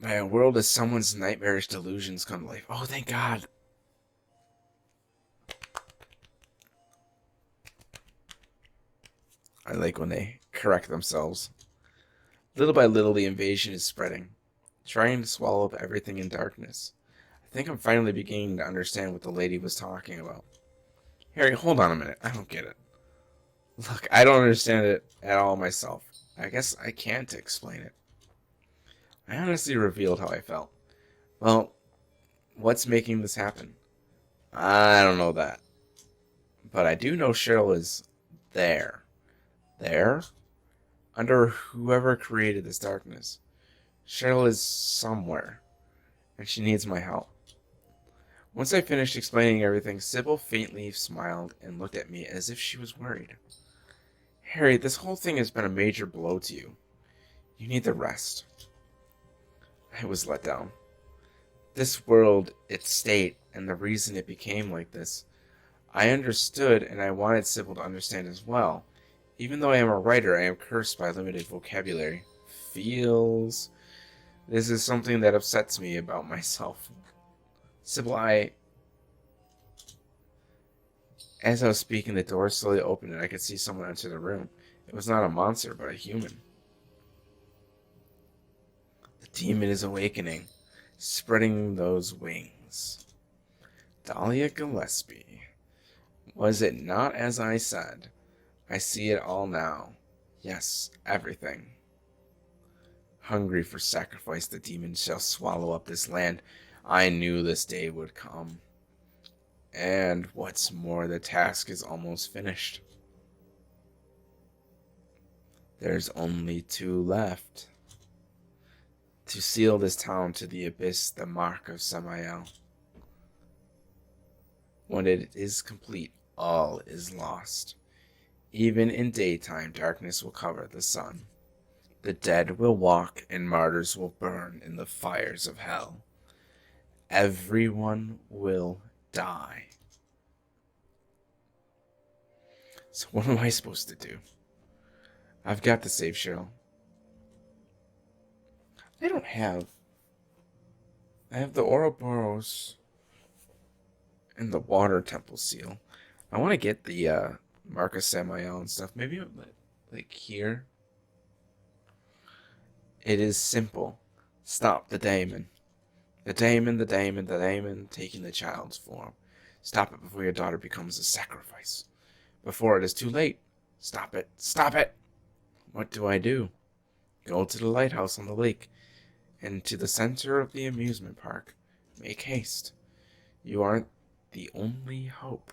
My world is someone's nightmarish delusions come to life. Oh, thank God. I like when they correct themselves. Little by little, the invasion is spreading, trying to swallow up everything in darkness. I think I'm finally beginning to understand what the lady was talking about. Harry, hold on a minute. I don't get it. Look, I don't understand it at all myself. I guess I can't explain it. I honestly revealed how I felt. Well, what's making this happen? I don't know that. But I do know Cheryl is there. There? Under whoever created this darkness. Cheryl is somewhere, and she needs my help. Once I finished explaining everything, Sybil faintly smiled and looked at me as if she was worried. Harry, this whole thing has been a major blow to you. You need the rest. I was let down. This world, its state, and the reason it became like this, I understood, and I wanted Sybil to understand as well. Even though I am a writer, I am cursed by limited vocabulary. Feels. This is something that upsets me about myself. Sybil, As I was speaking, the door slowly opened and I could see someone enter the room. It was not a monster, but a human. The demon is awakening, spreading those wings. Dahlia Gillespie. Was it not as I said? I see it all now. Yes, everything. Hungry for sacrifice, the demon shall swallow up this land. I knew this day would come. And what's more, the task is almost finished. There's only two left. To seal this town to the abyss, the mark of Samael. When it is complete, all is lost. Even in daytime, darkness will cover the sun. The dead will walk, and martyrs will burn in the fires of hell. Everyone will die. So what am I supposed to do? I've got the save shell. I don't have... I have the Ouroboros and the water temple seal. I want to get the Marcus Samael and stuff. Maybe like here. It is simple. Stop the daemon. The daemon, the daemon, the daemon taking the child's form. Stop it before your daughter becomes a sacrifice. Before it is too late. Stop it. Stop it! What do I do? Go to the lighthouse on the lake and to the center of the amusement park. Make haste. You aren't the only hope.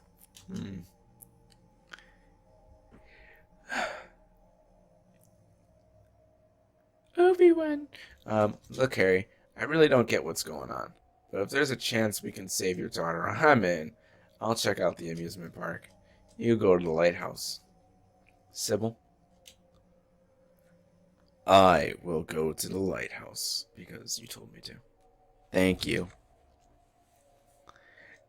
Obi-Wan. Look, Harry, I really don't get what's going on. But if there's a chance we can save your daughter, I'm in. I'll check out the amusement park. You go to the lighthouse. Sybil? I will go to the lighthouse, because you told me to. Thank you.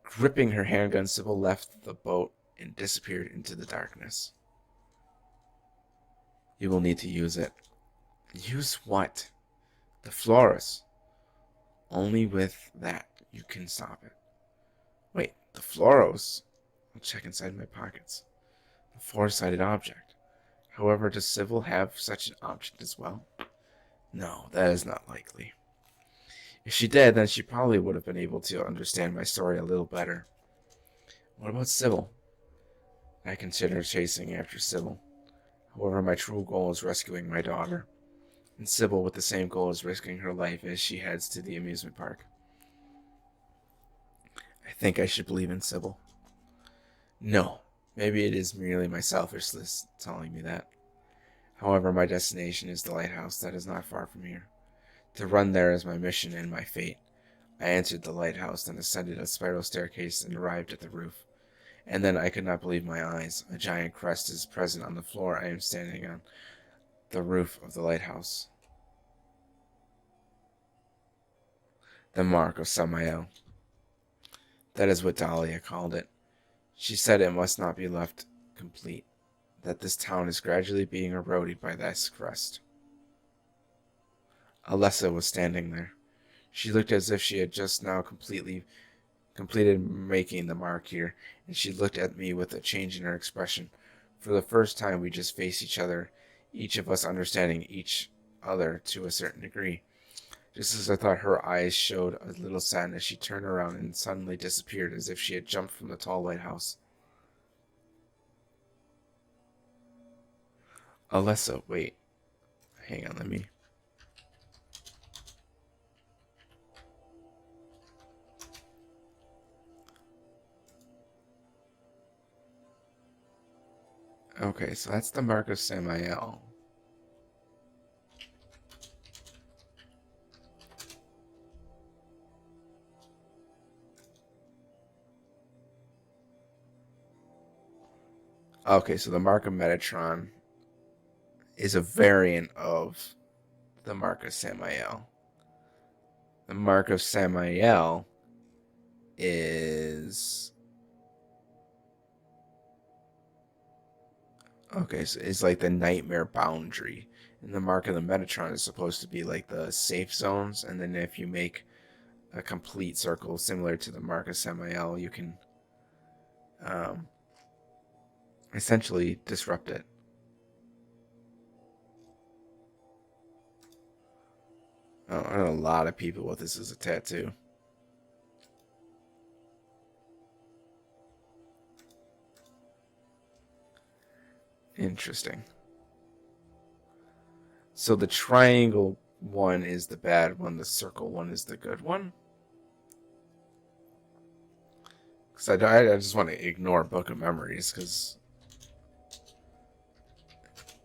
Gripping her handgun, Sybil left the boat and disappeared into the darkness. You will need to use it. Use what? The Florus. Only with that you can stop it. Wait, the Floros? I'll check inside my pockets. A four-sided object. However, does Sybil have such an object as well? No, that is not likely. If she did, then she probably would have been able to understand my story a little better. What about Sybil? I consider chasing after Sybil. However, my true goal is rescuing my daughter. And Sybil with the same goal is risking her life as she heads to the amusement park. I think I should believe in Sybil. No, maybe it is merely my selfishness telling me that. However, my destination is the lighthouse that is not far from here. To run there is my mission and my fate. I entered the lighthouse, then ascended a spiral staircase and arrived at the roof. And then I could not believe my eyes. A giant crest is present on the floor I am standing on, the roof of the lighthouse. The mark of Samael. That is what Dahlia called it. She said it must not be left complete, that this town is gradually being eroded by this crest. Alessa was standing there. She looked as if she had just now completed making the mark here, and she looked at me with a change in her expression. For the first time, we just faced each other, each of us understanding each other to a certain degree. Just as I thought, her eyes showed a little sadness. She turned around and suddenly disappeared as if she had jumped from the tall lighthouse. Alessa, wait. Hang on, let me... Okay, so that's the mark of Samael. Okay, so the mark of Metatron is a variant of the mark of Samael. The mark of Samael is... Okay, so it's like the nightmare boundary. And the mark of the Metatron is supposed to be like the safe zones. And then if you make a complete circle similar to the mark of Samael, you can essentially disrupt it. Oh, I know a lot of people with this as a tattoo. Interesting. So the triangle one is the bad one, the circle one is the good one? Because I just want to ignore Book of Memories, because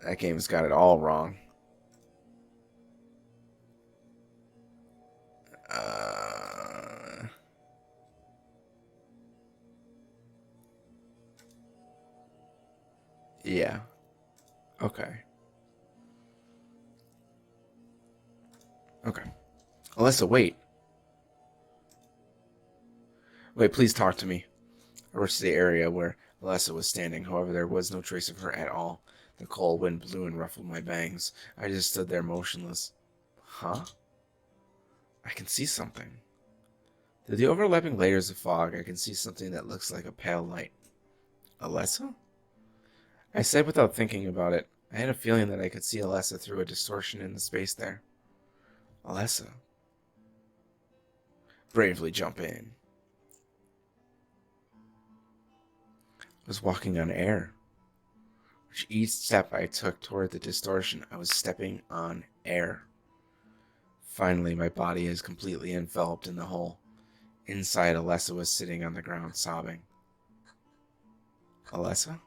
that game's got it all wrong. Yeah. Okay. Okay. Alyssa, wait. Wait, please talk to me. I rushed to the area where Alessa was standing. However, there was no trace of her at all. The cold wind blew and ruffled my bangs. I just stood there motionless. Huh? I can see something. Through the overlapping layers of fog, I can see something that looks like a pale light. Alessa? I said without thinking about it. I had a feeling that I could see Alessa through a distortion in the space there. Alessa. Bravely jump in. I was walking on air. With each step I took toward the distortion, I was stepping on air. Finally, my body is completely enveloped in the hole. Inside, Alessa was sitting on the ground, sobbing. Alessa?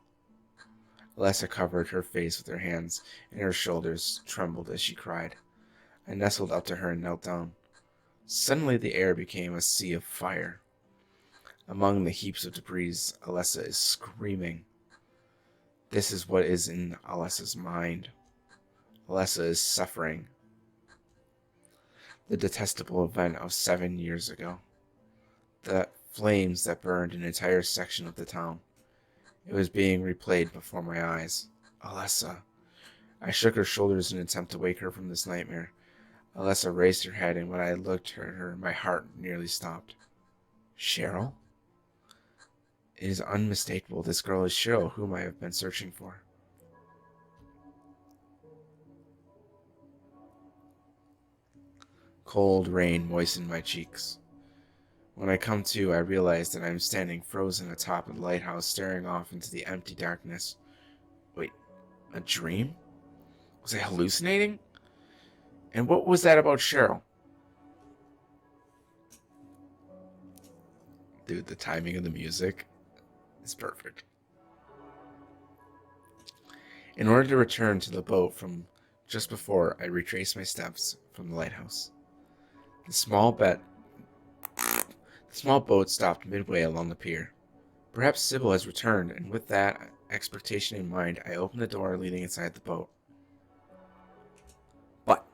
Alessa covered her face with her hands, and her shoulders trembled as she cried. I nestled up to her and knelt down. Suddenly, the air became a sea of fire. Among the heaps of debris, Alessa is screaming. This is what is in Alessa's mind. Alessa is suffering. The detestable event of 7 years ago. The flames that burned an entire section of the town. It was being replayed before my eyes. Alessa. I shook her shoulders in an attempt to wake her from this nightmare. Alessa raised her head, and when I looked at her, my heart nearly stopped. Cheryl? It is unmistakable. This girl is Cheryl, whom I have been searching for. Cold rain moistened my cheeks. When I come to, I realize that I am standing frozen atop the lighthouse, staring off into the empty darkness. Wait, a dream? Was I hallucinating? And what was that about Cheryl? Dude, the timing of the music is perfect. In order to return to the boat from just before, I retraced my steps from the lighthouse. The small boat stopped midway along the pier. Perhaps Sybil has returned, and with that expectation in mind, I opened the door leading inside the boat. But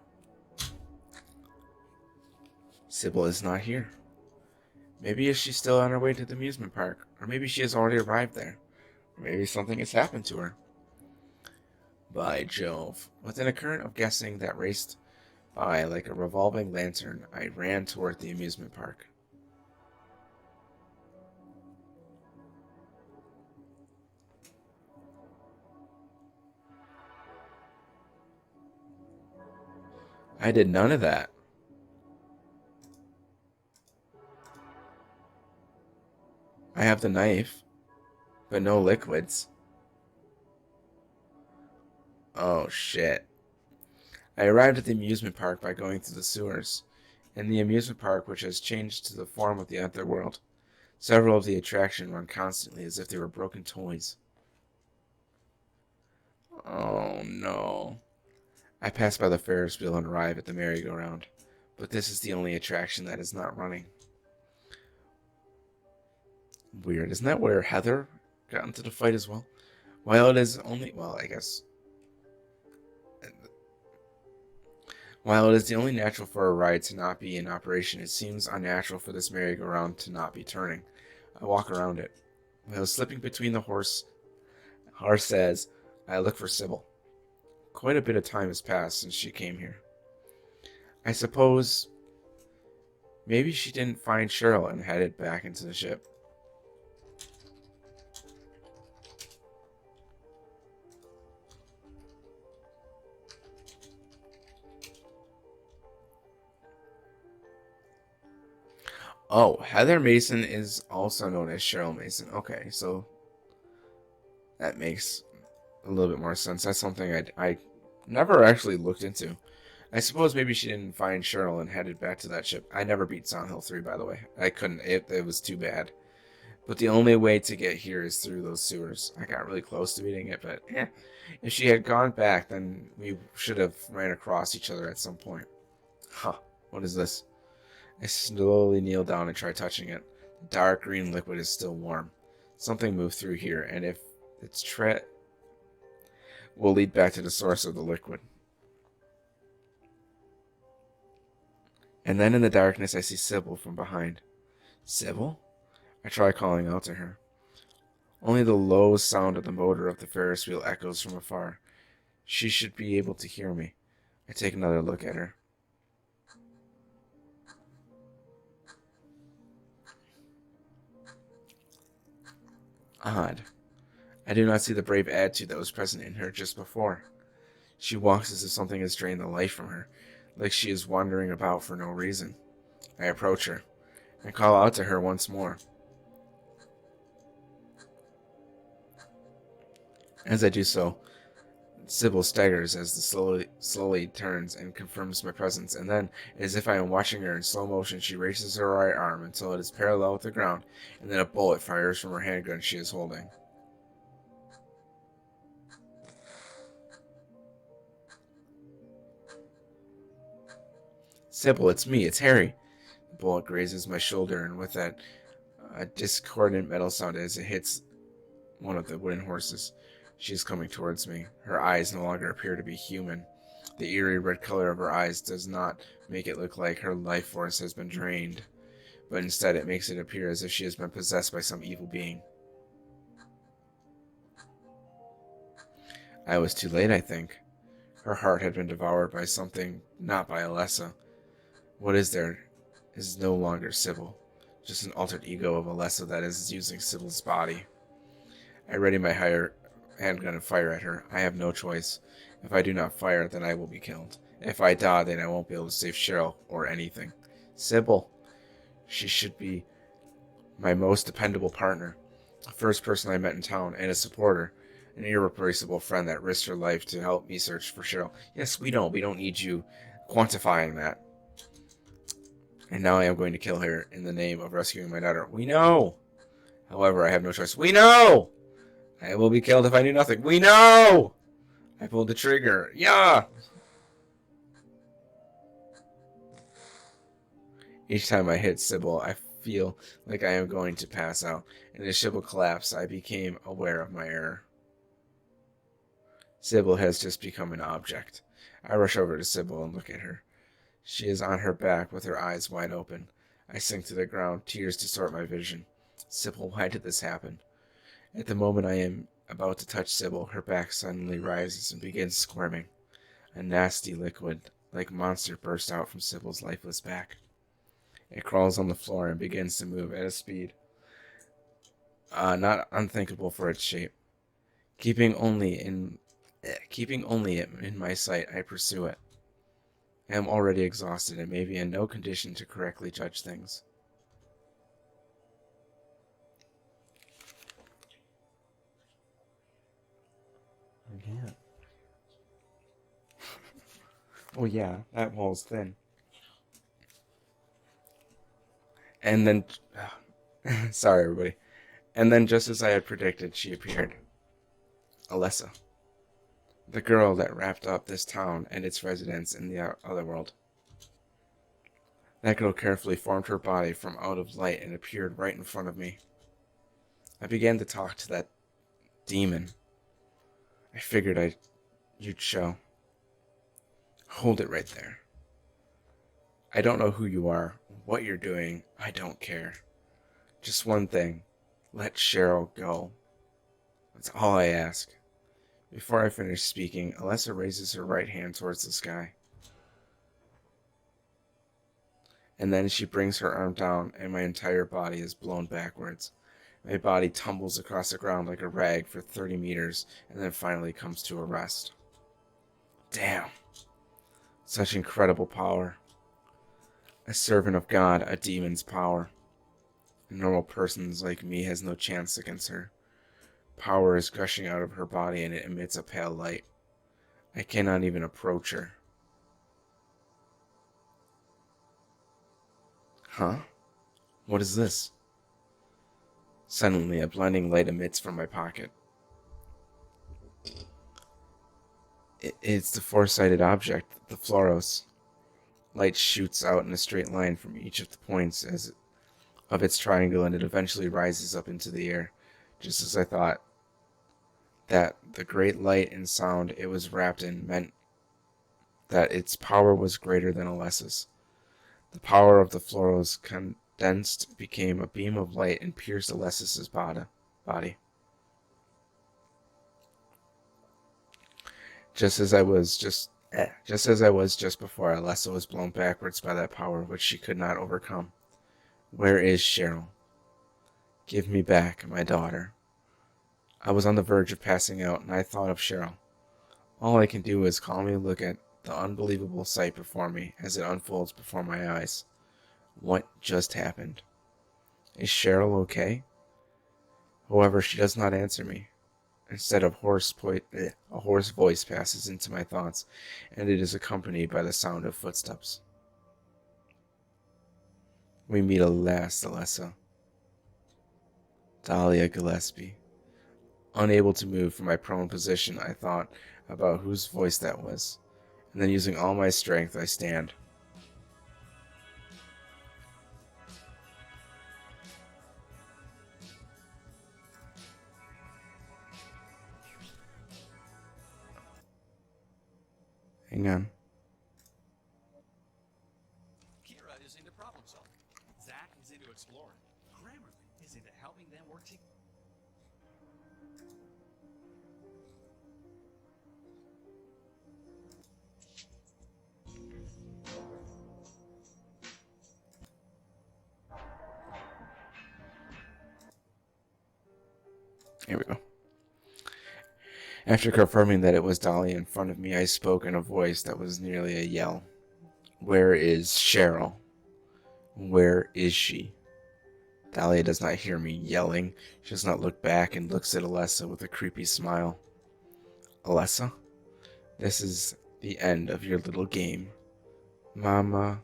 Sybil is not here. Maybe she's still on her way to the amusement park, or maybe she has already arrived there, or maybe something has happened to her. By Jove, within a current of guessing that raced by like a revolving lantern, I ran toward the amusement park. I did none of that. I have the knife, but no liquids. Oh shit. I arrived at the amusement park by going through the sewers. In the amusement park, which has changed to the form of the otherworld, several of the attractions run constantly as if they were broken toys. Oh no. I pass by the Ferris wheel and arrive at the merry-go-round, but this is the only attraction that is not running. Weird. Isn't that where Heather got into the fight as well? While it is only... Well, I guess... While it is the only natural for a ride to not be in operation, it seems unnatural for this merry-go-round to not be turning. I walk around it. While slipping between the horse says, I look for Sybil. Quite a bit of time has passed since she came here. I suppose maybe she didn't find Cheryl and headed back into the ship. Oh, Heather Mason is also known as Cheryl Mason. Okay, so that makes a little bit more sense. That's something I never actually looked into. I suppose maybe she didn't find Cheryl and headed back to that ship. I never beat Silent Hill 3, by the way. I couldn't. It was too bad. But the only way to get here is through those sewers. I got really close to beating it, but if she had gone back, then we should have ran across each other at some point. Huh. What is this? I slowly kneel down and try touching it. The dark green liquid is still warm. Something moved through here, and if its tread will lead back to the source of the liquid. And then in the darkness, I see Sybil from behind. Sybil? I try calling out to her. Only the low sound of the motor of the Ferris wheel echoes from afar. She should be able to hear me. I take another look at her. Odd. I do not see the brave attitude that was present in her just before. She walks as if something has drained the life from her, like she is wandering about for no reason. I approach her and call out to her once more. As I do so, Sybil staggers as the slowly turns and confirms my presence, and then, as if I am watching her in slow motion, she raises her right arm until it is parallel with the ground, and then a bullet fires from her handgun she is holding. Sybil, it's me, it's Harry. The bullet grazes my shoulder, and with that discordant metal sound as it hits one of the wooden horses, she is coming towards me. Her eyes no longer appear to be human. The eerie red color of her eyes does not make it look like her life force has been drained, but instead it makes it appear as if she has been possessed by some evil being. I was too late, I think. Her heart had been devoured by something, not by Alessa. What is there is no longer Sybil, just an altered ego of Alessa that is using Sybil's body. I ready my handgun and fire at her. I have no choice. If I do not fire, then I will be killed. If I die, then I won't be able to save Cheryl or anything. Sybil. She should be my most dependable partner. The first person I met in town, and a supporter. An irreplaceable friend that risked her life to help me search for Cheryl. Yes, we don't. We don't need you quantifying that. And now I am going to kill her in the name of rescuing my daughter. We know! However, I have no choice. We know! I will be killed if I do nothing. We know! I pulled the trigger. Yeah! Each time I hit Sybil, I feel like I am going to pass out. And as Sybil collapsed, I became aware of my error. Sybil has just become an object. I rush over to Sybil and look at her. She is on her back with her eyes wide open. I sink to the ground, tears distort my vision. Sybil, why did this happen? At the moment I am about to touch Sybil, her back suddenly rises and begins squirming. A nasty liquid, like monster, bursts out from Sybil's lifeless back. It crawls on the floor and begins to move at a speed not unthinkable for its shape. Keeping only it in my sight, I pursue it. I am already exhausted and may be in no condition to correctly judge things. Yeah. Oh yeah, that wall's thin. And then, sorry everybody. And then, just as I had predicted, she appeared. Alessa, the girl that wrapped up this town and its residents in the other world. That girl carefully formed her body from out of light and appeared right in front of me. I began to talk to that demon. I figured you'd show. Hold it right there. I don't know who you are, what you're doing, I don't care. Just one thing. Let Cheryl go. That's all I ask. Before I finish speaking, Alessa raises her right hand towards the sky. And then she brings her arm down, and my entire body is blown backwards. My body tumbles across the ground like a rag for 30 meters, and then finally comes to a rest. Damn. Such incredible power. A servant of God, a demon's power. A normal person like me has no chance against her. Power is gushing out of her body and it emits a pale light. I cannot even approach her. Huh? What is this? Suddenly, a blinding light emits from my pocket. It's the four-sided object, the Floros. Light shoots out in a straight line from each of the points of its triangle, and it eventually rises up into the air, just as I thought. That the great light and sound it was wrapped in meant that its power was greater than Alessa's. The power of the Floros condensed, became a beam of light and pierced Alessis's body. Just as I was just before, Alessa was blown backwards by that power which she could not overcome. Where is Cheryl? Give me back my daughter. I was on the verge of passing out, and I thought of Cheryl. All I can do is calmly look at the unbelievable sight before me as it unfolds before my eyes. What just happened? Is Cheryl okay? However, she does not answer me. Instead, a hoarse voice passes into my thoughts, and it is accompanied by the sound of footsteps. We meet at last, Alessa. Dahlia Gillespie. Unable to move from my prone position, I thought about whose voice that was, and then using all my strength, I stand. Hang on. Kira is into problem solving. Zach is into exploring. Grammarly is into helping them work together. Here we go. After confirming that it was Dahlia in front of me, I spoke in a voice that was nearly a yell. Where is Cheryl? Where is she? Dahlia does not hear me yelling. She does not look back and looks at Alessa with a creepy smile. Alessa, this is the end of your little game. Mama.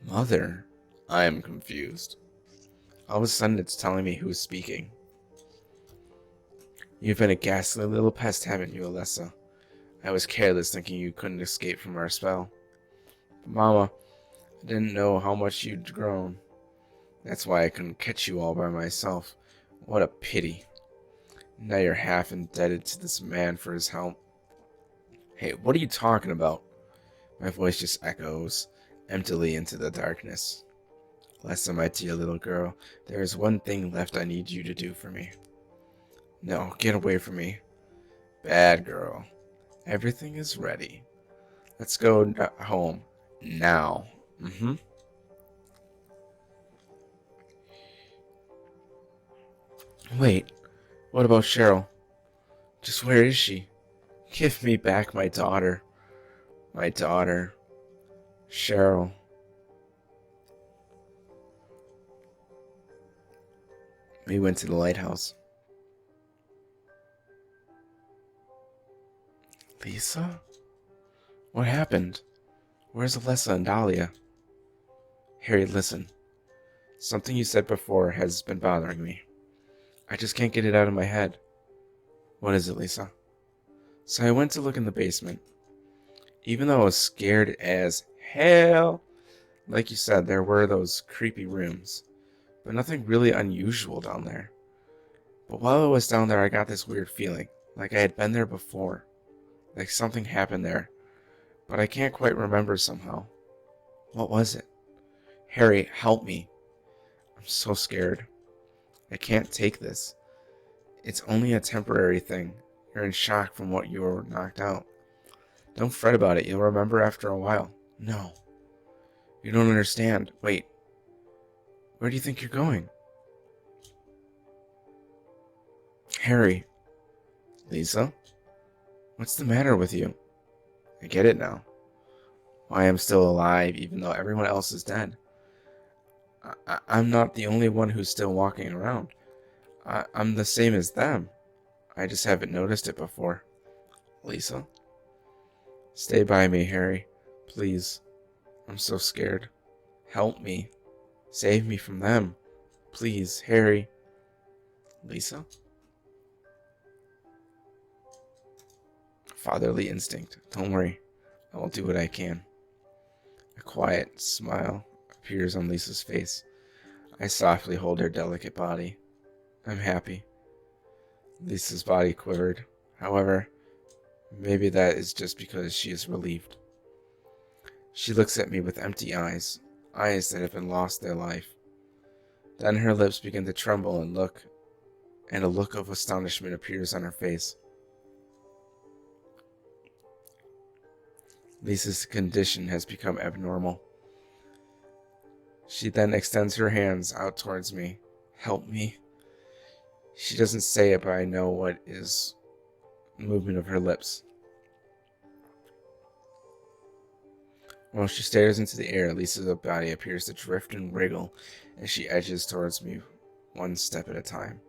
Mother? I am confused. All of a sudden it's telling me who's speaking. You've been a ghastly little pest, haven't you, Alessa? I was careless thinking you couldn't escape from our spell. But Mama, I didn't know how much you'd grown. That's why I couldn't catch you all by myself. What a pity. Now you're half indebted to this man for his help. Hey, what are you talking about? My voice just echoes emptily into the darkness. Alessa, my dear little girl, there is one thing left I need you to do for me. No, get away from me. Bad girl. Everything is ready. Let's go home. Now. Wait, what about Cheryl? Just where is she? Give me back my daughter. My daughter. Cheryl. We went to the lighthouse. Lisa? What happened? Where's Alessa and Dahlia? Harry, listen. Something you said before has been bothering me. I just can't get it out of my head. What is it, Lisa? So I went to look in the basement. Even though I was scared as hell, like you said, there were those creepy rooms, but nothing really unusual down there. But while I was down there, I got this weird feeling, like I had been there before, like something happened there, but I can't quite remember somehow. What was it? Harry, help me. I'm so scared. I can't take this. It's only a temporary thing. You're in shock from what you were knocked out. Don't fret about it. You'll remember after a while. No. You don't understand. Wait. Where do you think you're going? Harry. Lisa? What's the matter with you? I get it now. Why I'm still alive even though everyone else is dead. I'm not the only one who's still walking around. I'm the same as them. I just haven't noticed it before. Lisa? Stay by me, Harry. Please. I'm so scared. Help me. Save me from them. Please, Harry. Lisa? Fatherly instinct. Don't worry. I will do what I can. A quiet smile appears on Lisa's face. I softly hold her delicate body. I'm happy. Lisa's body quivered. However, maybe that is just because she is relieved. She looks at me with empty eyes. eyes that have been lost their life. Then her lips begin to tremble and a look of astonishment appears on her face. Lisa's condition has become abnormal. She then extends her hands out towards me. Help me. She doesn't say it, but I know what is movement of her lips. While she stares into the air, Lisa's body appears to drift and wriggle as she edges towards me, one step at a time.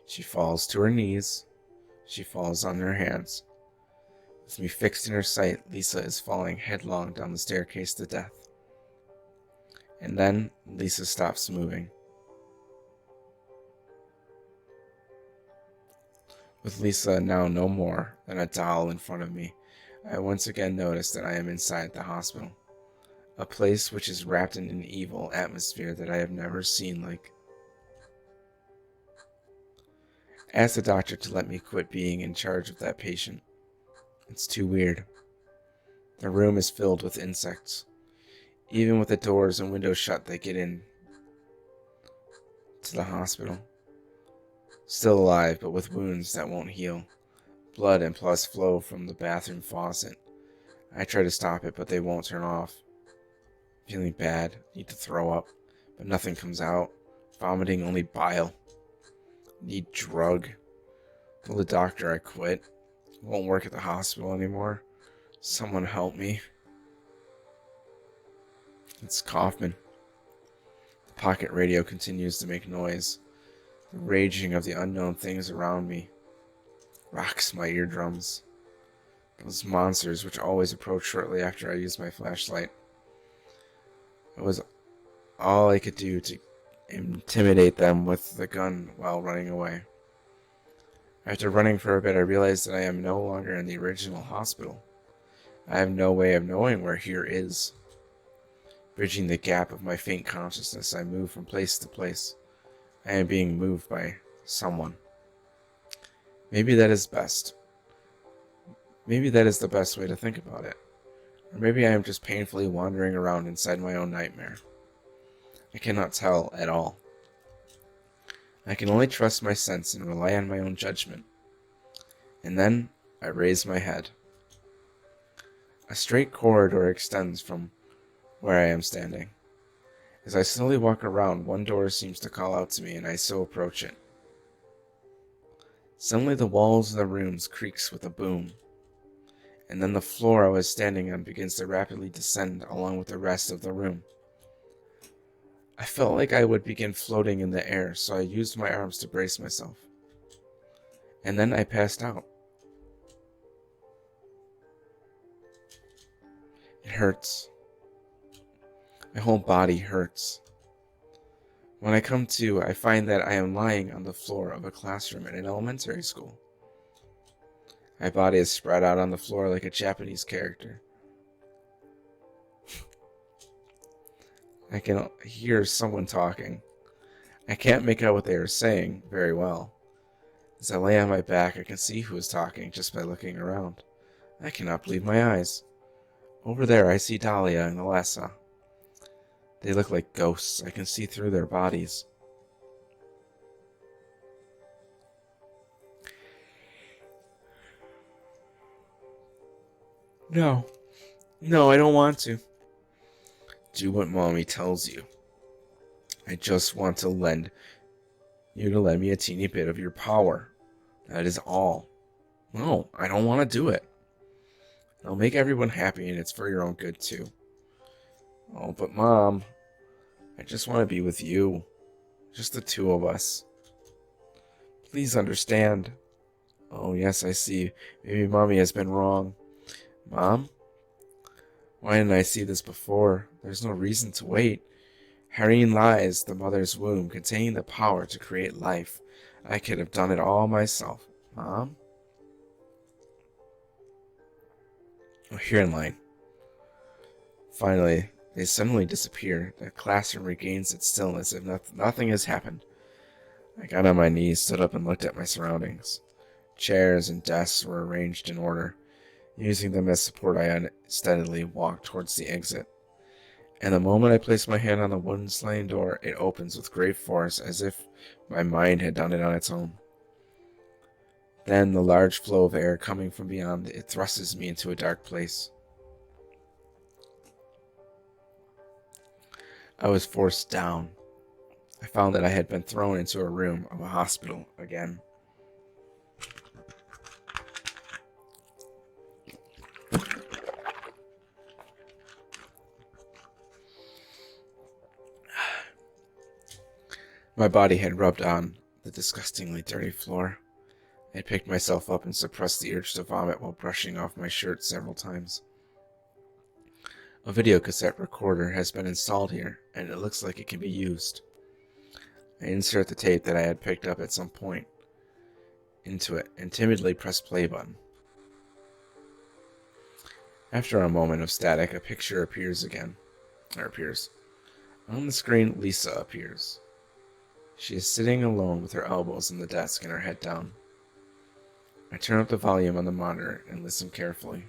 She falls to her knees. She falls on her hands. With me fixed in her sight, Lisa is falling headlong down the staircase to death. And then Lisa stops moving. With Lisa now no more than a doll in front of me, I once again notice that I am inside the hospital, a place which is wrapped in an evil atmosphere that I have never seen like. Ask the doctor to let me quit being in charge of that patient. It's too weird. The room is filled with insects. Even with the doors and windows shut, they get in to the hospital. Still alive, but with wounds that won't heal. Blood and pus flow from the bathroom faucet. I try to stop it, but they won't turn off. Feeling bad, need to throw up, but nothing comes out. Vomiting only bile. Need drug. Tell the doctor I quit. Won't work at the hospital anymore. Someone help me. It's Kaufman. The pocket radio continues to make noise. The raging of the unknown things around me rocks my eardrums. Those monsters which always approach shortly after I use my flashlight. It was all I could do to intimidate them with the gun while running away. After running for a bit, I realized that I am no longer in the original hospital. I have no way of knowing where here is. Bridging the gap of my faint consciousness, I move from place to place. I am being moved by someone. Maybe that is best. Maybe that is the best way to think about it. Or maybe I am just painfully wandering around inside my own nightmare. I cannot tell at all. I can only trust my sense and rely on my own judgment. And then I raise my head. A straight corridor extends from where I am standing. As I slowly walk around, one door seems to call out to me, and I so approach it. Suddenly the walls of the rooms creaks with a boom, and then the floor I was standing on begins to rapidly descend along with the rest of the room. I felt like I would begin floating in the air, so I used my arms to brace myself. And then I passed out. It hurts. My whole body hurts. When I come to, I find that I am lying on the floor of a classroom in an elementary school. My body is spread out on the floor like a Japanese character. I can hear someone talking. I can't make out what they are saying very well. As I lay on my back, I can see who is talking just by looking around. I cannot believe my eyes. Over there, I see Dahlia and Alessa. They look like ghosts. I can see through their bodies. No, I don't want to. Do what Mommy tells you. I just want to lend me a teeny bit of your power. That is all. No, I don't want to do it. It'll make everyone happy, and it's for your own good, too. Oh, but Mom, I just want to be with you. Just the two of us. Please understand. Oh, yes, I see. Maybe Mommy has been wrong. Mom? Why didn't I see this before? There's no reason to wait. Herein lies the mother's womb, containing the power to create life. I could have done it all myself. Mom? Oh, here in line. Finally, they suddenly disappear. The classroom regains its stillness as if nothing has happened. I got on my knees, stood up, and looked at my surroundings. Chairs and desks were arranged in order. Using them as support, I unsteadily walked towards the exit. And the moment I place my hand on the wooden sliding door, it opens with great force, as if my mind had done it on its own. Then the large flow of air coming from beyond it thrusts me into a dark place. I was forced down. I found that I had been thrown into a room of a hospital again. My body had rubbed on the disgustingly dirty floor. I picked myself up and suppressed the urge to vomit while brushing off my shirt several times. A videocassette recorder has been installed here, and it looks like it can be used. I insert the tape that I had picked up at some point into it and timidly press play button. After a moment of static, a picture appears. On the screen, Lisa appears. She is sitting alone with her elbows in the desk and her head down. I turn up the volume on the monitor and listen carefully.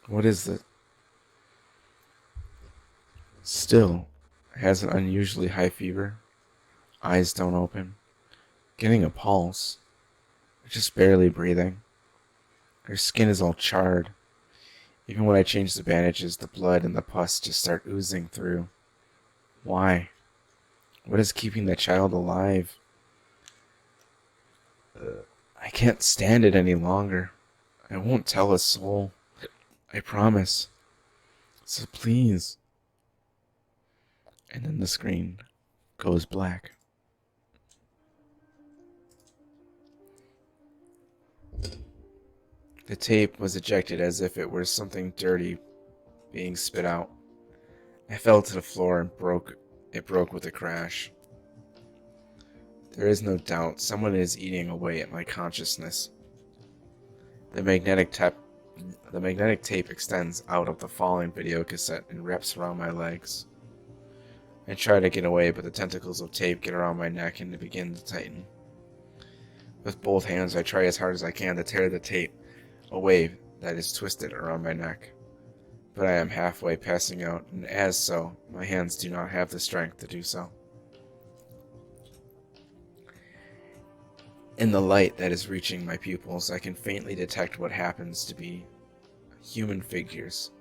What is it? Still, has an unusually high fever. Eyes don't open. Getting a pulse. Just barely breathing. Her skin is all charred. Even when I change the bandages, the blood and the pus just start oozing through. Why? What is keeping that child alive? I can't stand it any longer. I won't tell a soul. I promise. So please. And then the screen goes black. The tape was ejected as if it were something dirty being spit out. I fell to the floor and it broke with a crash. There is no doubt someone is eating away at my consciousness. The magnetic tape extends out of the falling videocassette and wraps around my legs. I try to get away, but the tentacles of tape get around my neck and begin to tighten. With both hands, I try as hard as I can to tear the tape away that is twisted around my neck. But I am halfway passing out, and as so, my hands do not have the strength to do so. In the light that is reaching my pupils, I can faintly detect what happens to be human figures.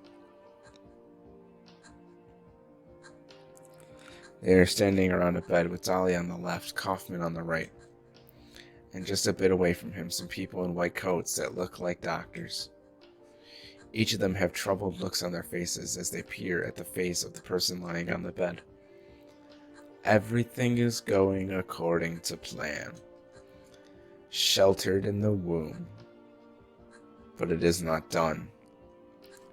They are standing around a bed with Dolly on the left, Kaufman on the right, and just a bit away from him, some people in white coats that look like doctors. Each of them have troubled looks on their faces as they peer at the face of the person lying on the bed. Everything is going according to plan. Sheltered in the womb. But it is not done.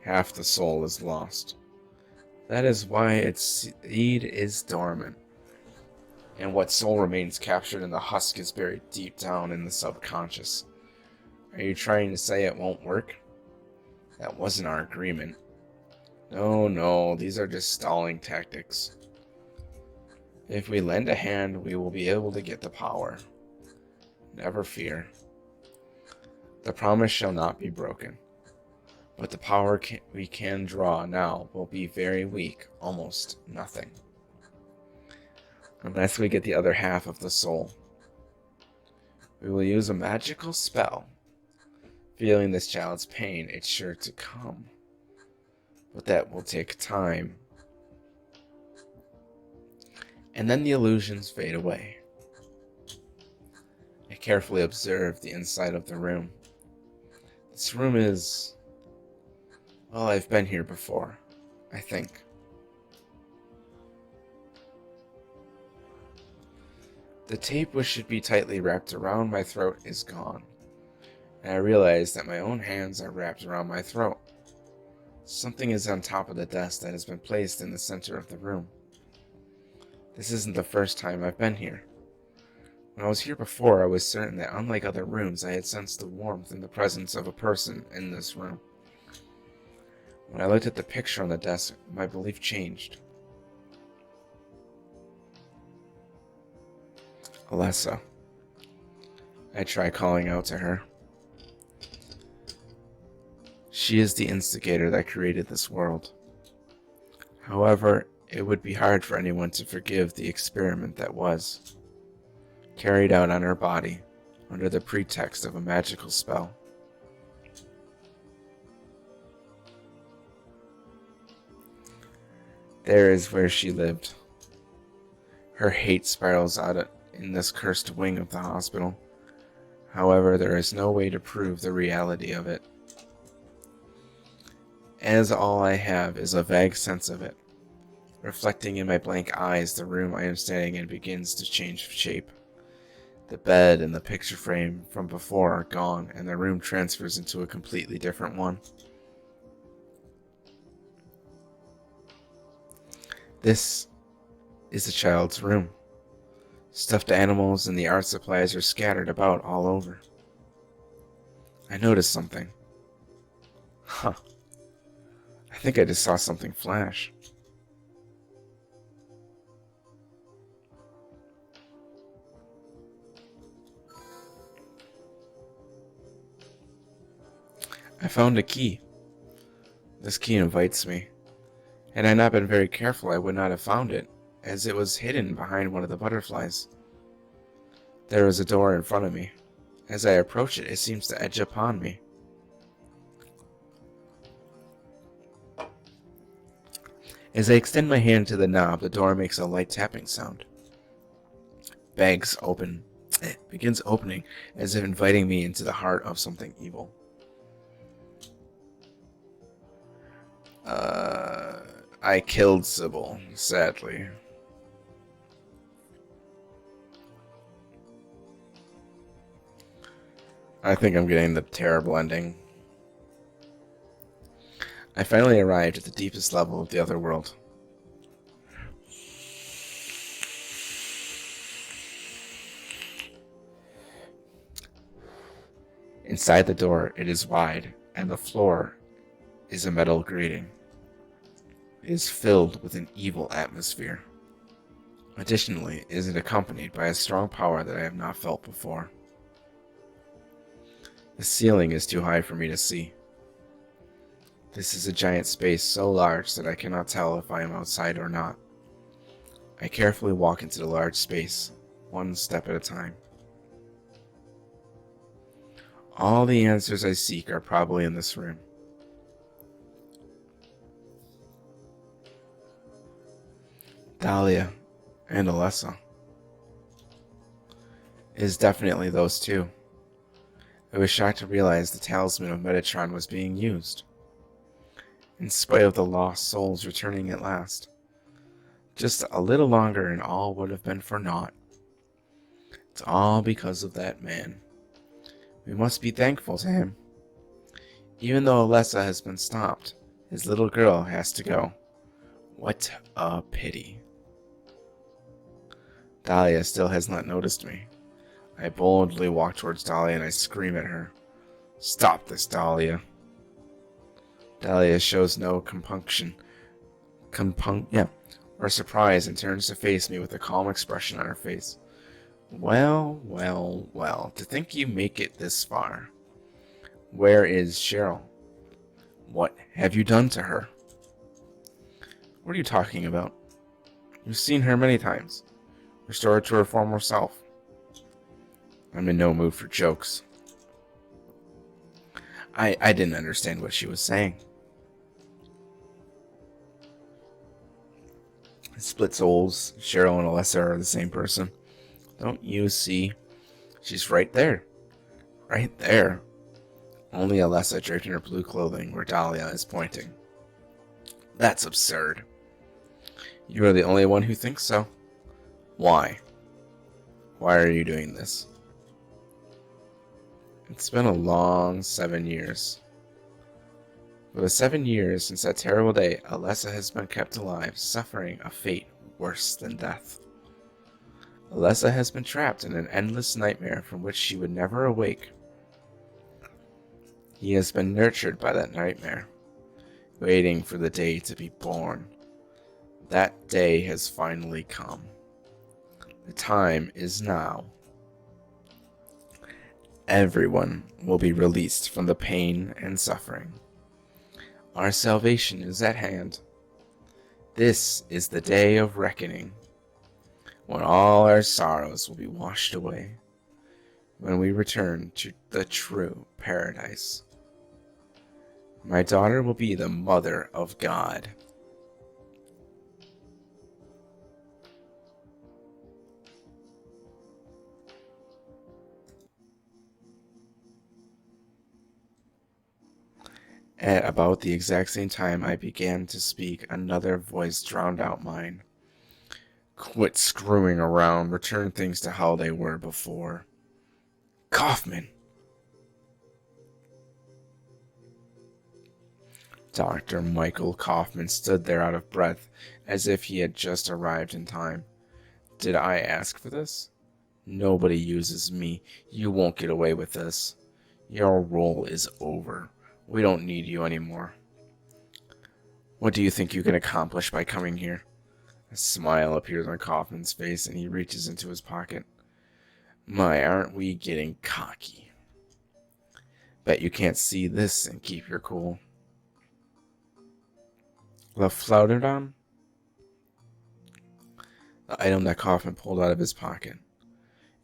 Half the soul is lost. That is why its seed is dormant. And what soul remains captured in the husk is buried deep down in the subconscious. Are you trying to say it won't work? That wasn't our agreement. No, these are just stalling tactics. If we lend a hand, we will be able to get the power. Never fear. The promise shall not be broken. But the power we can draw now will be very weak, almost nothing. Unless we get the other half of the soul. We will use a magical spell. Feeling this child's pain, it's sure to come. But that will take time. And then the illusions fade away. I carefully observe the inside of the room. This room is... well, I've been here before, I think. The tape which should be tightly wrapped around my throat is gone, and I realize that my own hands are wrapped around my throat. Something is on top of the desk that has been placed in the center of the room. This isn't the first time I've been here. When I was here before, I was certain that unlike other rooms, I had sensed the warmth and the presence of a person in this room. When I looked at the picture on the desk, my belief changed. Alessa. I try calling out to her. She is the instigator that created this world. However, it would be hard for anyone to forgive the experiment that was, carried out on her body under the pretext of a magical spell. There is where she lived. Her hate spirals out in this cursed wing of the hospital. However, there is no way to prove the reality of it, as all I have is a vague sense of it. Reflecting in my blank eyes, the room I am standing in begins to change shape. The bed and the picture frame from before are gone, and the room transfers into a completely different one. This is a child's room. Stuffed animals and the art supplies are scattered about all over. I noticed something. Huh. I think I just saw something flash. I found a key. This key invites me. Had I not been very careful, I would not have found it, as it was hidden behind one of the butterflies. There is a door in front of me. As I approach it, it seems to edge upon me. As I extend my hand to the knob, the door makes a light tapping sound. Begins opening, as if inviting me into the heart of something evil. I killed Sybil, sadly. I think I'm getting the terrible ending. I finally arrived at the deepest level of the other world. Inside the door, it is wide, and the floor is a metal grating. It is filled with an evil atmosphere. Additionally, it is accompanied by a strong power that I have not felt before. The ceiling is too high for me to see. This is a giant space so large that I cannot tell if I am outside or not. I carefully walk into the large space, one step at a time. All the answers I seek are probably in this room. Dahlia and Alessa. It is definitely those two. I was shocked to realize the talisman of Metatron was being used. In spite of the lost souls returning at last. Just a little longer and all would have been for naught. It's all because of that man. We must be thankful to him. Even though Alessa has been stopped, his little girl has to go. What a pity. Dahlia still has not noticed me. I boldly walk towards Dahlia and I scream at her. Stop this, Dahlia. Dahlia shows no compunction or surprise and turns to face me with a calm expression on her face. Well, well, well, to think you make it this far. Where is Cheryl? What have you done to her? What are you talking about? You've seen her many times. Restore her to her former self. I'm in no mood for jokes. I didn't understand what she was saying. Split souls, Cheryl and Alessa are the same person. Don't you see? She's right there. Right there. Only Alessa draped in her blue clothing where Dahlia is pointing. That's absurd. You are the only one who thinks so. Why? Why are you doing this? It's been a long 7 years. For the 7 years since that terrible day, Alessa has been kept alive, suffering a fate worse than death. Alessa has been trapped in an endless nightmare from which she would never awake. He has been nurtured by that nightmare, waiting for the day to be born. That day has finally come. The time is now. Everyone will be released from the pain and suffering. Our salvation is at hand. This is the day of reckoning, when all our sorrows will be washed away, when we return to the true paradise. My daughter will be the mother of God. At about the exact same time I began to speak, another voice drowned out mine. Quit screwing around. Return things to how they were before. Kaufman! Dr. Michael Kaufman stood there out of breath, as if he had just arrived in time. Did I ask for this? Nobody uses me. You won't get away with this. Your role is over. We don't need you anymore. What do you think you can accomplish by coming here? A smile appears on Kaufman's face, and he reaches into his pocket. My, aren't we getting cocky? Bet you can't see this and keep your cool. The Flauterdon? The item that Kaufman pulled out of his pocket.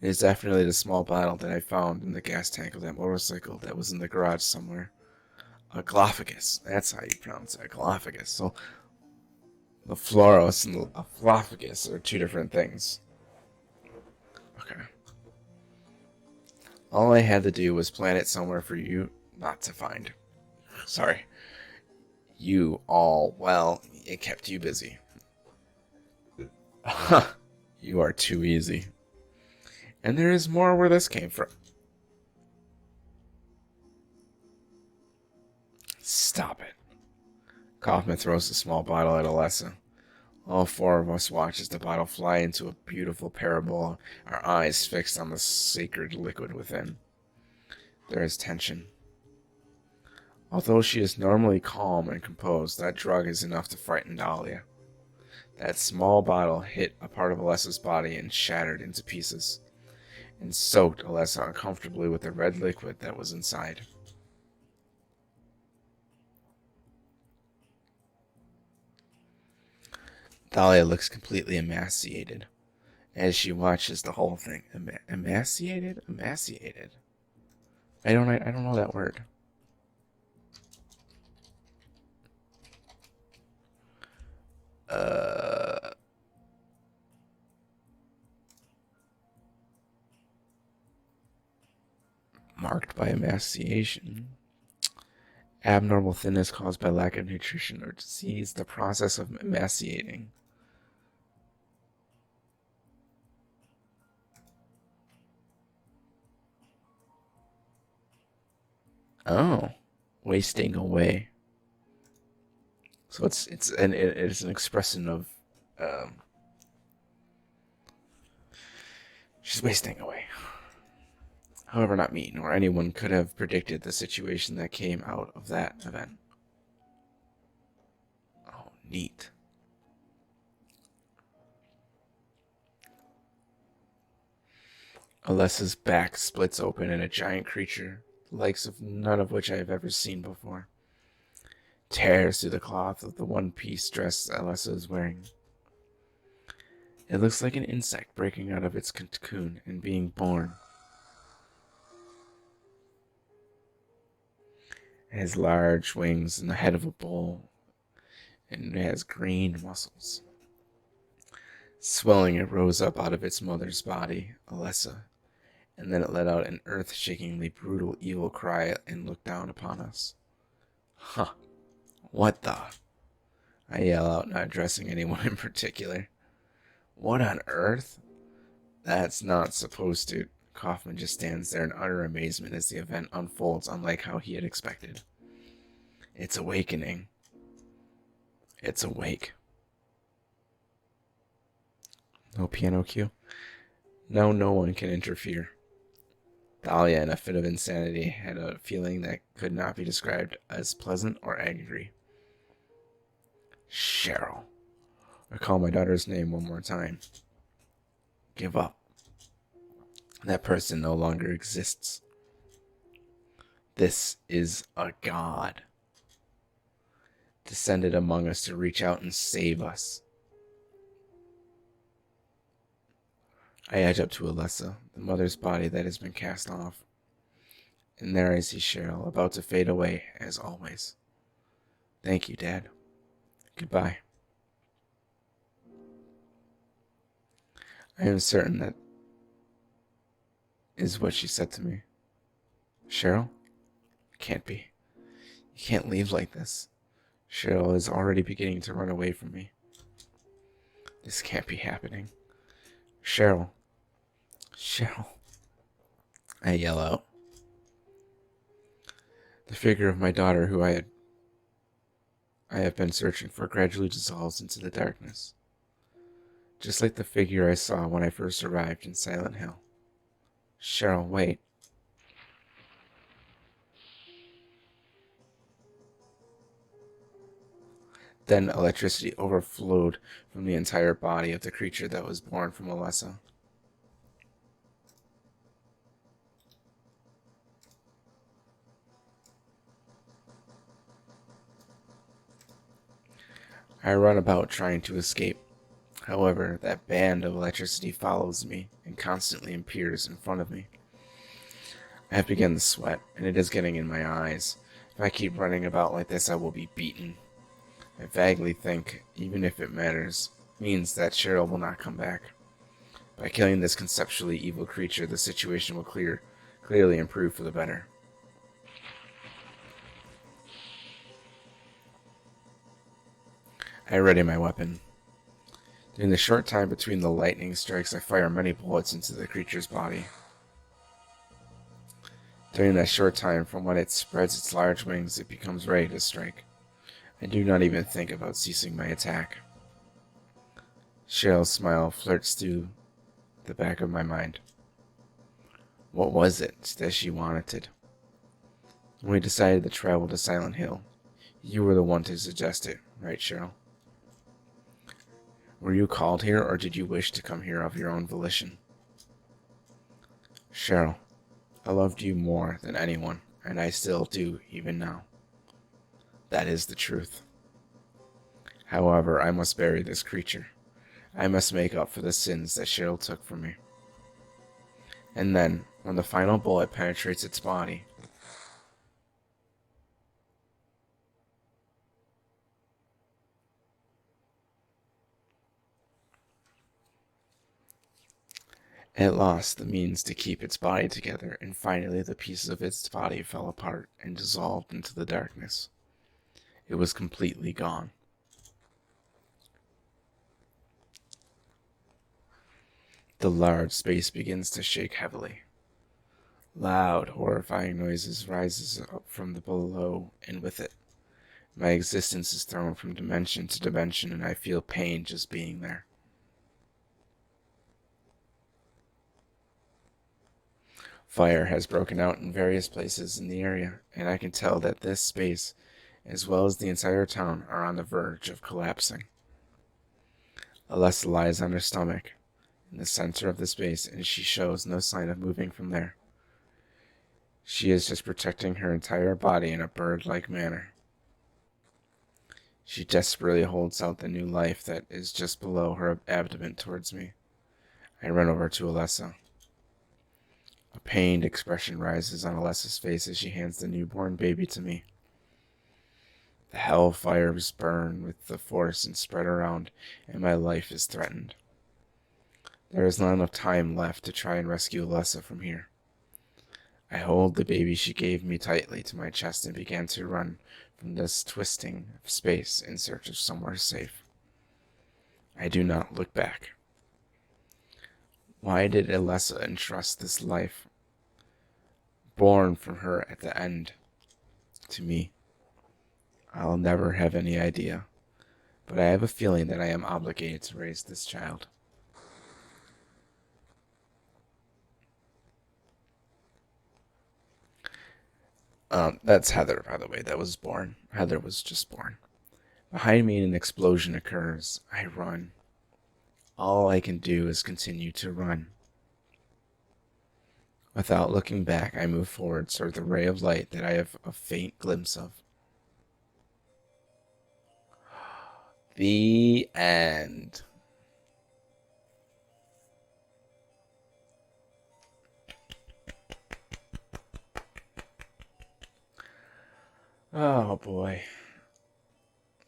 It is definitely the small bottle that I found in the gas tank of that motorcycle that was in the garage somewhere. A glophagus. That's how you pronounce it. A glophagus. So, the Floros and the glophagus are two different things. Okay. All I had to do was plant it somewhere for you not to find. Sorry. You all, well, it kept you busy. You are too easy. And there is more where this came from. Stop it. Kaufman throws the small bottle at Alessa. All four of us watch as the bottle fly into a beautiful parabola, our eyes fixed on the sacred liquid within. There is tension. Although she is normally calm and composed, that drug is enough to frighten Dahlia. That small bottle hit a part of Alessa's body and shattered into pieces, and soaked Alessa uncomfortably with the red liquid that was inside. Dahlia looks completely emaciated as she watches the whole thing. Emaciated? Emaciated. I don't know that word. Marked by emaciation. Abnormal thinness caused by lack of nutrition or disease. The process of emaciating. Oh, wasting away. So it's an expression of she's wasting away. However, not me nor anyone could have predicted the situation that came out of that event. Oh, neat. Alessa's back splits open and a giant creature, the likes of none of which I have ever seen before, tears through the cloth of the one-piece dress Alessa is wearing. It looks like an insect breaking out of its cocoon and being born. It has large wings and the head of a bull, and it has green muscles. Swelling, it rose up out of its mother's body, Alessa, and then it let out an earth-shakingly brutal evil cry and looked down upon us. Huh. What the? I yell out, not addressing anyone in particular. What on earth? That's not supposed to. Kaufman just stands there in utter amazement as the event unfolds unlike how he had expected. It's awakening. It's awake. No piano cue? No one can interfere. Dahlia, in a fit of insanity, had a feeling that could not be described as pleasant or angry. Cheryl. I call my daughter's name one more time. Give up. That person no longer exists. This is a god. descended among us to reach out and save us. I edge up to Alessa, the mother's body that has been cast off. And there I see Cheryl, about to fade away, as always. Thank you, Dad. Goodbye. I am certain that is what she said to me. Cheryl? It can't be. You can't leave like this. Cheryl is already beginning to run away from me. This can't be happening. Cheryl. Cheryl. I yell out. The figure of my daughter, who I have been searching for, gradually dissolves into the darkness, just like the figure I saw when I first arrived in Silent Hill. Cheryl, wait. Then electricity overflowed from the entire body of the creature that was born from Alessa. I run about trying to escape. However, that band of electricity follows me and constantly appears in front of me. I have begun to sweat, and it is getting in my eyes. If I keep running about like this, I will be beaten. I vaguely think, even if it means that Cheryl will not come back. By killing this conceptually evil creature, the situation will clearly improve for the better. I ready my weapon. During the short time between the lightning strikes, I fire many bullets into the creature's body. During that short time from when it spreads its large wings, it becomes ready to strike. I do not even think about ceasing my attack. Cheryl's smile flirts through the back of my mind. What was it that she wanted? When we decided to travel to Silent Hill, you were the one to suggest it, right, Cheryl? Were you called here, or did you wish to come here of your own volition? Cheryl, I loved you more than anyone, and I still do, even now. That is the truth. However, I must bury this creature. I must make up for the sins that Cheryl took from me. And then, when the final bullet penetrates its body, it lost the means to keep its body together, and finally the pieces of its body fell apart and dissolved into the darkness. It was completely gone. The large space begins to shake heavily. Loud, horrifying noises rises up from the below, and with it, my existence is thrown from dimension to dimension, and I feel pain just being there. Fire has broken out in various places in the area, and I can tell that this space, as well as the entire town, are on the verge of collapsing. Alessa lies on her stomach in the center of the space, and she shows no sign of moving from there. She is just protecting her entire body in a bird-like manner. She desperately holds out the new life that is just below her abdomen towards me. I run over to Alessa. A pained expression rises on Alessa's face as she hands the newborn baby to me. The hellfires burn with the force and spread around, and my life is threatened. There is not enough time left to try and rescue Alessa from here. I hold the baby she gave me tightly to my chest and began to run from this twisting of space in search of somewhere safe. I do not look back. Why did Alessa entrust this life, born from her at the end, to me? I'll never have any idea, but I have a feeling that I am obligated to raise this child. That's Heather, by the way, that was born. Heather was just born. Behind me, an explosion occurs. I run. All I can do is continue to run. Without looking back, I move forward toward the ray of light that I have a faint glimpse of. The end. Oh boy.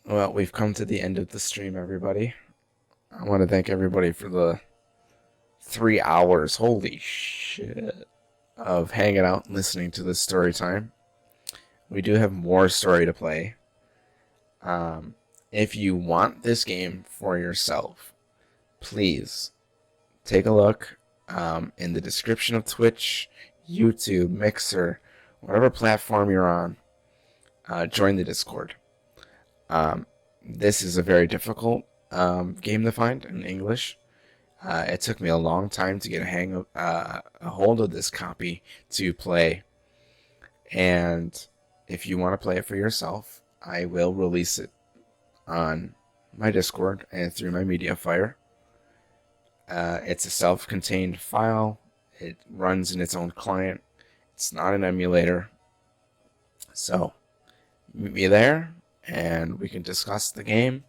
Well, we've come to the end of the stream, everybody. I want to thank everybody for the 3 hours, holy shit, of hanging out and listening to this story time. We do have more story to play. If you want this game for yourself, please take a look in the description of Twitch, YouTube, Mixer, whatever platform you're on. Join the Discord. This is a very difficult game to find in English. It took me a long time to get a hold of this copy to play. And if you want to play it for yourself, I will release it on my Discord and through my Mediafire. It's a self-contained file. It runs in its own client. It's not an emulator. So, meet me there, and we can discuss the game.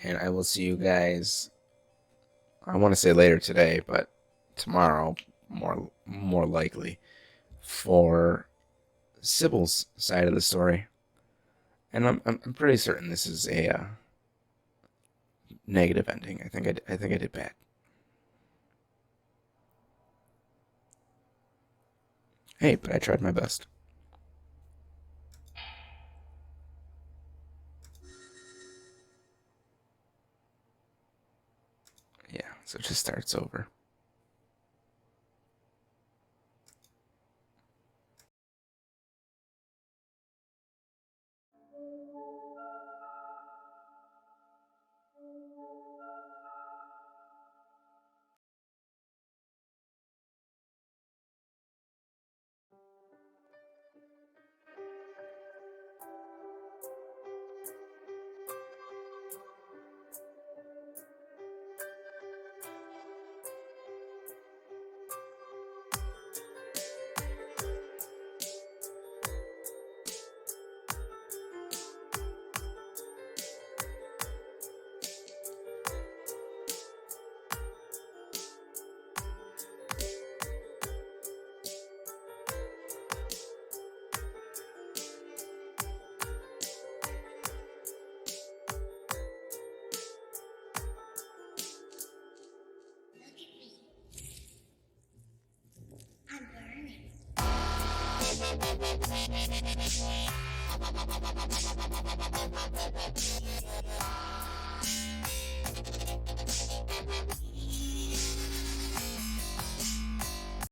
And I will see you guys, I want to say later today, but tomorrow, more likely, for Sybil's side of the story. And I'm pretty certain this is a negative ending. I think I did bad. Hey, but I tried my best. Yeah, so it just starts over.